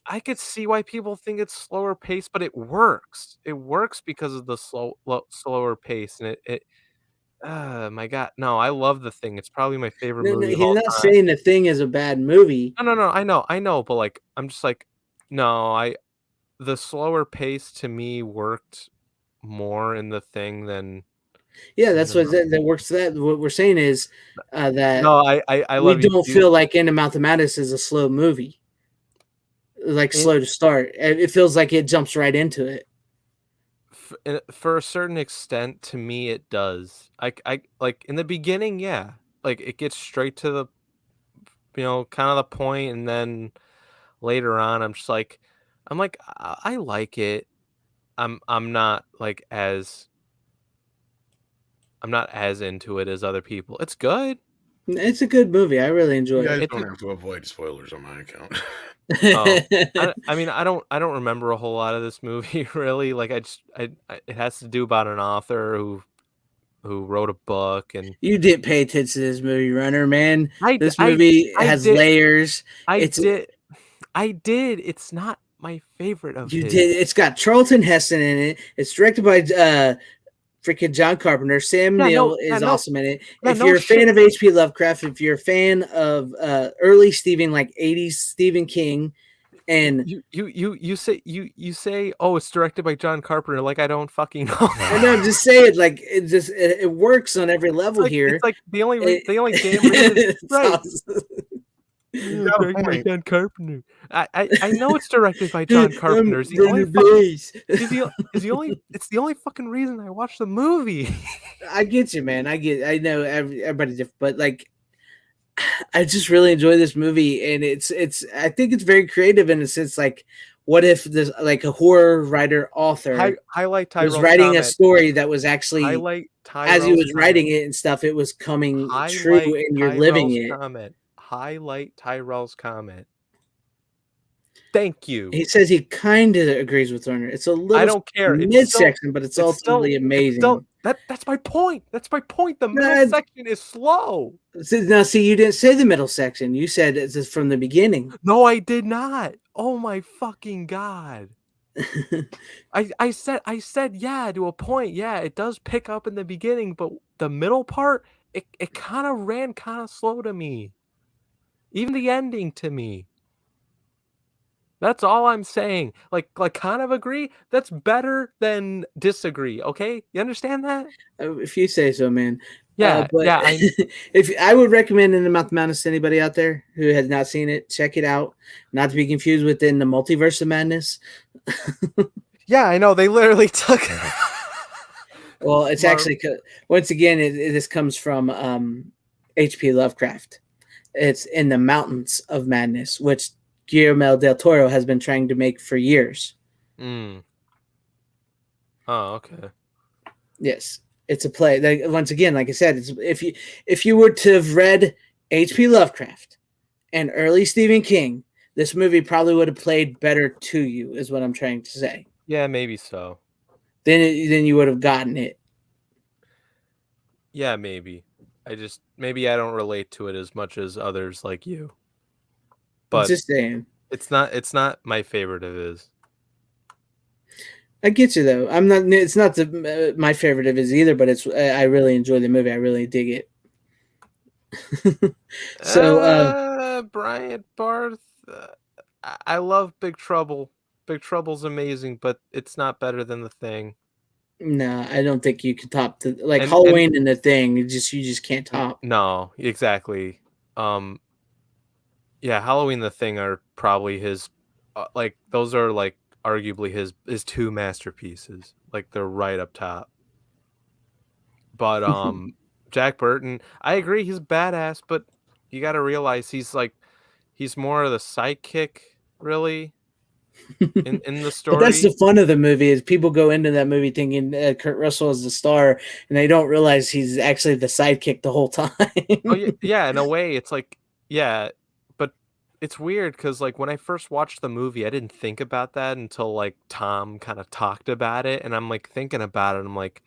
I could see why people think it's slower pace, but it works. It works because of the slower pace, and it. My God, no! I love The Thing. It's probably my favorite movie. He's not saying The Thing is a bad movie. No. I know, but like, I'm just like, no. The slower pace to me worked more in The Thing than. Yeah, that's what that works. That what we're saying is that I love we don't feel like In the Mouth of Madness is a slow movie, like slow to start. It feels like it jumps right into it. for a certain extent, to me, it does. I like in the beginning, yeah, like it gets straight to the, kind of the point, and then later on, I'm like, I like it. I'm not like I'm not as into it as other people. It's good. It's a good movie. I really enjoy You guys it. don't have to avoid spoilers on my account. I mean, I don't remember a whole lot of this movie really. Like it has to do about an author who wrote a book, and You didn't pay attention to this movie, Runner, man. This I movie has did. layers. I did. It's not my favorite of You his. did. It's got Charlton Heston in it. It's directed by freaking John Carpenter. Sam Neill is awesome in it. If you're a fan of H.P. Lovecraft, if you're a fan of early Stephen, like 80s Stephen King, and you say, oh, it's directed by John Carpenter, like I don't fucking know. I know, just say it, like it works on every level here. It's like the only damn reason, right? Directed by John Carpenter. I know it's directed by John Carpenter. It's the only fucking reason I watched the movie. I get you, man. I know everybody different, but like, I just really enjoy this movie, and I think it's very creative in a sense. Like, what if this, like, a horror writer author highlight Tyrell's was writing comment. a story that was actually as he was writing it and stuff, it was coming true, and you're living it. Highlight Tyrell's comment. Thank you. He says he kind of agrees with Turner. It's a little I don't care. Mid-section, but it's ultimately amazing. That's my point. That's my point. The middle section is slow. Now, see, you didn't say the middle section. You said it's from the beginning. No, I did not. Oh my fucking God. I said yeah, to a point. Yeah, it does pick up in the beginning, but the middle part, it kind of ran kind of slow to me. Even the ending to me. That's all I'm saying. Like kind of agree. That's better than disagree. Okay, you understand that? If you say so, man. Yeah, but yeah. If I would recommend In the Mouth of Madness to anybody out there who has not seen it, check it out. Not to be confused with In the Multiverse of Madness. Yeah, I know. They literally took. Well, it's actually, once again, this comes from H.P. Lovecraft. It's In the Mountains of Madness, which Guillermo del Toro has been trying to make for years. Oh, okay. Yes, it's a play. Once again, like I said, if you were to have read H.P. Lovecraft and early Stephen King, this movie probably would have played better to you, is what I'm trying to say. Yeah, maybe so. Then you would have gotten it. Yeah, maybe. Maybe I don't relate to it as much as others like you. But just saying, it's not my favorite of his. I get you though. I'm not. It's not my favorite of his either, but I really enjoy the movie. I really dig it. So, Bryant Barth, I love Big Trouble. Big Trouble's amazing, but it's not better than The Thing. No, I don't think you can top Halloween and The Thing. You just can't top. No, exactly. Yeah, Halloween, The Thing are probably his, those are like arguably his two masterpieces. Like they're right up top. But Jack Burton, I agree, he's badass, but you got to realize he's more of the sidekick, really. In the story. But that's the fun of the movie, is people go into that movie thinking Kurt Russell is the star, and they don't realize he's actually the sidekick the whole time. Oh yeah, in a way, it's like, yeah, but it's weird because like when I first watched the movie, I didn't think about that until like Tom kind of talked about it, and I'm like thinking about it, and I'm like,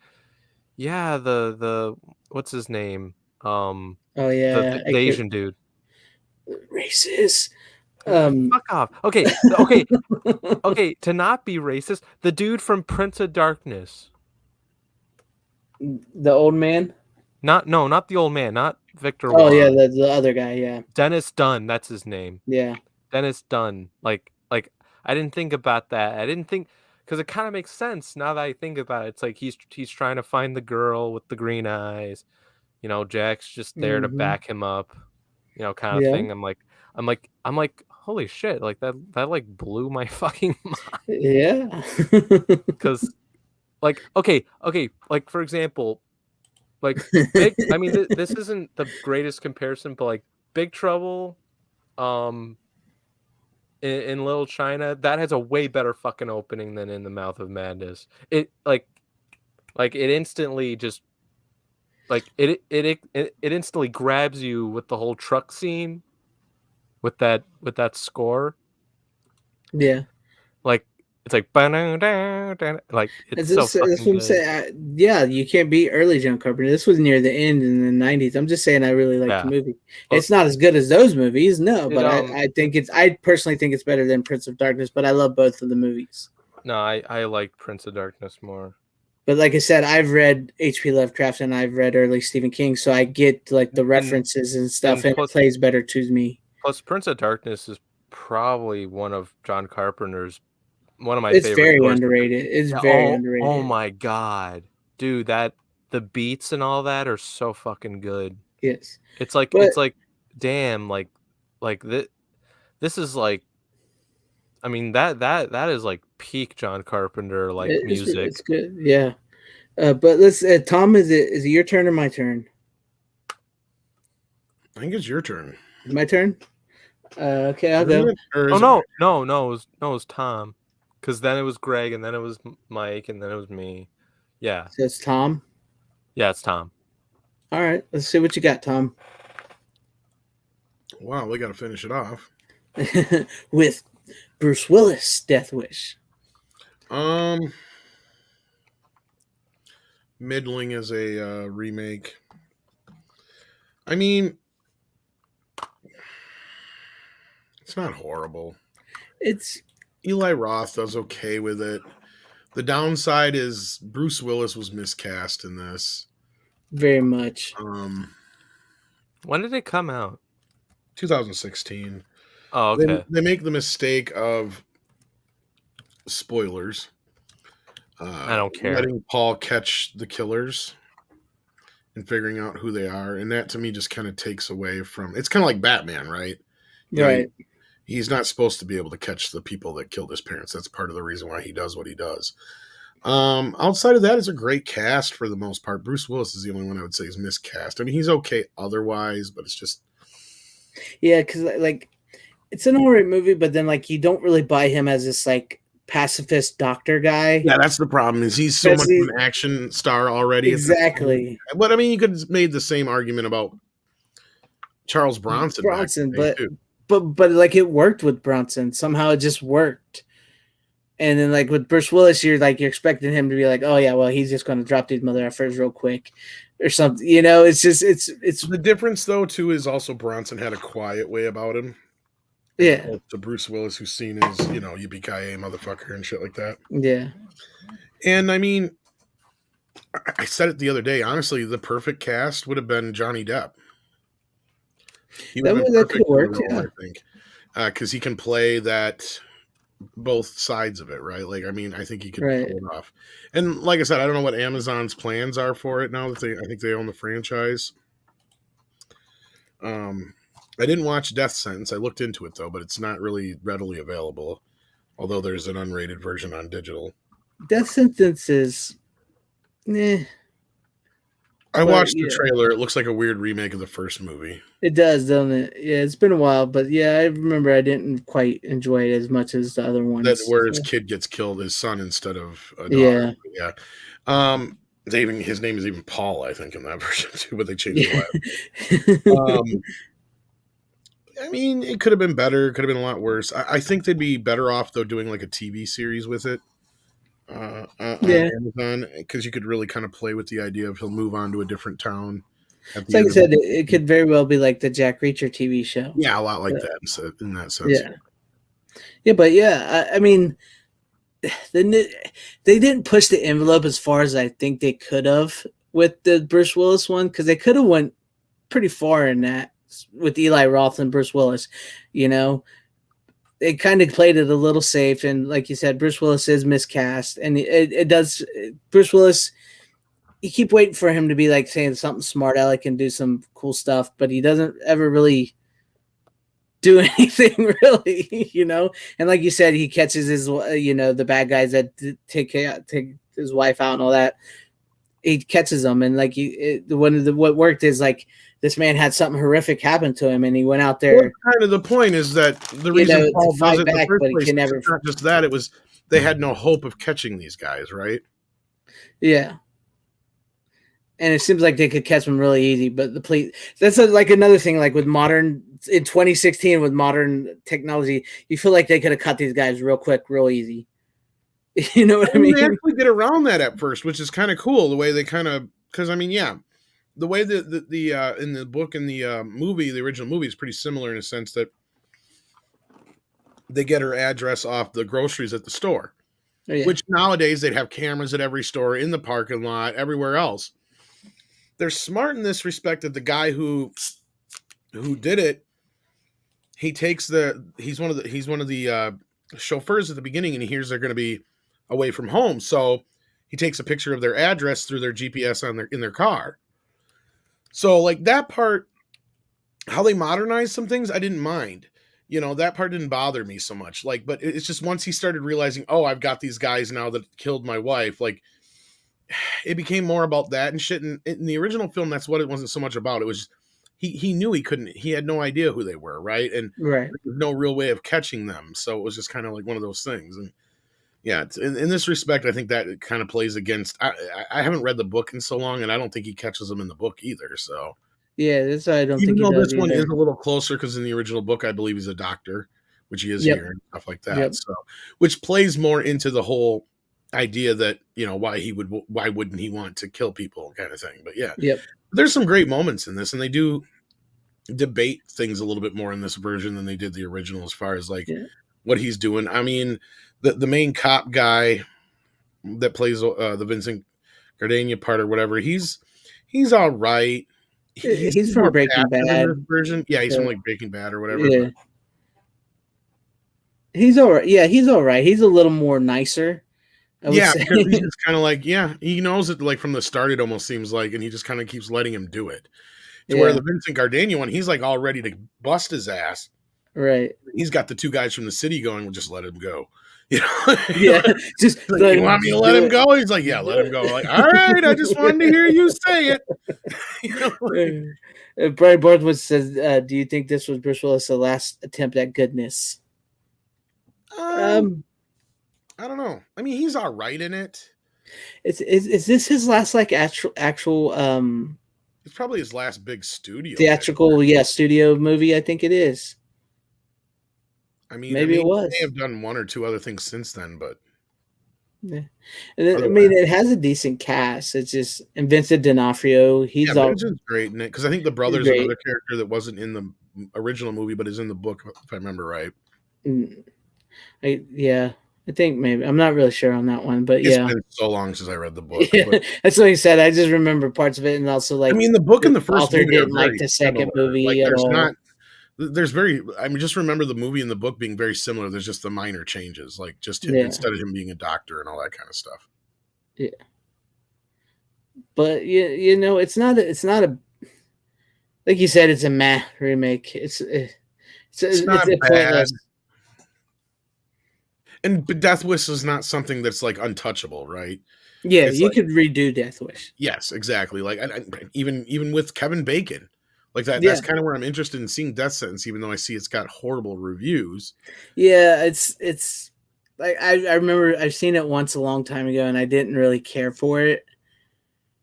yeah, the what's his name? Oh yeah, the Asian dude. Racist. Fuck off. Okay. To not be racist, the dude from Prince of Darkness. The old man? Not the old man. Not Victor. Oh Wong. Yeah, the other guy. Yeah. Dennis Dunn. That's his name. Yeah. Dennis Dunn. Like I didn't think about that. I didn't think, because it kind of makes sense now that I think about it. It's like he's trying to find the girl with the green eyes. You know, Jack's just there to back him up. You know, kind of thing. I'm like, holy shit, like that like blew my fucking mind. Yeah. Because like okay, like for example, like big. I mean, this isn't the greatest comparison, but like Big Trouble, in Little China, that has a way better fucking opening than In the Mouth of Madness. It like it instantly just like it instantly grabs you with the whole truck scene with that score. Yeah. Like it's like like it's so That's fucking what I'm good. saying. Yeah, you can't beat early John Carpenter. This was near the end in the 90s. I'm just saying I really like the movie. Well, it's not as good as those movies, no, but it, I think I personally think it's better than Prince of Darkness, but I love both of the movies. No, I like Prince of Darkness more. But like I said, I've read H.P. Lovecraft and I've read early Stephen King, so I get like the references and stuff, and it plays better to me. Plus, Prince of Darkness is probably one of John Carpenter's one of my it's favorite. Very underrated. It's very underrated. Oh my god, dude! The beats and all that are so fucking good. Yes, it's like damn, like this is like, I mean that is like peak John Carpenter music. It's good, yeah. But let's Tom, is it your turn or my turn? I think it's your turn. My turn. Okay, I'll go. No, it was Tom. Because then it was Greg, and then it was Mike, and then it was me. Yeah. So it's Tom? Yeah, it's Tom. All right. Let's see what you got, Tom. Wow, we got to finish it off. With Bruce Willis' Death Wish. Middling as a remake. I mean, it's not horrible. It's... Eli Roth does okay with it. The downside is Bruce Willis was miscast in this. Very much. When did it come out? 2016. Oh, okay. They make the mistake of spoilers. I don't care. Letting Paul catch the killers and figuring out who they are. And that to me just kind of takes away from... It's kind of like Batman, right? Right. He's not supposed to be able to catch the people that killed his parents. That's part of the reason why he does what he does. Outside of that, it's a great cast for the most part. Bruce Willis is the only one I would say is miscast. I mean, he's okay otherwise, but it's just... Yeah, because, like, it's an alright movie, but then, like, you don't really buy him as this, like, pacifist doctor guy. Yeah, that's the problem, is he's so much of an action star already. Exactly. But, I mean, you could have made the same argument about Charles Bronson. But like it worked with Bronson. Somehow it just worked. And then like with Bruce Willis, you're expecting him to be like, oh yeah, well he's just gonna drop these mother effers real quick or something. You know, it's just it's the difference though too is also Bronson had a quiet way about him. Yeah. To Bruce Willis, who's seen as, yippee-ki-yay motherfucker and shit like that. Yeah. And I mean, I said it the other day, honestly, the perfect cast would have been Johnny Depp. That could work, yeah. I think, because he can play that both sides of it, right? Like, I mean, I think he could pull it off. And like I said, I don't know what Amazon's plans are for it now that I think they own the franchise. I didn't watch Death Sentence. I looked into it though, but it's not really readily available. Although there's an unrated version on digital. Death Sentence is, I watched the trailer. It looks like a weird remake of the first movie. It does, doesn't it? Yeah, it's been a while, but yeah, I remember I didn't quite enjoy it as much as the other ones. Where his kid gets killed, his son instead of a daughter. Yeah. His name is even Paul, I think, in that version too, but they changed it. I mean, it could have been better. It could have been a lot worse. I think they'd be better off though doing like a TV series with it. On Amazon, because you could really kind of play with the idea of he'll move on to a different town. Like I said, it could very well be like the Jack Reacher TV show. Yeah, a lot like that in that sense. Yeah, but I mean, they didn't push the envelope as far as I think they could have with the Bruce Willis one, because they could have went pretty far in that with Eli Roth and Bruce Willis, They kind of played it a little safe, and like you said, Bruce Willis is miscast, and it does. Bruce Willis, you keep waiting for him to be like saying something smart aleck and do some cool stuff, but he doesn't ever really do anything really, you know. And like you said, he catches his, you know, the bad guys that take his wife out and all that. He catches them, and like what worked is like this man had something horrific happen to him, and he went out there. Well, kind of the point is that the reason Paul does it in the first place, it's not just that, it was they had no hope of catching these guys, right? Yeah. And it seems like they could catch them really easy, but the police, that's like another thing, like with modern, in 2016, with modern technology, you feel like they could have caught these guys real quick, real easy. You know what I mean? They actually get around that at first, which is kind of cool, the way they kind of, because I mean, yeah, the way that the in the book and the movie, the original movie is pretty similar in a sense that they get her address off the groceries at the store, which nowadays they'd have cameras at every store, in the parking lot, everywhere else. They're smart in this respect that the guy who did it, he's one of the chauffeurs at the beginning, and he hears they're going to be away from home, so he takes a picture of their address through their GPS in their car. So like that part, how they modernized some things, I didn't mind. You know, that part didn't bother me so much. Like, but it's just once he started realizing, oh, I've got these guys now that killed my wife, like it became more about that and shit. And in the original film, that's what it wasn't so much about. It was he knew he had no idea who they were, right? And right. There was no real way of catching them. So it was just kind of like one of those things. And yeah, in this respect, I think that kind of plays against. I haven't read the book in so long, and I don't think he catches them in the book either. So yeah, that's why I don't even think though this one is a little closer, because in the original book, I believe he's a doctor, which he is here and stuff like that. Yep. So which plays more into the whole idea that, you know, why wouldn't he want to kill people kind of thing. But yeah, there's some great moments in this, and they do debate things a little bit more in this version than they did the original as far as like what he's doing. I mean, the main cop guy that plays the Vincent Gardenia part or whatever, he's all right. He's from Breaking Bad version. Yeah, he's from like Breaking Bad or whatever. Yeah. He's all right. Yeah, he's all right. He's a little more nicer. Yeah, because he's just kind of like, he knows it like from the start, it almost seems like, and he just kind of keeps letting him do it. To where the Vincent Gardenia one, he's like all ready to bust his ass. Right. He's got the two guys from the city going, we'll just let him go. You know? Just like, you want me to let him go? He's like, yeah, let him go. Like, all right, I just wanted to hear you say it. You know, like, Brian Barthwood says, do you think this was Bruce Willis' last attempt at goodness? I don't know. I mean, he's all right in it. Is this his last like actual it's probably his last big studio theatrical studio movie? I think it is. I mean, maybe it was. They may have done one or two other things since then, but yeah. I mean, it has a decent cast. It's just, and Vincent D'Onofrio, he's Vincent's great in it, because I think the brother's another character that wasn't in the original movie but is in the book, if I remember right. I think maybe. I'm not really sure on that one, but it's been so long since I read the book. Yeah, that's what he said. I just remember parts of it, and also like, I mean, the book and the first movie didn't like the second movie like, at all. Just remember the movie and the book being very similar. There's just the minor changes, like just him, instead of him being a doctor and all that kind of stuff. Yeah, but you know, it's not a like you said, it's a meh remake. It's not bad. Pointless. But Death Wish is not something that's like untouchable, right? Yeah, you could redo Death Wish. Yes, exactly. Like even with Kevin Bacon, like that. That's kind of where I'm interested in seeing Death Sentence, even though I see it's got horrible reviews. Yeah, it's like I remember I've seen it once a long time ago, and I didn't really care for it.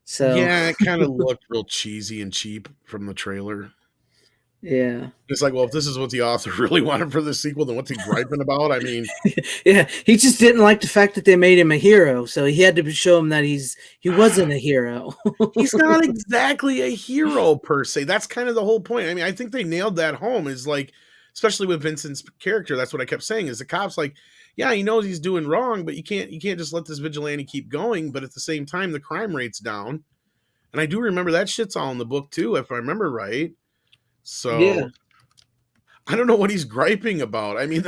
So yeah, it kind of looked real cheesy and cheap from the trailer. Yeah. It's like, well, if this is what the author really wanted for the sequel, then what's he griping about? I mean, yeah, he just didn't like the fact that they made him a hero, so he had to show him that he wasn't a hero. He's not exactly a hero per se. That's kind of the whole point. I mean, I think they nailed that home. Is like, especially with Vincent's character, that's what I kept saying. Is the cop's like, yeah, he knows he's doing wrong, but you can't just let this vigilante keep going. But at the same time, the crime rate's down, and I do remember that shit's all in the book too, if I remember right. So I don't know what he's griping about. I mean,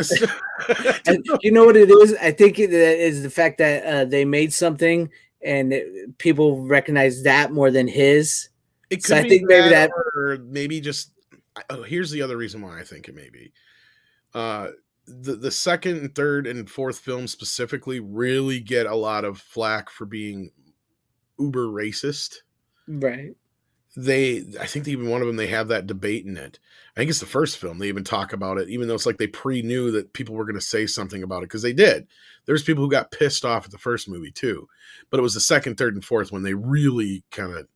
you know what it is? I think it is the fact that they made something and people recognize that more than his. It could be, I think maybe that, or maybe just here's the other reason why I think it may be. The second and third and fourth films specifically really get a lot of flack for being uber racist. Right. I think even one of them, they have that debate in it. I think it's the first film. They even talk about it, even though it's like they pre-knew that people were going to say something about it, because they did. There's people who got pissed off at the first movie too, but it was the second, third, and fourth when they really kind of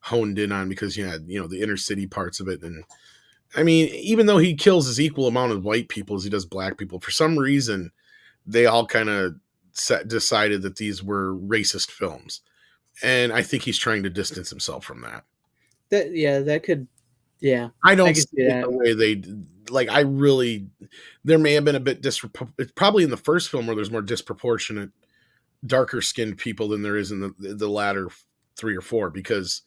honed in on, because you had, the inner city parts of it. And I mean, even though he kills his equal amount of white people as he does black people, for some reason, they all kind of decided that these were racist films. And I think he's trying to distance himself from that. That could, yeah. I don't see it the way they, like, there may have been a bit probably in the first film where there's more disproportionate, darker skinned people than there is in the latter 3 or 4, because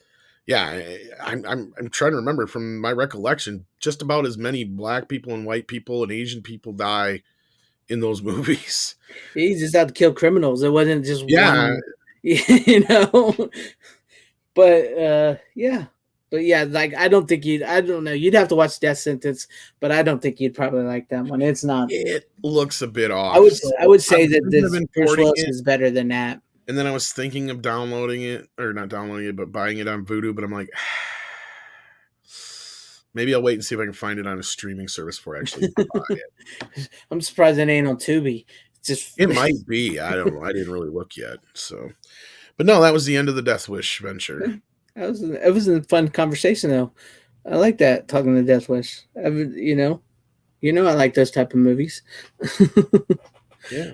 I'm trying to remember from my recollection, just about as many black people and white people and Asian people die in those movies. He just had to kill criminals. It wasn't just one, but like, I don't know. You'd have to watch Death Sentence, but I don't think you'd probably like that one. It's not. It looks a bit off. I would say that this Bruce Willis is better than that. And then I was thinking of downloading it, or not downloading it, but buying it on Vudu. But I'm like, maybe I'll wait and see if I can find it on a streaming service before I actually buy it. I'm surprised it ain't on Tubi. It might be. I don't know. I didn't really look yet. So, but no, that was the end of the Death Wish venture. It was a fun conversation though. I like that, talking to Death Wish. I like those type of movies. Yeah.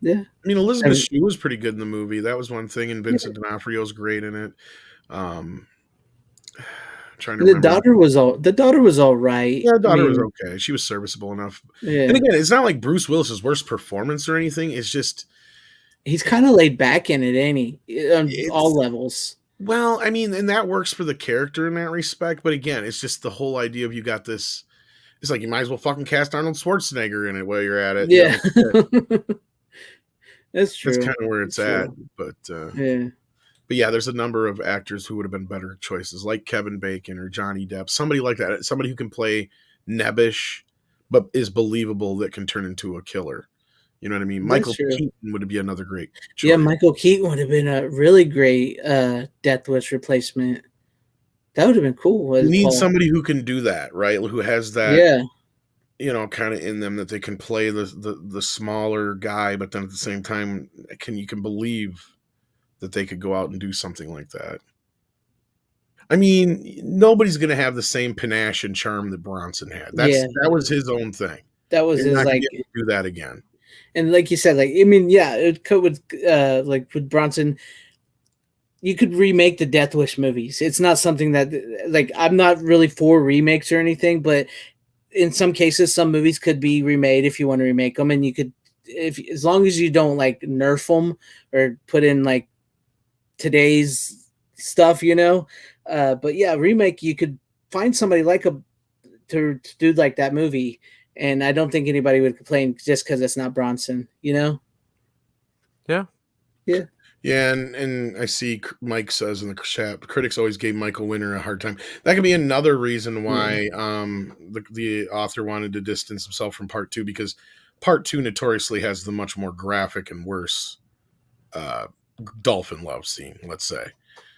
Yeah. I mean, Elizabeth Shue was pretty good in the movie. That was one thing, and Vincent D'Onofrio's great in it. The daughter was all right. Yeah, the daughter was okay. She was serviceable enough. Yeah. And again, it's not like Bruce Willis's worst performance or anything. It's just he's kind of laid back in it, ain't he? On all levels. Well, I mean, and that works for the character in that respect. But again, it's just the whole idea of you got this. It's like you might as well fucking cast Arnold Schwarzenegger in it while you're at it. Yeah, that's true. That's kind of where it's at. But but yeah, there's a number of actors who would have been better choices, like Kevin Bacon or Johnny Depp, somebody like that, somebody who can play nebbish but is believable, that can turn into a killer. You know what I mean? Michael Keaton would be another great choice. Yeah, Michael Keaton would have been a really great Death Wish replacement. That would have been cool. You need somebody who can do that, right? Who has that, kind of in them, that they can play the smaller guy, but then at the same time, you can believe that they could go out and do something like that. I mean, nobody's going to have the same panache and charm that Bronson had. That was his own thing. That was his, like, do that again. And like you said, like, I mean, yeah, it could with Bronson. You could remake the Death Wish movies. It's not something that, like, I'm not really for remakes or anything, but in some cases, some movies could be remade if you want to remake them, and you could, as long as you don't like nerf them or put in like today's stuff, But yeah, remake, you could find somebody like to do like that movie, and I don't think anybody would complain just because it's not Bronson, Yeah. Yeah. Yeah, and I see Mike says in the chat, critics always gave Michael Winner a hard time. That could be another reason why the author wanted to distance himself from Part 2, because Part 2 notoriously has the much more graphic and worse dolphin love scene, let's say,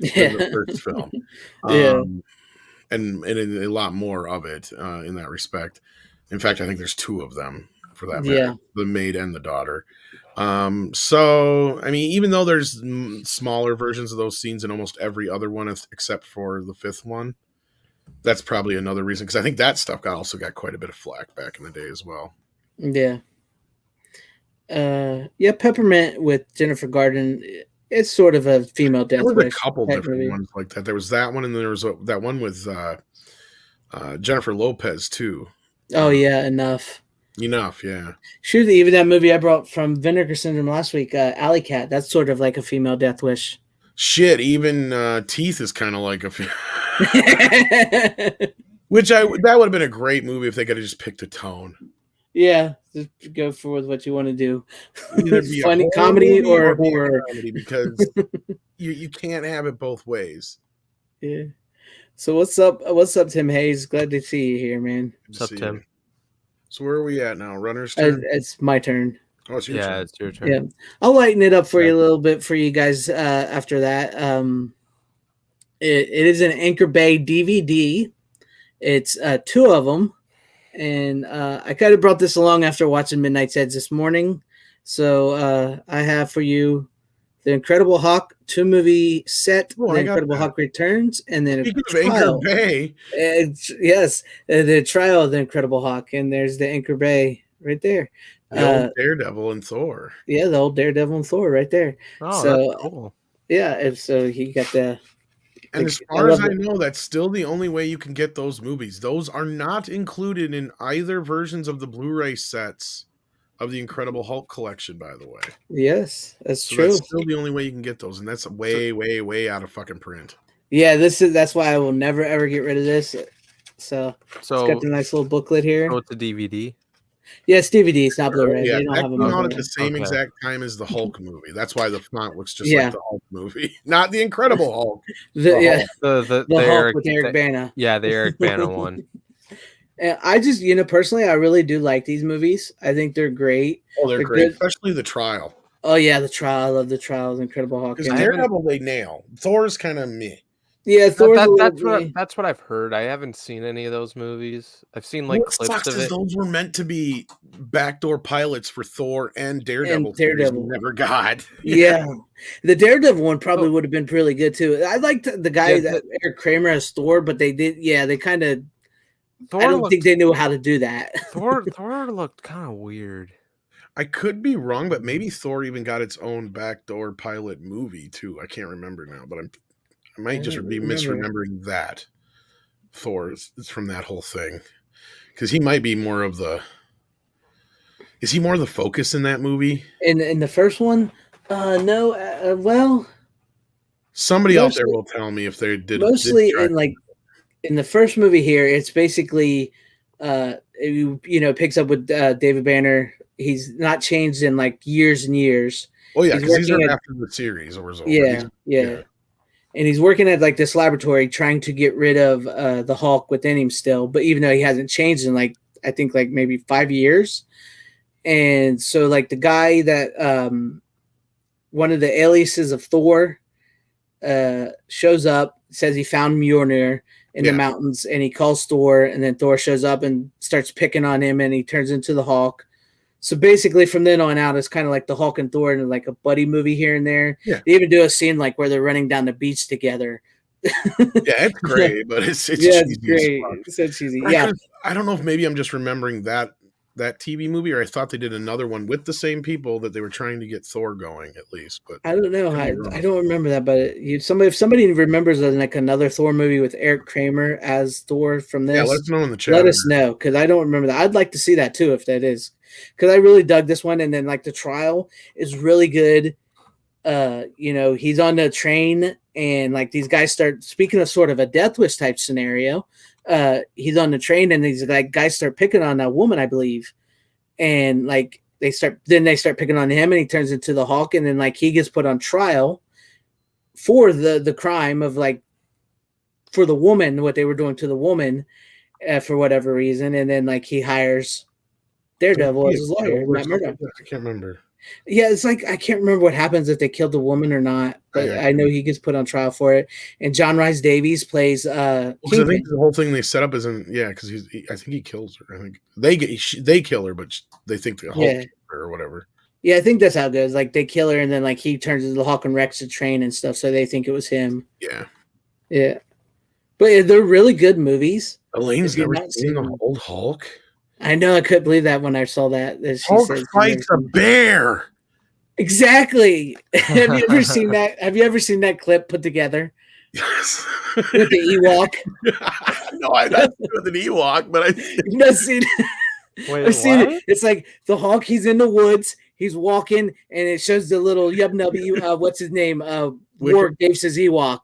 than the first film. And a lot more of it in that respect. In fact, I think there's 2 of them for that matter, the maid and the daughter. So, I mean, even though there's smaller versions of those scenes in almost every other one except for the 5th one, that's probably another reason, because I think that stuff also got quite a bit of flack back in the day as well. Yeah. Peppermint with Jennifer Garden, it's sort of a female Death Wish. There was a couple different ones like that. There was that one, and then there was that one with Jennifer Lopez too. Oh yeah, Enough, yeah. Shoot, even that movie I brought from Vinegar Syndrome last week, Alley Cat, that's sort of like a female Death Wish. Shit, even Teeth is kind of like a which that would have been a great movie if they could have just picked a tone. Yeah, just go for what you want to do. Funny comedy or horror, because you can't have it both ways. Yeah. So what's up? What's up, Tim Hayes? Glad to see you here, man. What's up, Tim? So where are we at now? Runner's turn? It's my turn. Oh, it's your turn. It's your turn. Yeah, I'll lighten it up for you a little bit for you guys after that. It is an Anchor Bay DVD. It's 2 of them, and I kind of brought this along after watching Midnight's Heads this morning. So I have for you The Incredible Hulk 2-movie set, The Incredible Hulk Returns, and then Anchor Bay. Yes, the trial of The Incredible Hulk, and there's the Anchor Bay right there. The old Daredevil and Thor. Yeah, the old Daredevil and Thor right there. Oh, so that's cool. Yeah, and so he got the. And as far as I know, that's still the only way you can get those movies. Those are not included in either versions of the Blu-ray sets of the Incredible Hulk collection, by the way. Yes, that's true. That's still the only way you can get those, and that's way out of fucking print. Yeah, that's why I will never ever get rid of this. So it's got the nice little booklet here. Oh, it's a DVD. Yeah, it's DVD. It's not Blu-ray. Yeah, they don't that have a came out Blu-ray. at the same exact time as the Hulk movie. That's why the font looks just like the Hulk movie, not the Incredible Hulk. The Hulk Eric, with Eric Bana. Yeah, the Eric Bana one. And I just, personally, I really do like these movies. I think they're great. Oh, they're great, especially The Trial. Oh yeah, The Trial. I love The Trial. Incredible Hulk. Because Daredevil they nail. Thor's kind of meh. Yeah, that's what I've heard. I haven't seen any of those movies. I've seen clips of it. Those were meant to be backdoor pilots for Thor and Daredevil. And Daredevil never got. Yeah, the Daredevil one probably would have been really good too. I liked the guy that Eric Kramer as Thor, but they did. Yeah, they kind of. I don't think they knew how to do that. Thor looked kind of weird. I could be wrong, but maybe Thor even got its own backdoor pilot movie too. I can't remember now, but I might just be misremembering that Thor is from that whole thing, because he might be more of the. Is he more the focus in that movie? In the first one, no. Well, somebody out there will tell me if they did. Mostly in the first movie here, it's basically, it picks up with David Banner. He's not changed in years and years. Oh yeah, because he's after the series was over. Yeah. And he's working at this laboratory trying to get rid of the Hulk within him still, but even though he hasn't changed in I think maybe 5 years. And so the guy that one of the aliases of Thor shows up, says he found Mjolnir in the mountains, and he calls Thor, and then Thor shows up and starts picking on him, and he turns into the Hulk. So basically, from then on out, it's kind of like the Hulk and Thor and a buddy movie here and there. Yeah. They even do a scene where they're running down the beach together. Yeah, it's great, but it's it's great. It's so cheesy. Yeah, I don't know if maybe I'm just remembering that TV movie, or I thought they did another one with the same people that they were trying to get Thor going at least. But I don't know. I don't remember that. But if somebody remembers another Thor movie with Eric Kramer as Thor from this, let us know in the chat. Let us know, because I don't remember that. I'd like to see that too if that is. Because I really dug this one, and then The Trial is really good. He's on the train, and these guys start speaking of sort of a Death Wish type scenario. He's on the train, and these guys start picking on that woman, I believe, and they start picking on him, and he turns into the Hulk, and then he gets put on trial for the crime of for the woman, what they were doing to the woman, for whatever reason, and then he hires Daredevil as his lawyer. I can't remember. Yeah, it's I can't remember what happens if they killed the woman or not, but I know he gets put on trial for it. And John Rhys Davies plays. I think the whole thing they set up isn't. Yeah, because I think he kills her. I think they kill her, but they think the Hulk killed her or whatever. Yeah, I think that's how it goes. They kill her, and then he turns into the Hulk and wrecks the train and stuff, so they think it was him. Yeah, but they're really good movies. Elaine's never seen the old Hulk. I know. I couldn't believe that when I saw that. Hulk fights a bear. Exactly. Have you ever seen that? Have you ever seen that clip put together? Yes. With the Ewok. No, I've not seen with an Ewok, but I've seen it. I've seen it. It's the Hulk. He's in the woods. He's walking, and it shows the little yub nubby. What's his name? Warwick Davis' Ewok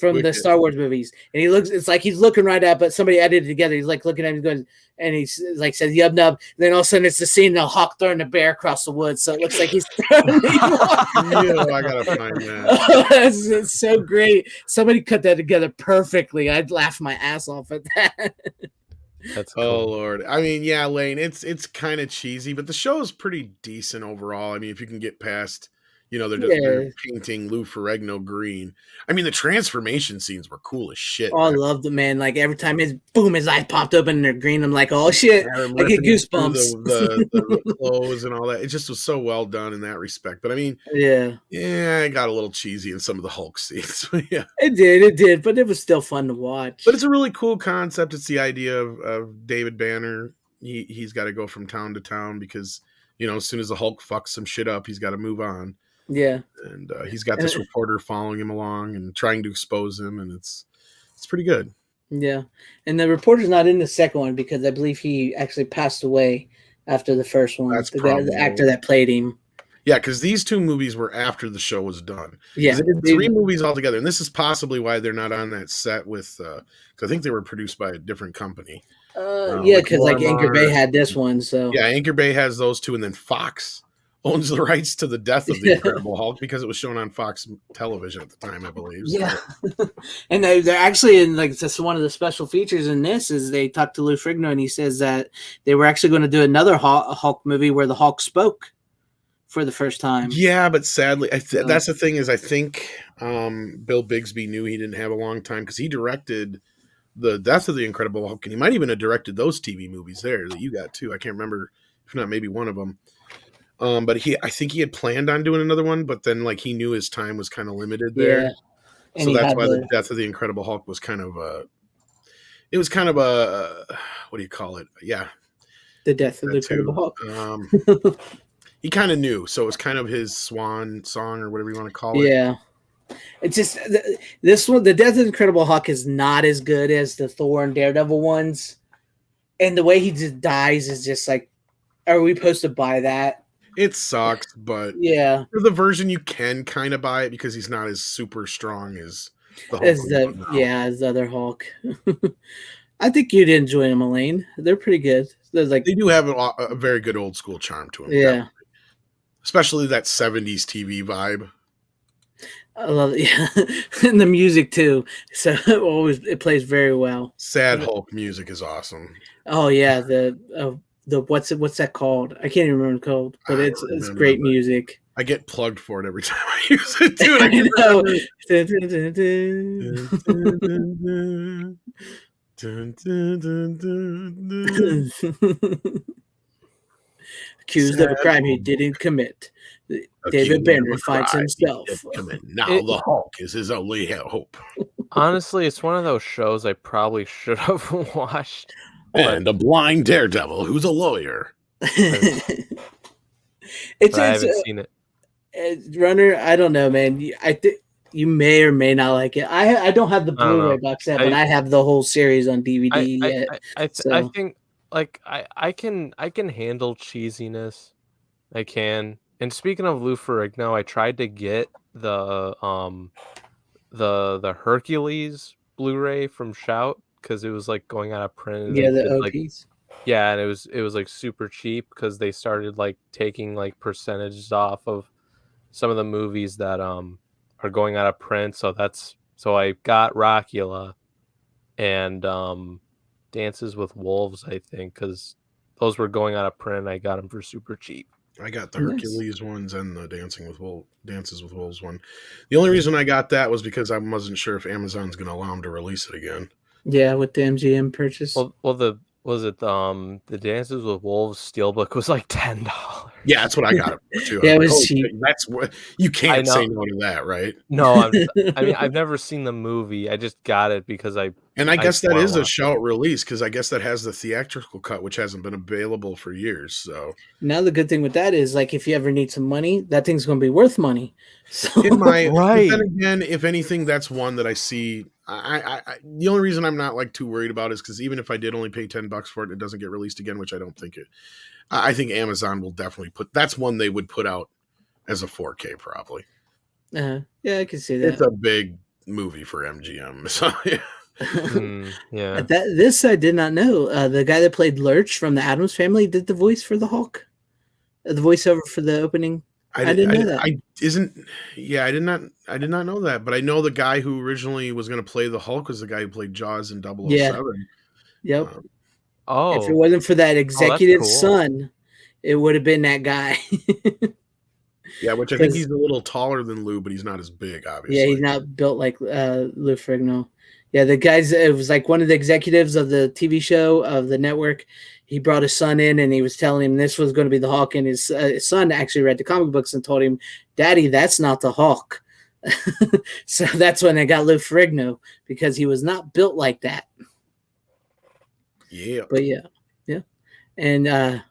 from the Star Wars movies, and it's like he's looking right at, but somebody edited it together. He's like looking at him going, and he's like says yub nub. Then all of a sudden it's the scene of Hawk throwing the bear across the woods, so it looks like he's throwing I gotta find that. It's so great. Somebody cut that together perfectly. I'd laugh my ass off at that. That's cool. Oh Lord. I mean, yeah, Lane, it's kind of cheesy, but the show is pretty decent overall. I mean, if you can get past, they're painting Lou Ferrigno green. I mean, the transformation scenes were cool as shit. Oh, I loved it, man. Like every time his eyes popped open and they're green, I'm like, oh shit, I get goosebumps. The clothes and all that. It just was so well done in that respect. But I mean, yeah, it got a little cheesy in some of the Hulk scenes. Yeah, it did, but it was still fun to watch. But it's a really cool concept. It's the idea of David Banner. He's got to go from town to town because as soon as the Hulk fucks some shit up, he's got to move on. Yeah, and he's got this reporter following him along and trying to expose him, and it's pretty good. Yeah, and the reporter's not in the second one because I believe he actually passed away after the first one. That's the actor that played him. Yeah, because these two movies were after the show was done. Yeah, they did 3 movies altogether, and this is possibly why they're not on that set with. Because I think they were produced by a different company. Yeah, because like Anchor Bay had this one, so yeah, Anchor Bay has those two, and then Fox owns the rights to the death of the Incredible Hulk because it was shown on Fox television at the time, I believe. So. Yeah, and they're actually in like just one of the special features in this is they talked to Lou Ferrigno and he says that they were actually going to do another Hulk movie where the Hulk spoke for the first time. Yeah, but sadly, that's the thing is I think Bill Bixby knew he didn't have a long time because he directed the death of the Incredible Hulk, and he might even have directed those TV movies there that you got too. I can't remember, if not maybe one of them. But I think he had planned on doing another one, but then like he knew his time was kind of limited there. Yeah. So that's why the death of the Incredible Hulk was kind of what do you call it? Yeah. The death of the Incredible Hulk. He kind of knew. So it was kind of his swan song or whatever you want to call it. Yeah. It's just this one, the death of the Incredible Hulk is not as good as the Thor and Daredevil ones. And the way he just dies is just like, are we supposed to buy that? It sucks, but yeah, for the version you can kind of buy it because he's not as super strong as the Hulk. As the other Hulk. I think you'd enjoy them, Elaine. They're pretty good. They do have a very good old school charm to them. Yeah, definitely. Especially that 70s TV vibe. I love it. Yeah, and the music too. So it plays very well. Sad Hulk music is awesome. Oh yeah, the what's that called? I can't even remember the code, but it's great music. I get plugged for it every time I use it, dude. Accused of a crime he didn't commit. David Banner finds himself. Now the Hulk is his only hope. Honestly, it's one of those shows I probably should have watched. And a blind daredevil who's a lawyer. I haven't seen it. Runner, I don't know, man. I think you may or may not like it. I don't have the Blu-ray box set, but I have the whole series on DVD. I think like I can handle cheesiness. I can. And speaking of Lou Ferrigno, I tried to get the Hercules Blu-ray from Shout because it was like going out of print. Yeah, the OPs. Yeah, and it was like super cheap because they started like taking like percentages off of some of the movies that are going out of print. So I got Rockula and Dances with Wolves, I think, because those were going out of print. I got them for super cheap. I got the Hercules ones and the Dances with Wolves one. The only reason I got that was because I wasn't sure if Amazon's going to allow them to release it again. Yeah, with the MGM purchase. Well, the Dances with Wolves steelbook was like $10. Yeah, that's what I got it for too. Yeah, it was cheap. That's what you can't say no to that, right? No, I mean I've never seen the movie. I just got it because I guess that is a Shout release because I guess that has the theatrical cut, which hasn't been available for years. So now the good thing with that is, like, if you ever need some money, that thing's going to be worth money. So right. But then again, if anything, that's one that I see. I the only reason I'm not like too worried about is because even if I did only pay $10 for it, it doesn't get released again, which I don't think it. I think Amazon will definitely that's one they would put out as a 4K probably. Yeah, I can see that. It's a big movie for MGM. So, yeah. This I did not know. The guy that played Lurch from the Addams Family did the voice for the Hulk. The voiceover for the opening. I didn't know that. I did not know that, but I know the guy who originally was going to play the Hulk was the guy who played Jaws in 007. Yep. Oh, if it wasn't for that executive cool. son, it would have been that guy. Yeah, which I think he's a little taller than Lou, but he's not as big, obviously. Yeah, he's not built like Lou Ferrigno. Yeah, the guys, it was like one of the executives of the TV show of the network. He brought his son in and he was telling him this was going to be the Hulk. And his son actually read the comic books and told him, Daddy, that's not the Hulk. So that's when they got Lou Ferrigno, because he was not built like that. Yeah. But yeah. And,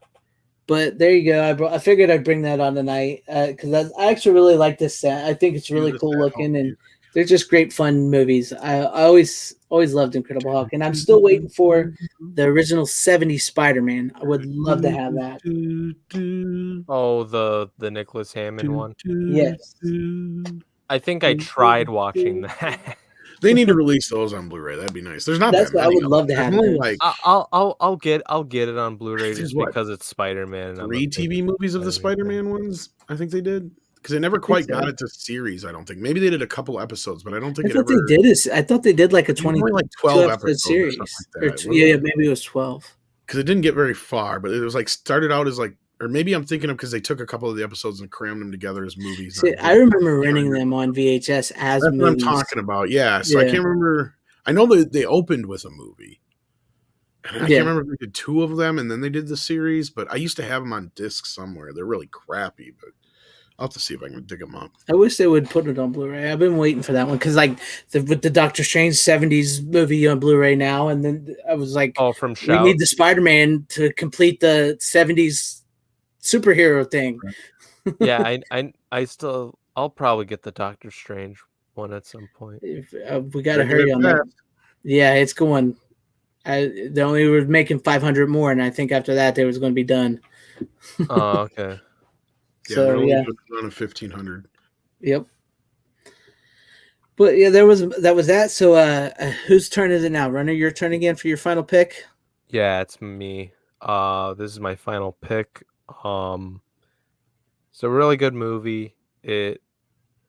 but there you go. I figured I'd bring that on tonight because I actually really like this set. I think it's really cool looking and they're just great fun movies. I always loved Incredible Hulk, and I'm still waiting for the original 70s Spider-Man. I would love to have that. Oh, the Nicholas Hammond one? Yes. I think I tried watching that. They need to release those on Blu-ray. That'd be nice. There's not That's that what many. I would love to have. Like, I'll get it on Blu-ray just because it's Spider-Man. 3 TV movies of the Spider-Man ones. I think they did, because they never quite got it to series. I don't think. Maybe they did a couple episodes, but I don't think I thought they did like a 20 like 12 episode series. Like that. Yeah, maybe it was 12. Because it didn't get very far, but it was like started out as like. Or maybe I'm thinking of because they took a couple of the episodes and crammed them together as movies. See, I remember renting them on VHS as That's movies. what I'm talking about. Yeah. So I can't remember. I know that they opened with a movie. And I can't remember if they did 2 of them and then they did the series, but I used to have them on disc somewhere. They're really crappy, but I'll have to see if I can dig them up. I wish they would put it on Blu-ray. I've been waiting for that one because, like, with the Doctor Strange 70s movie on Blu-ray now, and then I was like, from we need the Spider-Man to complete the 70s superhero thing. Yeah, I'll probably get the Doctor Strange one at some point. We got to hurry on that. Yeah, it's going. They only were making 500 more, and I think after that they was going to be done. Oh, okay. So around 1,500. Yep. But yeah, that was that. So whose turn is it now? Runner, your turn again for your final pick? Yeah, it's me. This is my final pick. It's a really good movie. It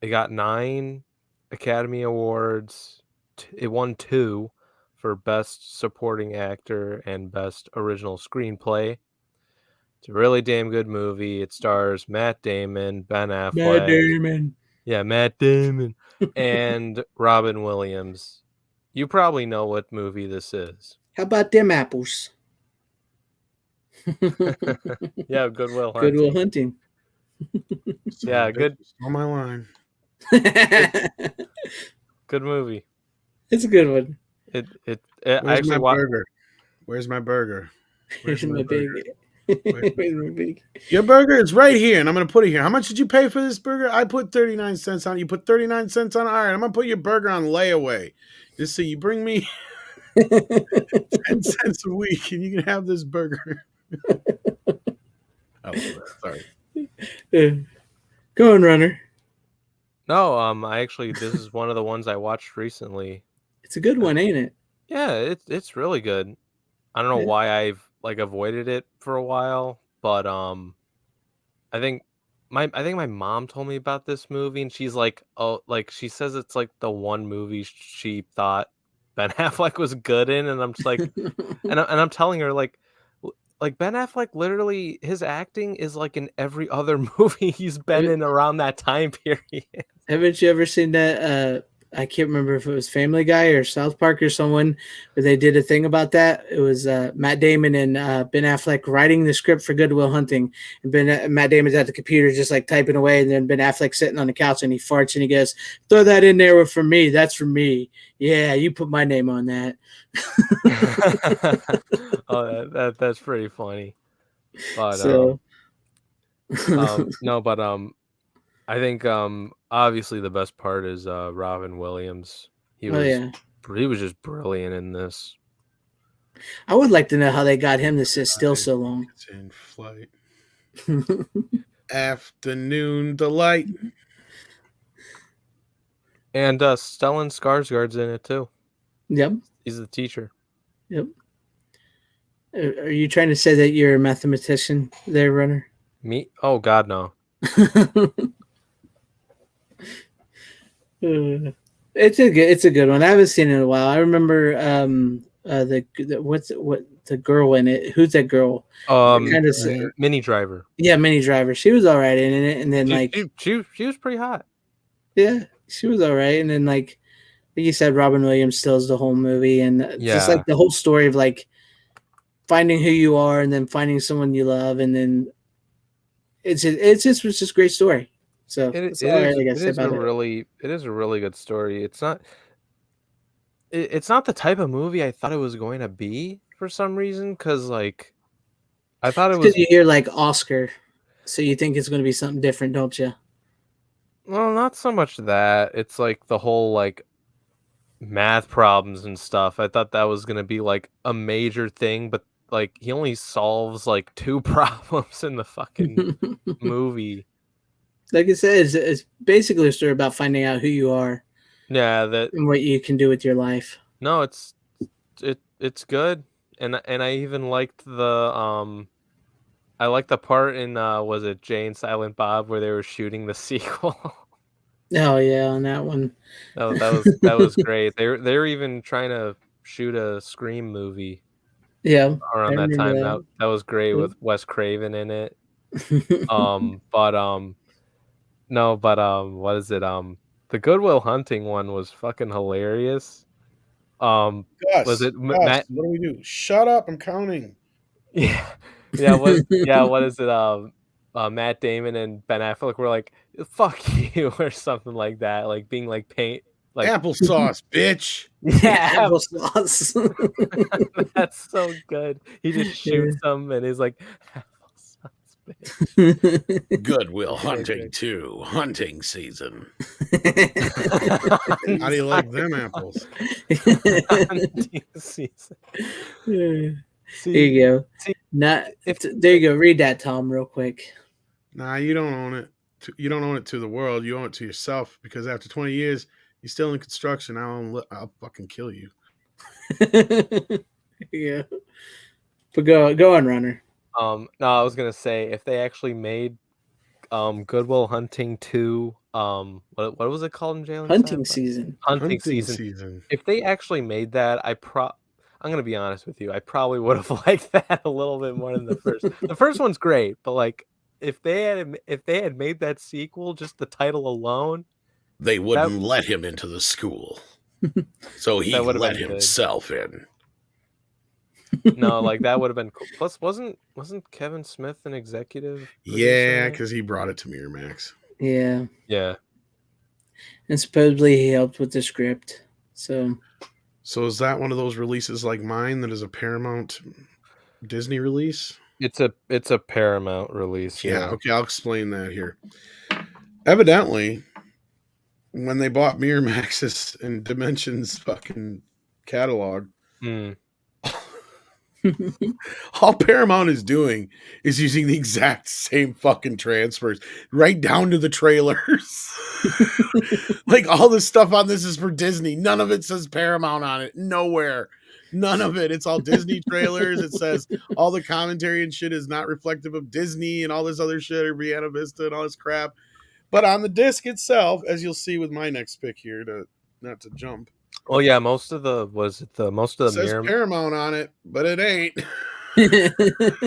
got 9 Academy Awards. It won 2 for Best Supporting Actor and Best Original Screenplay. It's a really damn good movie. It stars Matt Damon, Ben Affleck. Matt Damon. And Robin Williams. You probably know what movie this is. How about them apples? Yeah, Good Will Hunting. Good Will Hunting. Yeah, good. On my line. Good movie. It's a good one. Where's my burger? Where's my burger? Where's my burger? Where's my burger? Your burger is right here, and I'm going to put it here. How much did you pay for this burger? I put 39 cents on it. You put 39 cents on it? All right, I'm going to put your burger on layaway. Just so you bring me 10 cents a week, and you can have this burger. I love that. Sorry. Go on, Runner. No, this is one of the ones I watched recently. It's a good one, ain't it? Yeah, it's really good. I don't know why I've avoided it for a while, but I think my mom told me about this movie, and she's like, she says it's like the one movie she thought Ben Affleck was good in, and I'm just like, and I'm telling her like Ben Affleck, literally his acting is like in every other movie he's been in around that time period. Haven't you ever seen that? I can't remember if it was Family Guy or South Park or someone, but they did a thing about that. It was Matt Damon and Ben Affleck writing the script for Good Will Hunting, and Matt Damon's at the computer just like typing away, and then Ben Affleck sitting on the couch and he farts and he goes, "Throw that in there for me. That's for me. Yeah, you put my name on that." Oh, that's pretty funny. But I think obviously the best part is Robin Williams. He was just brilliant in this. I would like to know how they got him to sit still so long. It's in flight. Afternoon delight. And Stellan Skarsgård's in it too. Yep. He's the teacher. Yep. Are you trying to say that you're a mathematician there, Runner? Me? Oh God, no. It's a good one. I haven't seen it in a while. I remember the girl in it. Who's that girl? Mini Driver. Yeah, Mini Driver. She was all right in it, and then she was pretty hot. Yeah, she was all right, and then like you said, Robin Williams steals the whole movie, and just like the whole story of like finding who you are, and then finding someone you love, and then it's just a great story. So it is a really good story. It's not the type of movie I thought it was going to be for some reason, because like I thought it was, because you hear like Oscar, so you think it's going to be something different, don't you? Well, not so much that. It's like the whole like math problems and stuff. I thought that was going to be like a major thing, but like he only solves like 2 problems in the fucking movie. Like I said, it's basically a story about finding out who you are. Yeah, and what you can do with your life. No, it's good, and I even liked the I liked the part in was it Jay and Silent Bob where they were shooting the sequel. Oh yeah, on that one. That was great. They were even trying to shoot a Scream movie. Yeah, around that time. That was great with Wes Craven in it. What is it? The Good Will Hunting one was fucking hilarious. Gus, was it Matt? What do we do? Shut up! I'm counting. Yeah. What is it? Matt Damon and Ben Affleck were like, "Fuck you" or something like that, like being like paint like applesauce, bitch. Yeah, applesauce. That's so good. He just shoots them and he's like, applesauce, bitch. Good Will Hunting 2, hunting season. How do you like them apples? Hunting season. There you go. There you go. Read that, Tom, real quick. Nah, you don't own it. You don't own it to the world. You own it to yourself, because after 20 years, you're still in construction. I'll fucking kill you. Yeah. But go on, Runner. No, I was gonna say, if they actually made Good Will Hunting 2, what was it called in jail? Hunting season. Hunting season. If they actually made that, I'm gonna be honest with you, I probably would have liked that a little bit more than the first. The first one's great, but like if they had made that sequel, just the title alone, they wouldn't let him into the school, so he let himself in. No, like that would have been cool. Plus, wasn't Kevin Smith an executive? Yeah, because he brought it to Miramax. Yeah. And supposedly he helped with the script. So is that one of those releases like mine that is a Paramount Disney release? It's a Paramount release. Yeah. Okay, I'll explain that here. Evidently, when they bought Miramax's and Dimension's fucking catalog, all Paramount is doing is using the exact same fucking transfers, right down to the trailers. Like all the stuff on this is for Disney. None of it says Paramount on it. Nowhere. None of it. It's all Disney trailers. It says all the commentary and shit is not reflective of Disney and all this other shit, or Vienna Vista and all this crap. But on the disc itself, as you'll see with my next pick here, not to jump. Oh yeah, most of the it says Paramount on it, but it ain't.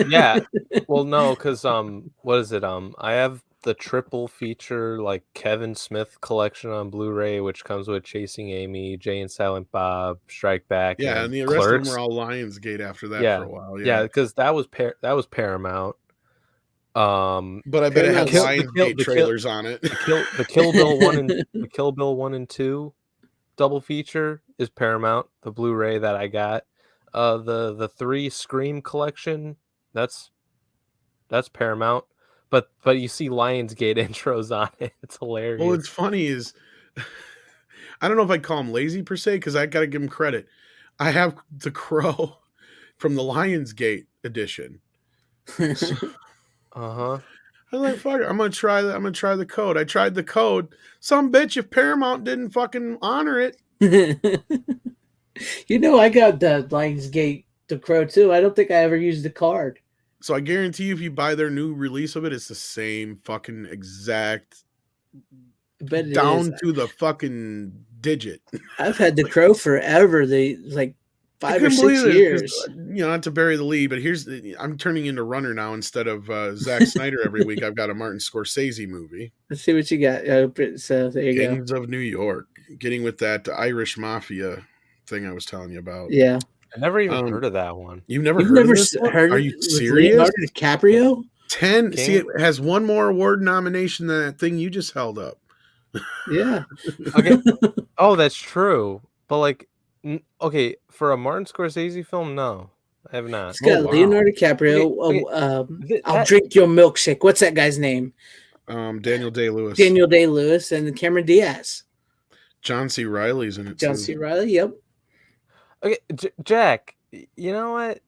Yeah. Well, no, because what is it? I have the triple feature like Kevin Smith collection on Blu-ray, which comes with Chasing Amy, Jay and Silent Bob, Strike Back. Yeah, and the rest of them were all Lionsgate after that for a while. Yeah, because that was Paramount. But I bet it had Lionsgate trailers on it. The Kill Bill 1 and the Kill Bill 1 and 2 double feature is Paramount. The Blu-ray that I got, the 3 Scream collection, that's Paramount. But you see Lionsgate intros on it. It's hilarious. Well, what's funny is I don't know if I'd call him lazy per se, because I got to give him credit. I have The Crow from the Lionsgate edition. So, I I was like, fuck it, I'm gonna try the code. I tried the code. Some bitch if Paramount didn't fucking honor it. I got the Lionsgate The Crow too. I don't think I ever used the card. So I guarantee you, if you buy their new release of it, it's the same fucking exact, down to the fucking digit. I've had The Crow forever. They 5 or 6 years. Not to bury the lead, but I'm turning into Runner now instead of Zack Snyder every week. I've got a Martin Scorsese movie. Let's see what you got. So there you Gangs of New York, getting with that Irish mafia thing I was telling you about. Yeah, I never even heard of that one. You've never heard of this one? Are you serious? Leonardo DiCaprio? 10. See, it has one more award nomination than that thing you just held up. Yeah. Okay. Oh, that's true. But okay, for a Martin Scorsese film, no, I have not. It's got Leonardo DiCaprio. Okay. I'll drink your milkshake. What's that guy's name? Daniel Day-Lewis. Daniel Day-Lewis and Cameron Diaz. John C. Reilly's in it. John C. Reilly. Yep. Okay, Jack. You know what?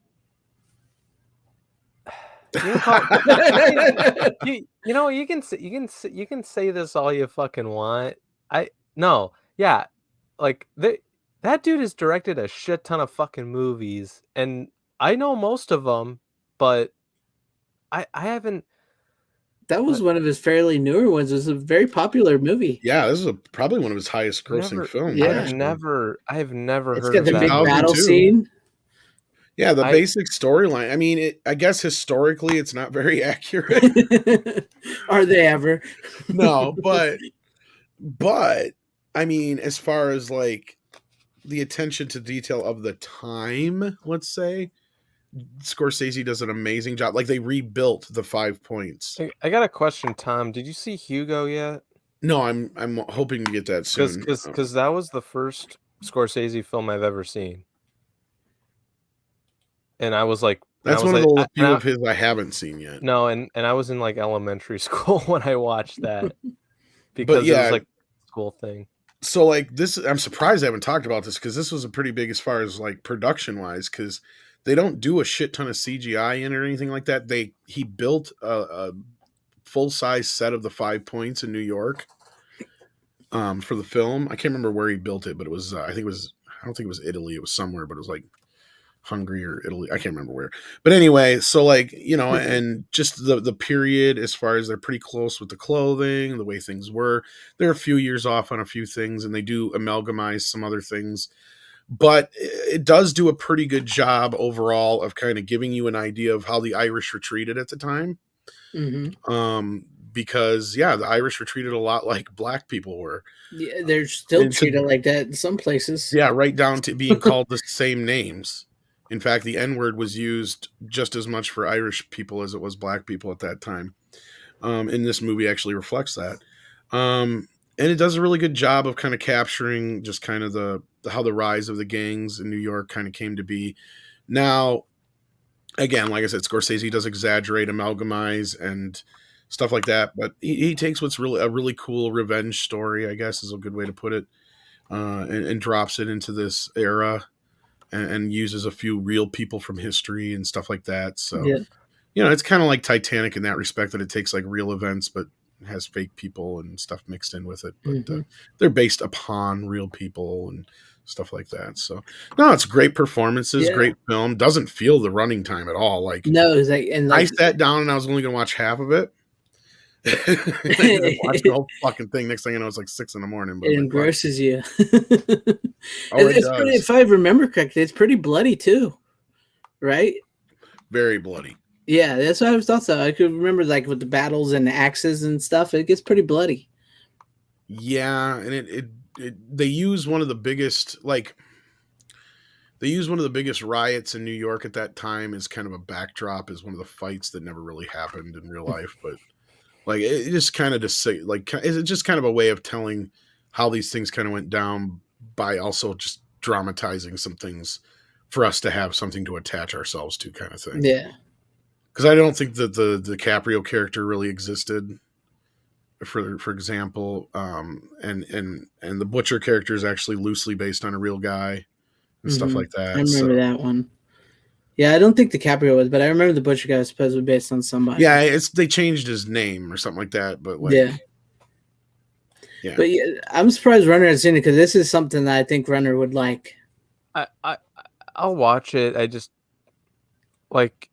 You can say this all you fucking want. That dude has directed a shit ton of fucking movies, and I know most of them, but I haven't. That was one of his fairly newer ones. It was a very popular movie. Yeah, this is probably one of his highest grossing films. Yeah, I have never it's heard got of the that. big battle scene. Yeah, the basic storyline. I mean, I guess historically it's not very accurate. Are they ever? No, but I mean, as far as the attention to detail of the time, let's say, Scorsese does an amazing job. They rebuilt the 5 points. I got a question, Tom. Did you see Hugo yet? No, I'm hoping to get that soon. Because that was the first Scorsese film I've ever seen. And I was like, that's one of the few of his I haven't seen yet. No, and I was in elementary school when I watched that because it was a school thing. So this, I'm surprised I haven't talked about this because this was a pretty big as far as production wise, because they don't do a shit ton of CGI in it or anything like that. He built a full size set of the 5 points in New York for the film. I can't remember where he built it, but it was I don't think it was Italy. It was somewhere, but it was Hungary or Italy. I can't remember where. But anyway, so and just the period as far as they're pretty close with the clothing, the way things were. They're a few years off on a few things, and they do amalgamize some other things. But it does do a pretty good job overall of kind of giving you an idea of how the Irish were treated at the time. Mm-hmm. Because the Irish were treated a lot like black people were. Yeah, they're still treated like that in some places. Yeah, right down to being called the same names. In fact, the N-word was used just as much for Irish people as it was black people at that time. And this movie actually reflects that. And it does a really good job of kind of capturing just kind of how the rise of the gangs in New York kind of came to be. Now, again, like I said, Scorsese does exaggerate, amalgamize, and stuff like that. But he takes what's really a really cool revenge story, I guess is a good way to put it, and drops it into this era. And uses a few real people from history and stuff like that. So, it's kind of like Titanic in that respect, that it takes real events, but has fake people and stuff mixed in with it. But they're based upon real people and stuff like that. So, no, it's great performances, great film. Doesn't feel the running time at all. No, it's I sat down and I was only going to watch half of it. I watched the whole fucking thing. Next thing I know, it's 6 a.m. But it engrosses you. It's pretty, if I remember correctly, it's pretty bloody too, right? Very bloody. Yeah, that's what I thought. So I could remember with the battles and the axes and stuff. It gets pretty bloody. Yeah, and they use one of the biggest riots in New York at that time as kind of a backdrop, as one of the fights that never really happened in real life, but. It just kind of it's just kind of a way of telling how these things kind of went down by also just dramatizing some things for us to have something to attach ourselves to, kind of thing. Yeah. Because I don't think that the DiCaprio character really existed, for example, and the Butcher character is actually loosely based on a real guy and stuff like that. I remember that one. Yeah, I don't think DiCaprio was, but I remember the butcher guy was supposedly based on somebody. Yeah, they changed his name or something like that, but like, yeah. But yeah, I'm surprised Runner has seen it because this is something that I think Runner would like. I'll watch it. I just like.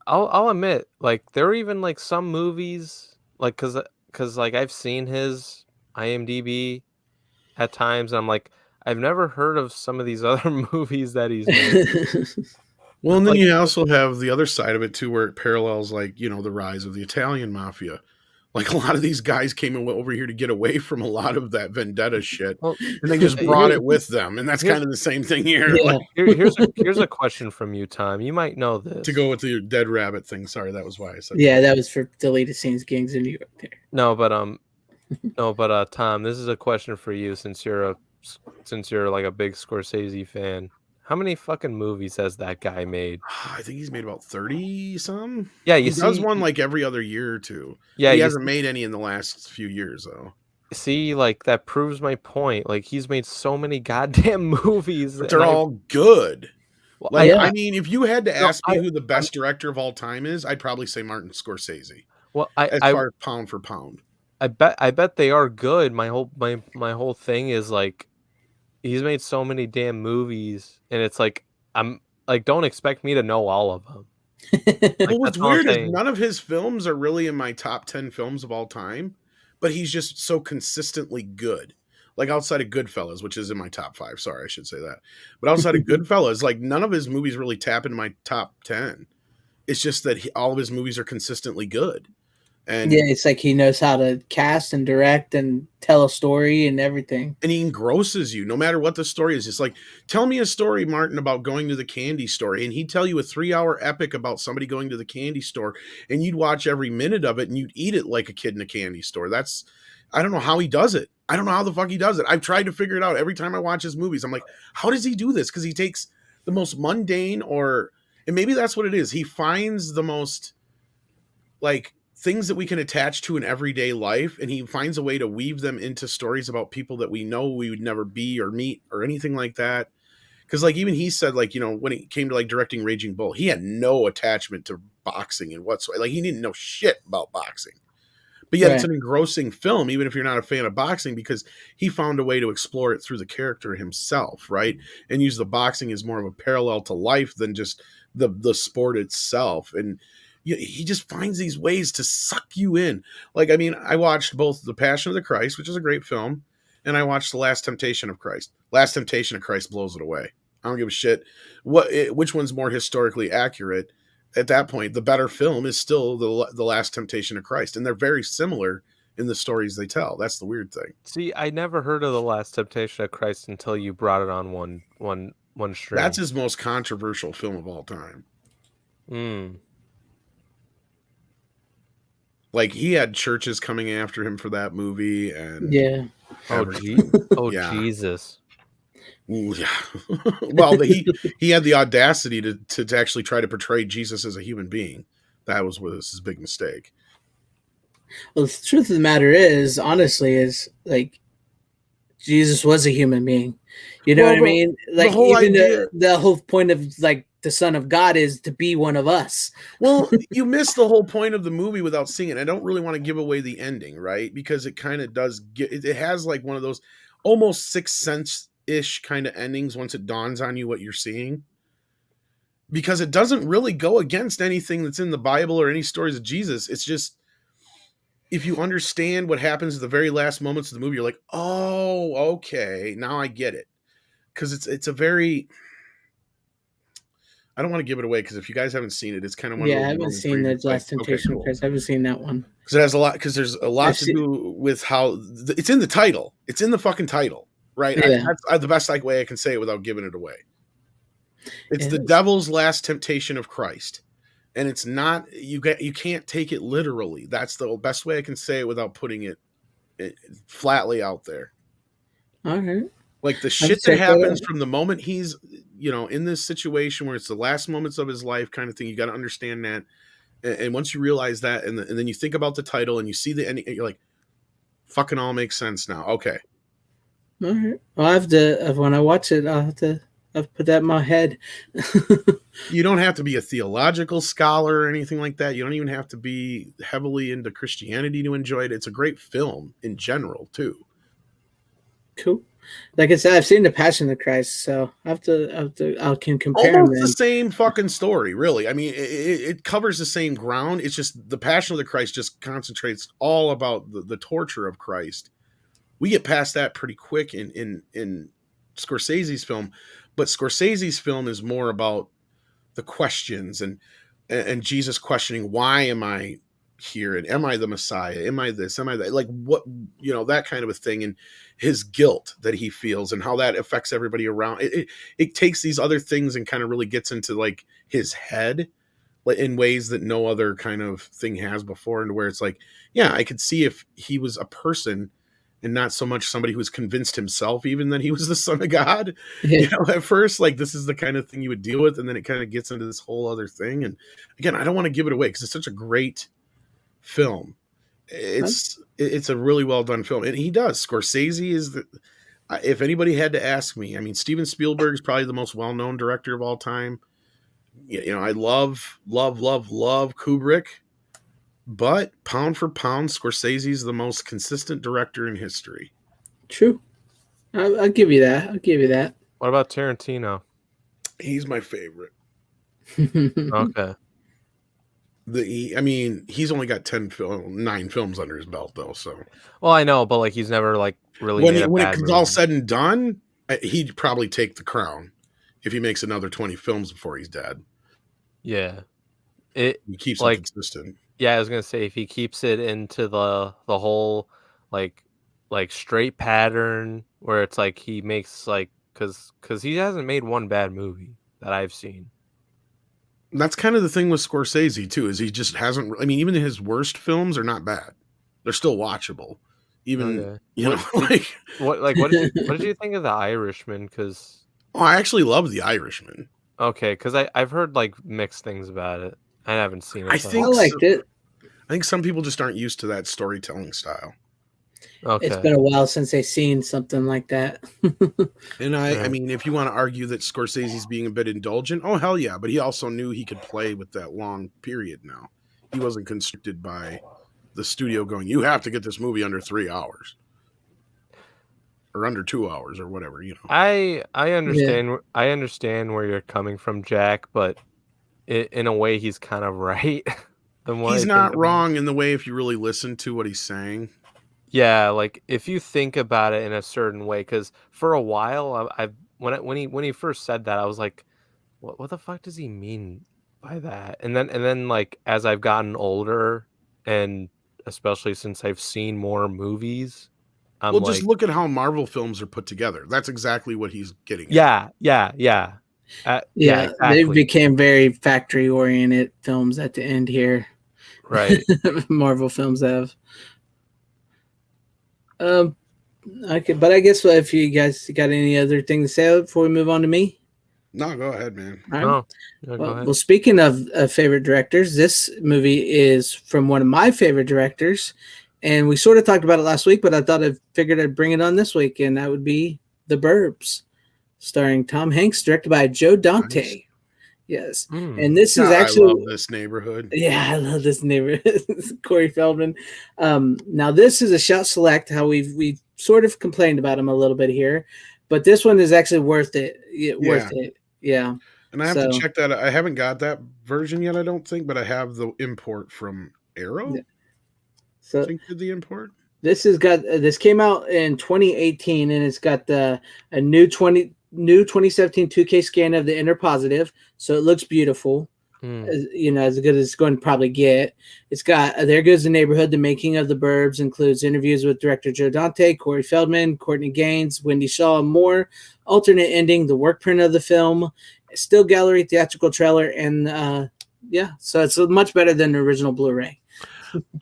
I'll admit, like there are even like some movies, like because like I've seen his IMDb at times, and I'm like, I've never heard of some of these other movies that he's made. Well, and then you also have the other side of it too, where it parallels, like, you know, the rise of the Italian mafia. Like a lot of these guys came over here to get away from a lot of that vendetta shit, and they just brought it with them, and that's kind of the same thing here. Yeah. Like, here's a question from you, Tom. You might know this. To go with the dead rabbit thing. Sorry, that was why I said. Yeah, that was for deleted scenes, gangs in New York. There. No, but Tom, this is a question for you since you're like a big Scorsese fan. How many fucking movies has that guy made? I think he's made about 30 some. Yeah, he does one like every other year or two. Yeah, he hasn't made any in the last few years though. See, like that proves my point. Like he's made so many goddamn movies, but they're all good. Well, like, I mean, if you had to ask me who the best director of all time is, I'd probably say Martin Scorsese. Well, as far as pound for pound, I bet they are good. My whole thing is like, he's made so many damn movies, and it's like I'm like, don't expect me to know all of them. Like, well, what's weird is none of his films are really in my top 10 films of all time, but he's just so consistently good. Like outside of Goodfellas, which is in my top 5. Sorry, I should say that. But outside of Goodfellas, like none of his movies really tap into my top 10. It's just that all of his movies are consistently good. And yeah, it's like he knows how to cast and direct and tell a story and everything. And he engrosses you no matter what the story is. It's like, tell me a story, Martin, about going to the candy store. And he'd tell you a 3-hour epic about somebody going to the candy store. And you'd watch every minute of it and you'd eat it like a kid in a candy store. I don't know how he does it. I don't know how the fuck he does it. I've tried to figure it out every time I watch his movies. I'm like, how does he do this? Because he takes the most mundane and maybe that's what it is. He finds the most like things that we can attach to in everyday life, and he finds a way to weave them into stories about people that we know we would never be or meet or anything like that. Because like even he said, like, you know, when it came to like directing Raging Bull, he had no attachment to boxing and whatsoever. Like he didn't know shit about boxing, but yet It's an engrossing film, even if you're not a fan of boxing, because he found a way to explore it through the character himself, right? And use the boxing as more of a parallel to life than just the sport itself. And he just finds these ways to suck you in. Like, I mean, I watched both The Passion of the Christ, which is a great film, and I watched The Last Temptation of Christ. Last Temptation of Christ blows it away. I don't give a shit which one's more historically accurate. At that point, the better film is still the Last Temptation of Christ, and they're very similar in the stories they tell. That's the weird thing. See, I never heard of The Last Temptation of Christ until you brought it on one stream. That's his most controversial film of all time. Like he had churches coming after him for that movie, and Jesus. Ooh, yeah. Well, he had the audacity to actually try to portray Jesus as a human being. That was his big mistake. Well, the truth of the matter is, honestly, is like Jesus was a human being. You know what I mean? Like the whole point of like the Son of God is to be one of us. Well, you missed the whole point of the movie without seeing it. I don't really want to give away the ending, right? Because it kind of does it has like one of those almost Sixth Sense-ish kind of endings once it dawns on you what you're seeing. Because it doesn't really go against anything that's in the Bible or any stories of Jesus. It's just, if you understand what happens at the very last moments of the movie, you're like, oh, okay, now I get it. Because it's a very... I don't want to give it away because if you guys haven't seen it, it's kind of one of those. I haven't seen the Last Temptation of Christ. I haven't seen that one because it has a lot. Because there's a lot to do with how it's in the title. It's in the fucking title, right? Yeah. That's the best way I can say it without giving it away. It's the devil's last temptation of Christ, and it's not. You can't take it literally. That's the best way I can say it without putting it flatly out there. All right. Like the shit that happens from the moment he's, in this situation where it's the last moments of his life kind of thing. You got to understand that. And once you realize that, and then you think about the title and you see the ending, you're like, fucking all makes sense now. Okay. All right. Well, I have to, when I watch it, I'll I've put that in my head. You don't have to be a theological scholar or anything like that. You don't even have to be heavily into Christianity to enjoy it. It's a great film in general, too. Cool. Like I said, I've seen The Passion of the Christ, so I can compare Almost them. the same fucking story, really. I mean, it covers the same ground. It's just the Passion of the Christ just concentrates all about the torture of Christ. We get past that pretty quick in Scorsese's film, but Scorsese's film is more about the questions and Jesus questioning, why am I here? And am I the Messiah? Am I this? Am I that? Like what, that kind of a thing. And his guilt that he feels and how that affects everybody around. It takes these other things and kind of really gets into like his head in ways that no other kind of thing has before. And where it's like, yeah, I could see if he was a person and not so much somebody who's convinced himself even that he was the son of God, at first, like this is the kind of thing you would deal with. And then it kind of gets into this whole other thing. And again, I don't want to give it away because it's such a great film. It's a really well done film. And he does. Scorsese is if anybody had to ask me, I mean, Steven Spielberg is probably the most well-known director of all time. I love Kubrick. But pound for pound, Scorsese is the most consistent director in history. True. I'll give you that. What about Tarantino? He's my favorite. Okay. He's only got 9 films under his belt, though. So. Well, I know, but like he's never like really. When it's all said and done, he'd probably take the crown if he makes another 20 films before he's dead. Yeah. He keeps it consistent. Yeah, I was gonna say if he keeps it into the whole like straight pattern where it's like he makes like because he hasn't made one bad movie that I've seen. That's kind of the thing with Scorsese too, is he just hasn't. I mean, even his worst films are not bad; they're still watchable. Even what did you think of The Irishman? Because I actually love The Irishman. Okay, because I've heard like mixed things about it. I haven't seen it. I liked it. I think some people just aren't used to that storytelling style. Okay. It's been a while since they've seen something like that. And I mean, if you want to argue that Scorsese's being a bit indulgent, oh hell yeah, but he also knew he could play with that long period now. He wasn't constricted by the studio going, you have to get this movie under 3 hours. Or under 2 hours or whatever, I understand. Yeah. I understand where you're coming from, Jack, but in a way, he's kind of right. He's not wrong in the way if you really listen to what he's saying. Yeah, like if you think about it in a certain way, because for a while, when he first said that, I was like, what the fuck does he mean by that? And then like as I've gotten older, and especially since I've seen more movies. Just look at how Marvel films are put together. That's exactly what he's getting at. Yeah. Exactly. They became very factory-oriented films at the end here. Right. Marvel films have. Okay, but I guess if you guys got any other thing to say before we move on to me? No, go ahead, man. All right. Go ahead. Well, speaking of favorite directors, this movie is from one of my favorite directors. And we sort of talked about it last week, but I figured I'd bring it on this week, and that would be The Burbs, starring Tom Hanks, directed by Joe Dante. Nice. Yes. And this is actually... I love this neighborhood. Yeah, I love this neighborhood. Corey Feldman. Now, this is a shout select, how we've sort of complained about him a little bit here, but this one is actually worth it. Worth it. Yeah. And I have to check that. I haven't got that version yet, I don't think, but I have the import from Arrow. Yeah. So I think did the import. This came out in 2018, and it's got a new 2017 2K scan of the inner positive, so it looks beautiful. As good as it's going to probably get. It's got There Goes the Neighborhood, the making of The Burbs, includes interviews with director Joe Dante, Corey Feldman, Courtney Gaines, Wendy Shaw, and more. Alternate ending, the work print of the film, still gallery theatrical trailer, and so it's much better than the original Blu-ray.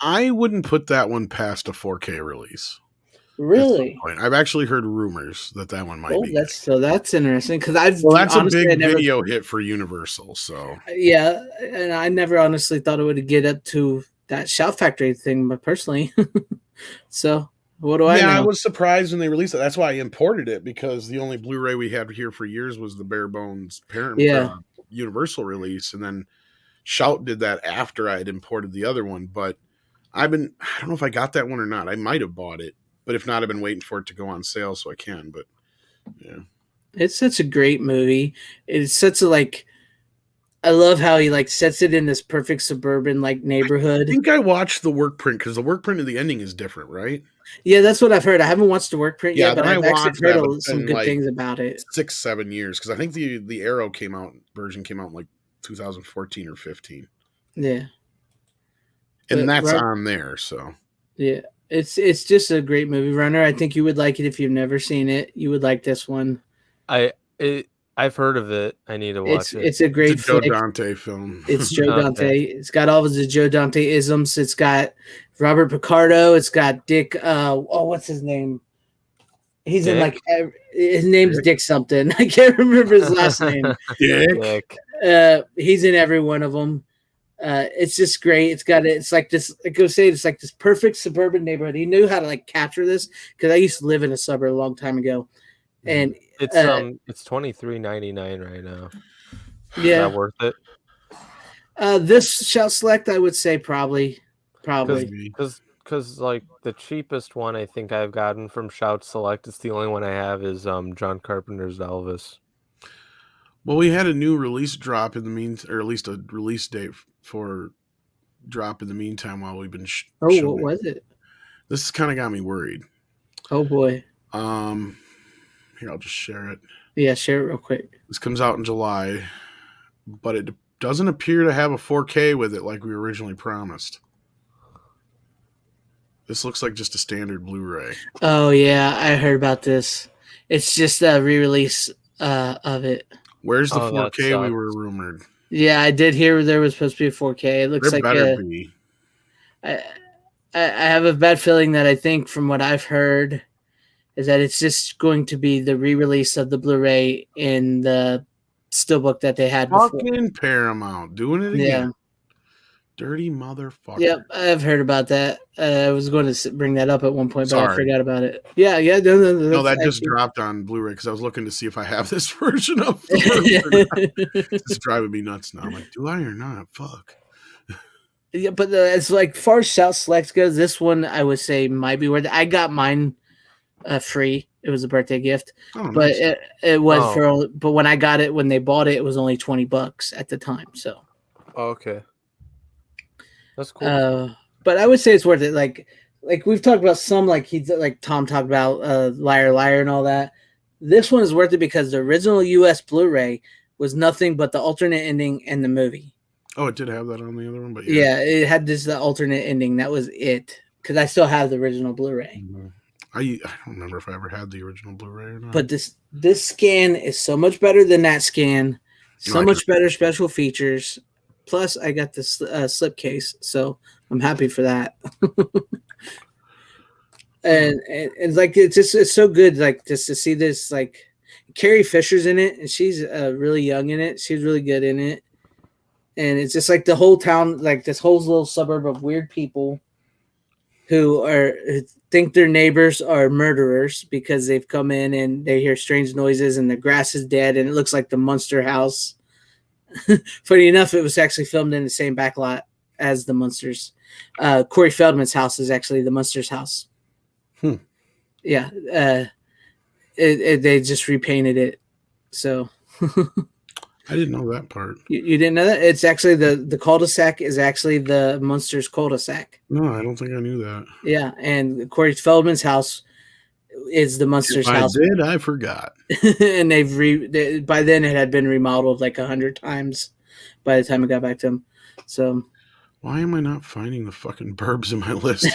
I wouldn't put that one past a 4K release. Really? I've actually heard rumors that one might be. That's interesting because that's a big video hit for Universal. So yeah, and I never honestly thought it would get up to that Shout Factory thing, but personally, so What do I Yeah, I know? was surprised when they released it. That's why I imported it, because the only Blu-ray we had here for years was the bare bones Yeah. Universal release, and then Shout did that after I had imported the other one. But I don't know if I got that one or not. I might have bought it, but if not, I've been waiting for it to go on sale so I can. But yeah, It's such a great movie. It's such a like. I love how he like sets it in this perfect suburban like neighborhood. I think I watched the work print, because the work print of the ending is different, right? Yeah, that's what I've heard. I haven't watched the work print Yeah, yet, but then I I've actually watched heard that, but it's some been, good like, things about it. 6-7 years, because I think the Arrow version came out in like 2014 or 15, Yeah, and but that's on there. So yeah, it's just a great movie, Runner. I think you would like it if you've never seen it. You would like this one. I've heard of it. I need to watch it. It's a great it's a Joe flick. Dante film. It's Joe Okay. Dante. It's got all of the Joe Dante isms. It's got Robert Picardo. It's got Dick. What's his name? He's Dick? in like his name's Dick something. I can't remember his last name. Dick. He's in every one of them. It's just great. It's like this. I go say it's like this perfect suburban neighborhood. He knew how to like capture this, because I used to live in a suburb a long time ago, and It's $23.99 right now. Is yeah, that worth it? this Shout Select, I would say probably. Because like the cheapest one I think I've gotten from Shout Select, it's the only one I have, is John Carpenter's Elvis. Well, we had a new release drop in the or at least a release date for drop in the meantime while we've been showing. What was it? This kind of got me worried. Oh boy. Here, I'll just share it. Yeah, share it real quick. This comes out in July, but it doesn't appear to have a 4K with it like we originally promised. This looks like just a standard Blu-ray. Oh yeah, I heard about this. It's just a re-release of it. Where's the 4K we were rumored? Yeah, I did hear there was supposed to be a 4K. It looks there like better be. I have a bad feeling that I think from what I've heard is that it's just going to be the re-release of the Blu-ray in the steelbook that they had before. Fucking Paramount doing it again. Yeah. Dirty motherfucker. Yep, I've heard about that. I was going to bring that up at one point, but I forgot about it. Yeah. No, that just dropped on Blu-ray because I was looking to see if I have this version of the It's driving me nuts now. I'm like, do I or not? Fuck. Yeah, but it's like far as Shout Select goes, this one I would say might be worth it. I got mine free. It was a birthday gift, but nice. it was but when I got it, when they bought it, it was only $20 at the time. So, okay. That's cool. But I would say it's worth it. Like we've talked about some, like Tom talked about Liar Liar and all that. This one is worth it because the original US Blu-ray was nothing but the alternate ending and the movie. Oh, it did have that on the other one, but yeah, it had the alternate ending. That was it. Because I still have the original Blu-ray. Mm-hmm. I don't remember if I ever had the original Blu-ray or not. But this scan is so much better than that scan. So much better special features. Plus, I got this slipcase, so I'm happy for that. and like it's so good, like just to see this. Like Carrie Fisher's in it, and she's really young in it. She's really good in it, and it's just like the whole town, like this whole little suburb of weird people who think their neighbors are murderers because they've come in and they hear strange noises and the grass is dead and it looks like the Munster house. Funny enough, it was actually filmed in the same backlot as the Munsters. Corey Feldman's house is actually the Munsters' house. Yeah, they just repainted it. So I didn't know that part. You didn't know that? It's actually the cul-de-sac is actually the Munsters' cul-de-sac. No, I don't think I knew that. Yeah, and Corey Feldman's house is the Munsters' house. I forgot. And by then it had been remodeled like 100 times by the time it got back to him. So why am I not finding the fucking Burbs in my list?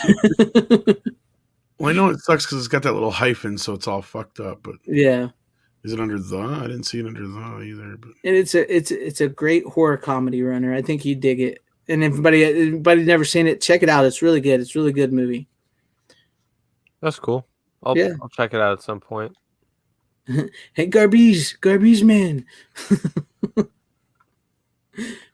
Well, I know it sucks because it's got that little hyphen, so it's all fucked up. But yeah, is it under the? I didn't see it under the either. But and it's a great horror comedy, Runner. I think you dig it. And if anybody never seen it, check it out. It's really good. It's a really good movie. That's cool. I'll check it out at some point. Hey, garbage man.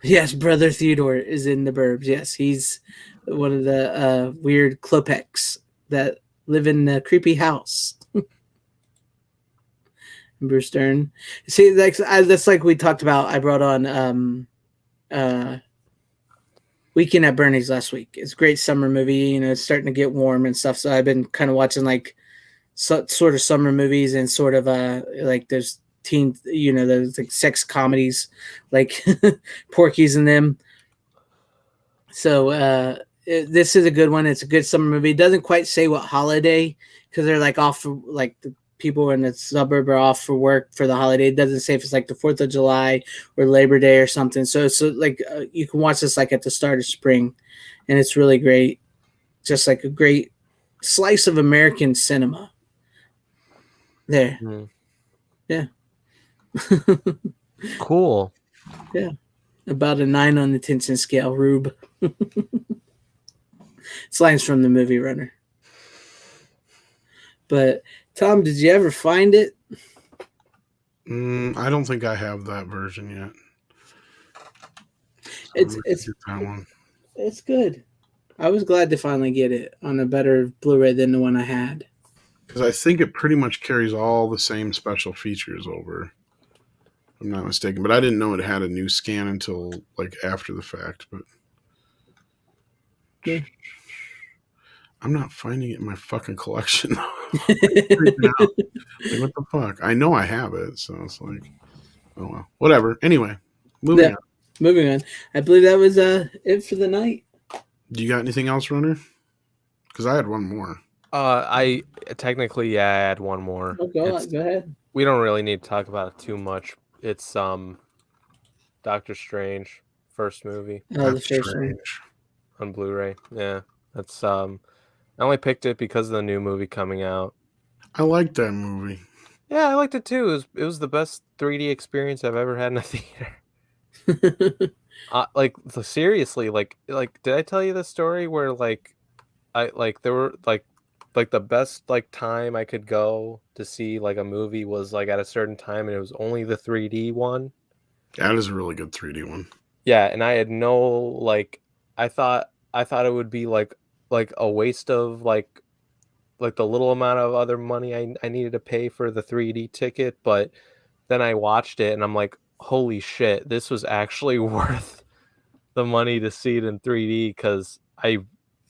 Yes, Brother Theodore is in the Burbs. Yes, he's one of the weird Klopeks that live in a creepy house. Bruce Dern. See, that's like we talked about. I brought on Weekend at Bernie's last week. It's a great summer movie. You know, it's starting to get warm and stuff. So I've been kind of watching like sort of summer movies and sort of like there's teen, you know, there's like sex comedies like Porky's and them. So this is a good one. It's a good summer movie. It doesn't quite say what holiday because they're like off for, like the people in the suburb are off for work for the holiday. It doesn't say if it's like the 4th of July or Labor Day or something. So it's like you can watch this like at the start of spring, and it's really great. Just like a great slice of American cinema. There. Mm. Yeah. Cool. Yeah. About a 9 on the tension scale, Rube. It's lines from the movie Runner. But Tom, did you ever find it? I don't think I have that version yet. So It's good. I was glad to finally get it on a better Blu-ray than the one I had. Because I think it pretty much carries all the same special features over. If I'm not mistaken, but I didn't know it had a new scan until like after the fact. But yeah. I'm not finding it in my fucking collection. Like, what the fuck? I know I have it, so it's like, oh well, whatever. Anyway, moving on. Moving on. I believe that was it for the night. Do you got anything else, Runner? Because I had one more. I technically, I had one more. Oh, go ahead. We don't really need to talk about it too much. It's Doctor Strange, first movie. Oh, the first one on Blu-ray. Yeah, that's I only picked it because of the new movie coming out. I liked that movie. Yeah, I liked it too. It was the best 3D experience I've ever had in a theater. Like seriously, like did I tell you the story where like I like there were like the best like time I could go to see like a movie was like at a certain time, and it was only the 3D one. That is a really good 3D one. Yeah, and I had no like I thought it would be like a waste of like the little amount of other money I needed to pay for the 3D ticket, but then I watched it and I'm like, holy shit, this was actually worth the money to see it in 3D because I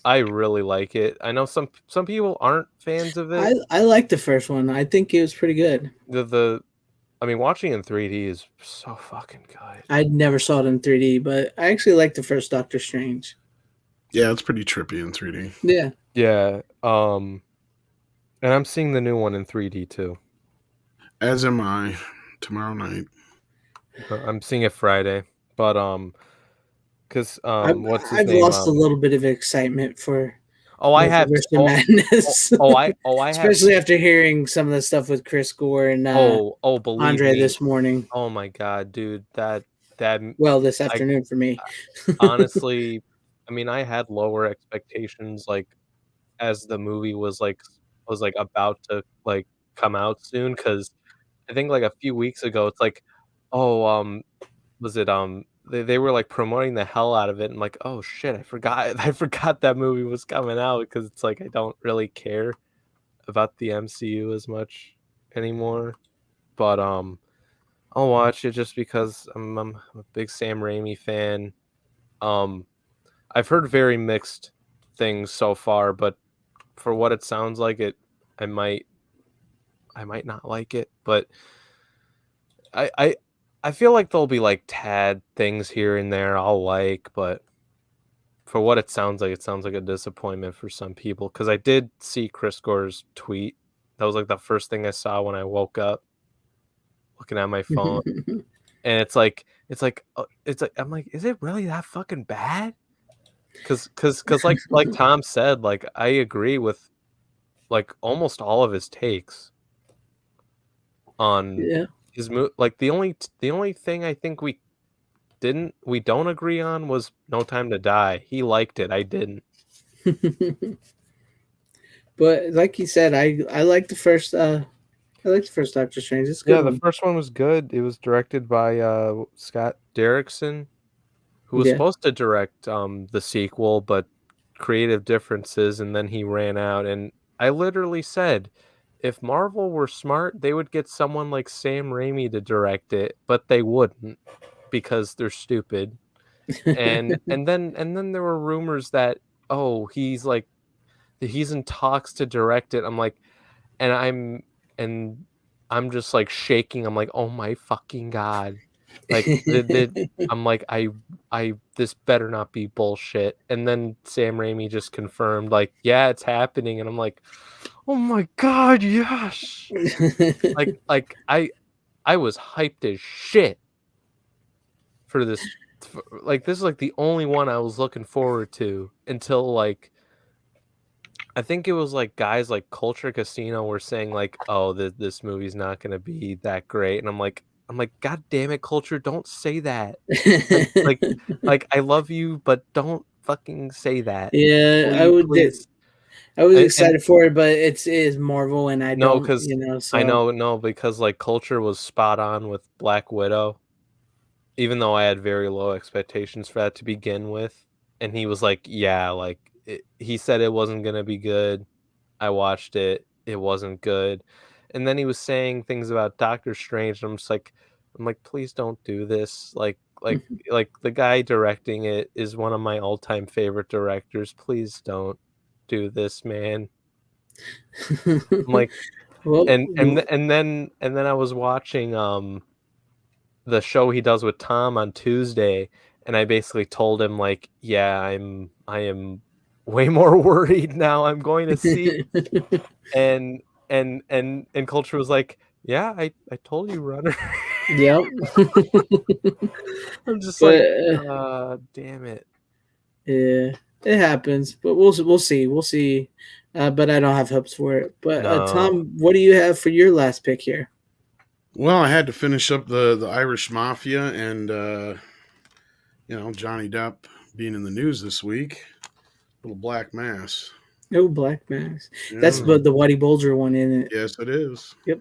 really like it. I know some people aren't fans of it. I like the first one. I think it was pretty good. I mean, watching it in 3D is so fucking good. I never saw it in 3D, but I actually like the first Doctor Strange. Yeah, it's pretty trippy in 3D. Yeah. Yeah. And I'm seeing the new one in 3D too. As am I. Tomorrow night. I'm seeing it Friday, but because what's his I've name? lost a little bit of excitement for. I have Madness. I especially after hearing some of the stuff with Chris Gore and believe Andre me, this morning. Oh my god, dude, that this afternoon for me. Honestly, I mean, I had lower expectations like as the movie was about to like come out soon, because I think like a few weeks ago it's like, was it they were like promoting the hell out of it, and like, oh shit, I forgot that movie was coming out, because it's like I don't really care about the MCU as much anymore, but I'll watch it just because I'm a big Sam Raimi fan. I've heard very mixed things so far, but for what it sounds like, I might not like it, but I feel like there'll be like tad things here and there I'll like, but for what it sounds like a disappointment for some people, because I did see Chris Gore's tweet. That was like the first thing I saw when I woke up, looking at my phone, and it's like I'm like, is it really that fucking bad? Because like Tom said, like I agree with like almost all of his takes on his like the only thing I think we don't agree on was No Time to Die. He liked it, I didn't. But like you said, I like the first Doctor Strange. It's good. Yeah, the first one was good. It was directed by Scott Derrickson, who was supposed to direct the sequel, but creative differences, and then he ran out, and I literally said, if Marvel were smart, they would get someone like Sam Raimi to direct it, but they wouldn't because they're stupid. And then there were rumors that he's in talks to direct it. I'm like, and I'm just like shaking. I'm like, oh my fucking god. Like I'm like, I this better not be bullshit. And then Sam Raimi just confirmed, like, yeah, it's happening. And I'm like, oh my god, yes. like I was hyped as shit for this. Like, this is like the only one I was looking forward to until like I think it was like guys like Culture Casino were saying like, oh, this movie's not gonna be that great. And I'm like, god damn it, Culture, don't say that. Like I love you, but don't fucking say that. Yeah, Please. I was And excited for it, but it is Marvel, and I no, don't, because so I know, no, because like Culture was spot on with Black Widow, even though I had very low expectations for that to begin with. And he was like, yeah, like he said it wasn't gonna be good. I watched it. It wasn't good. And then he was saying things about Doctor Strange. And I'm like, please don't do this. Like the guy directing it is one of my all-time favorite directors. Please don't do this, man. I'm like, well, and then I was watching the show he does with Tom on Tuesday, and I basically told him like, yeah, I am way more worried now. I'm going to see. And Culture was like, yeah, I told you, Runner. yep. I'm just But, like, damn it. Yeah, it happens, but we'll see. But I don't have hopes for it. But No. Tom, what do you have for your last pick here? Well, I had to finish up the Irish Mafia, and Johnny Depp being in the news this week. Little Black Mass. Oh, Black Mass. Yeah. That's the Whitey Bulger one, isn't it? Yes, it is. Yep.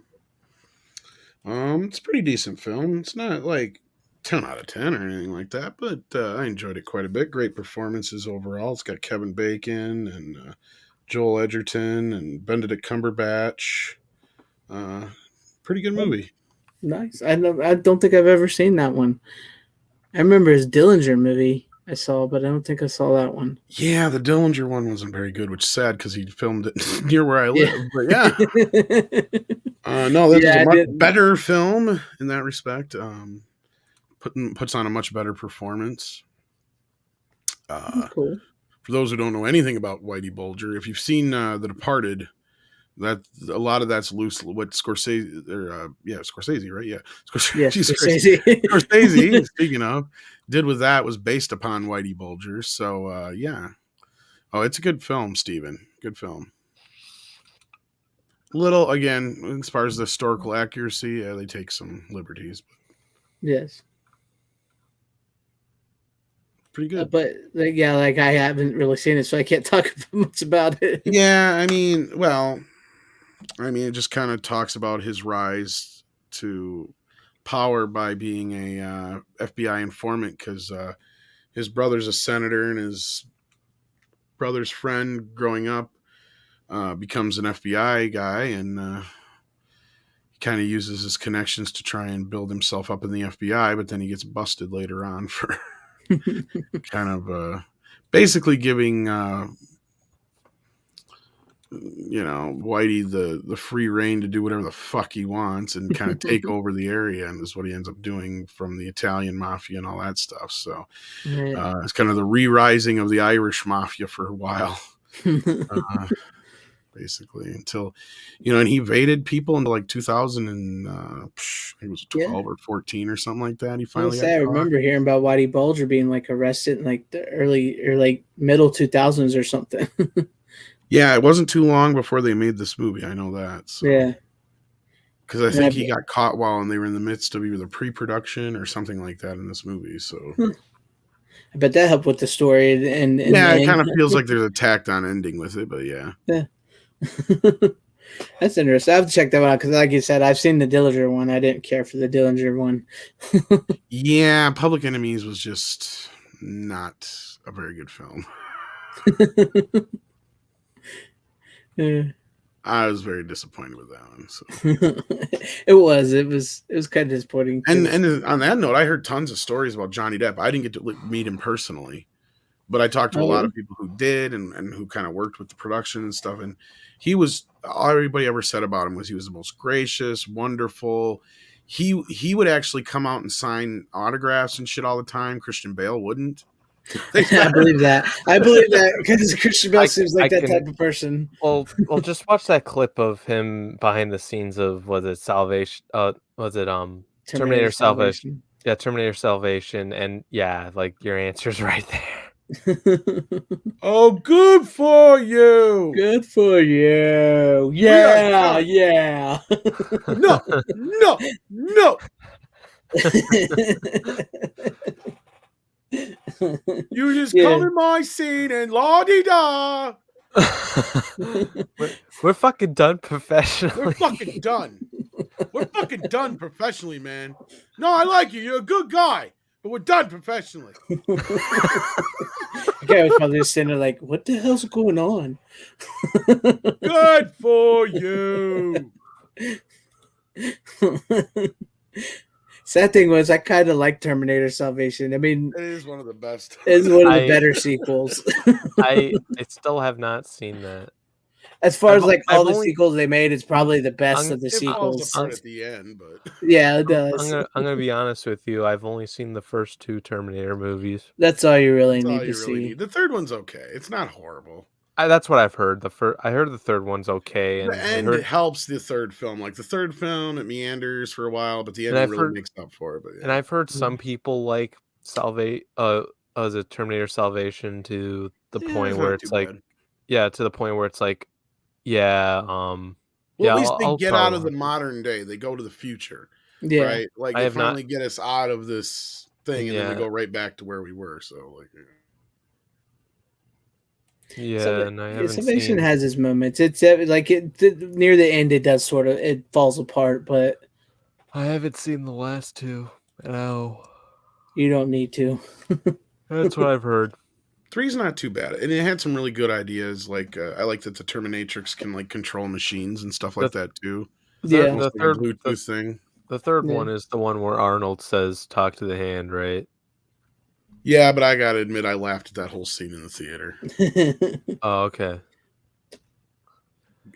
It's a pretty decent film. It's not like 10 out of 10 or anything like that, but I enjoyed it quite a bit. Great performances overall. It's got Kevin Bacon and Joel Edgerton and Benedict Cumberbatch. Pretty good movie. Nice. I don't think I've ever seen that one. I remember his Dillinger movie I saw, but I don't think I saw that one. Yeah, the Dillinger one wasn't very good, which is sad because he filmed it near where I live. Yeah. But yeah. No, this is a much better film in that respect. Puts on a much better performance. Cool. For those who don't know anything about Whitey Bulger, if you've seen The Departed, that a lot of that's loose. What Scorsese, Scorsese, right? Yeah, Scorsese. Scorsese. Speaking of, did with that was based upon Whitey Bulger. So yeah. Oh, it's a good film, Steven. Good film. Little again, as far as the historical accuracy, they take some liberties. Yes. Pretty good. But like I haven't really seen it, so I can't talk much about it. Yeah, I mean, it just kind of talks about his rise to power by being a FBI informant because his brother's a senator and his brother's friend growing up becomes an FBI guy and he kind of uses his connections to try and build himself up in the FBI, but then he gets busted later on for kind of basically giving Whitey the free reign to do whatever the fuck he wants and kind of take over the area, and is what he ends up doing from the Italian mafia and all that stuff. So it's kind of the re-rising of the Irish mafia for a while. Basically until and he evaded people into like 2000 and I think it was 12 or 14 or something like that. He finally I remember hearing about Whitey Bulger being like arrested in like the early or like middle 2000s or something. Yeah, it wasn't too long before they made this movie. I know that. So. Yeah. Because I think he got caught while they were in the midst of either pre-production or something like that in this movie. So I bet that helped with the story. And it kind of feels like there's a tacked on ending with it, but yeah. That's interesting. I have to check that one out because, like you said, I've seen the Dillinger one. I didn't care for the Dillinger one. Yeah, Public Enemies was just not a very good film. I was very disappointed with that one. So. It was kind of disappointing. And on that note, I heard tons of stories about Johnny Depp. I didn't get to meet him personally, but I talked to a lot of people who did and who kind of worked with the production and stuff. And everybody ever said about him was he was the most gracious, wonderful. He would actually come out and sign autographs and shit all the time. Christian Bale wouldn't. I believe that. Because Christian Bale seems like that type of person. Well, just watch that clip of him behind the scenes of Terminator Salvation? Yeah, Terminator Salvation, and yeah, like your answer's right there. Oh, good for you! Good for you! Yeah. No. You just come in my scene and la-di-da. We're fucking done professionally. We're fucking done. We're fucking done professionally, man. No, I like you. You're a good guy. But we're done professionally. The guy was probably just sitting there like, what the hell's going on? Good for you. Sad thing was, I kind of like Terminator Salvation. I mean, it is one of the best. It's one of the better sequels. I still have not seen that. As far as like all the sequels they made, it's probably the best of the sequels. It falls apart at the end, but yeah, it does. I'm gonna be honest with you. I've only seen the first 2 Terminator movies. That's all you really need to see. The third one's okay. It's not horrible. That's what I've heard. I heard the third one's okay, and the end it helps the third film. Like the third film, it meanders for a while, but the end really makes up for it. But yeah. And I've heard some people like as a Terminator Salvation to the point where it's like, to the point where it's like, well, at least they get out of the modern day. They go to the future, right? Like they finally get us out of this thing, and then we go right back to where we were. So like. Salvation has its moments. It's like near the end, it does sort of it falls apart, but I haven't seen the last 2. No, you don't need to. That's what I've heard. 3's not too bad, and it had some really good ideas. Like I like that the Terminatrix can like control machines and stuff like that too. The third Bluetooth thing. The third one is the one where Arnold says, "Talk to the hand," right? Yeah, but I gotta admit, I laughed at that whole scene in the theater. Oh, okay.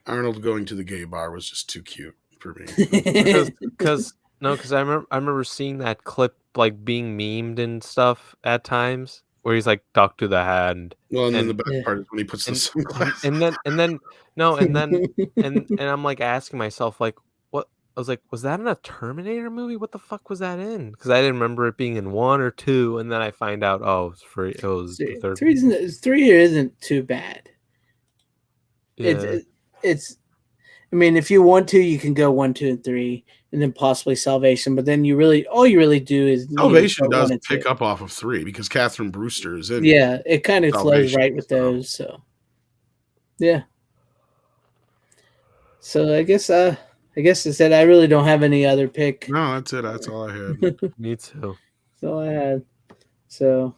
Arnold going to the gay bar was just too cute for me. Because I remember seeing that clip like being memed and stuff at times where he's like, "Talk to the hand." Well, and then the best part is when he puts the sunglasses. And I'm like asking myself, like, what? I was like, was that in a Terminator movie? What the fuck was that in? Because I didn't remember it being in 1 or 2, and then I find out, oh, it was the third. 3 isn't too bad. Yeah. It's. I mean, if you want to, you can go 1, 2, and 3, and then possibly Salvation. But then all you really do is Salvation does pick up off of 3 because Catherine Brewster is in. Yeah, it kind of flows right with those. So, yeah. So I guess I said I really don't have any other pick. No, that's it. That's all I had. Me too. That's all I had. So,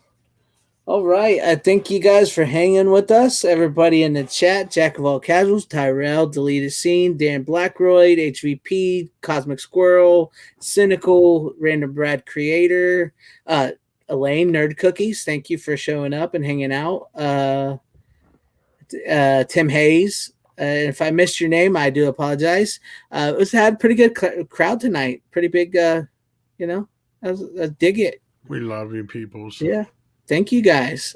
all right. I thank you guys for hanging with us. Everybody in the chat: Jack of all casuals, Tyrell, Deleted Scene, Dan Blackroyd, HVP, Cosmic Squirrel, Cynical, Random Brad Creator, Elaine, Nerd Cookies. Thank you for showing up and hanging out. Tim Hayes. If I missed your name, I do apologize. It had a pretty good crowd tonight. Pretty big, I dig it. We love you, people. So. Yeah. Thank you, guys.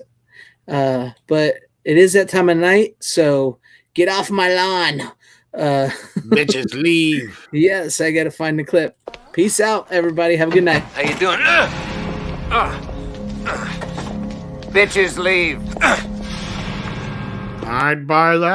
But it is that time of night, so get off my lawn. Bitches leave. Yes, I got to find the clip. Peace out, everybody. Have a good night. How you doing? Bitches leave. I'd buy that.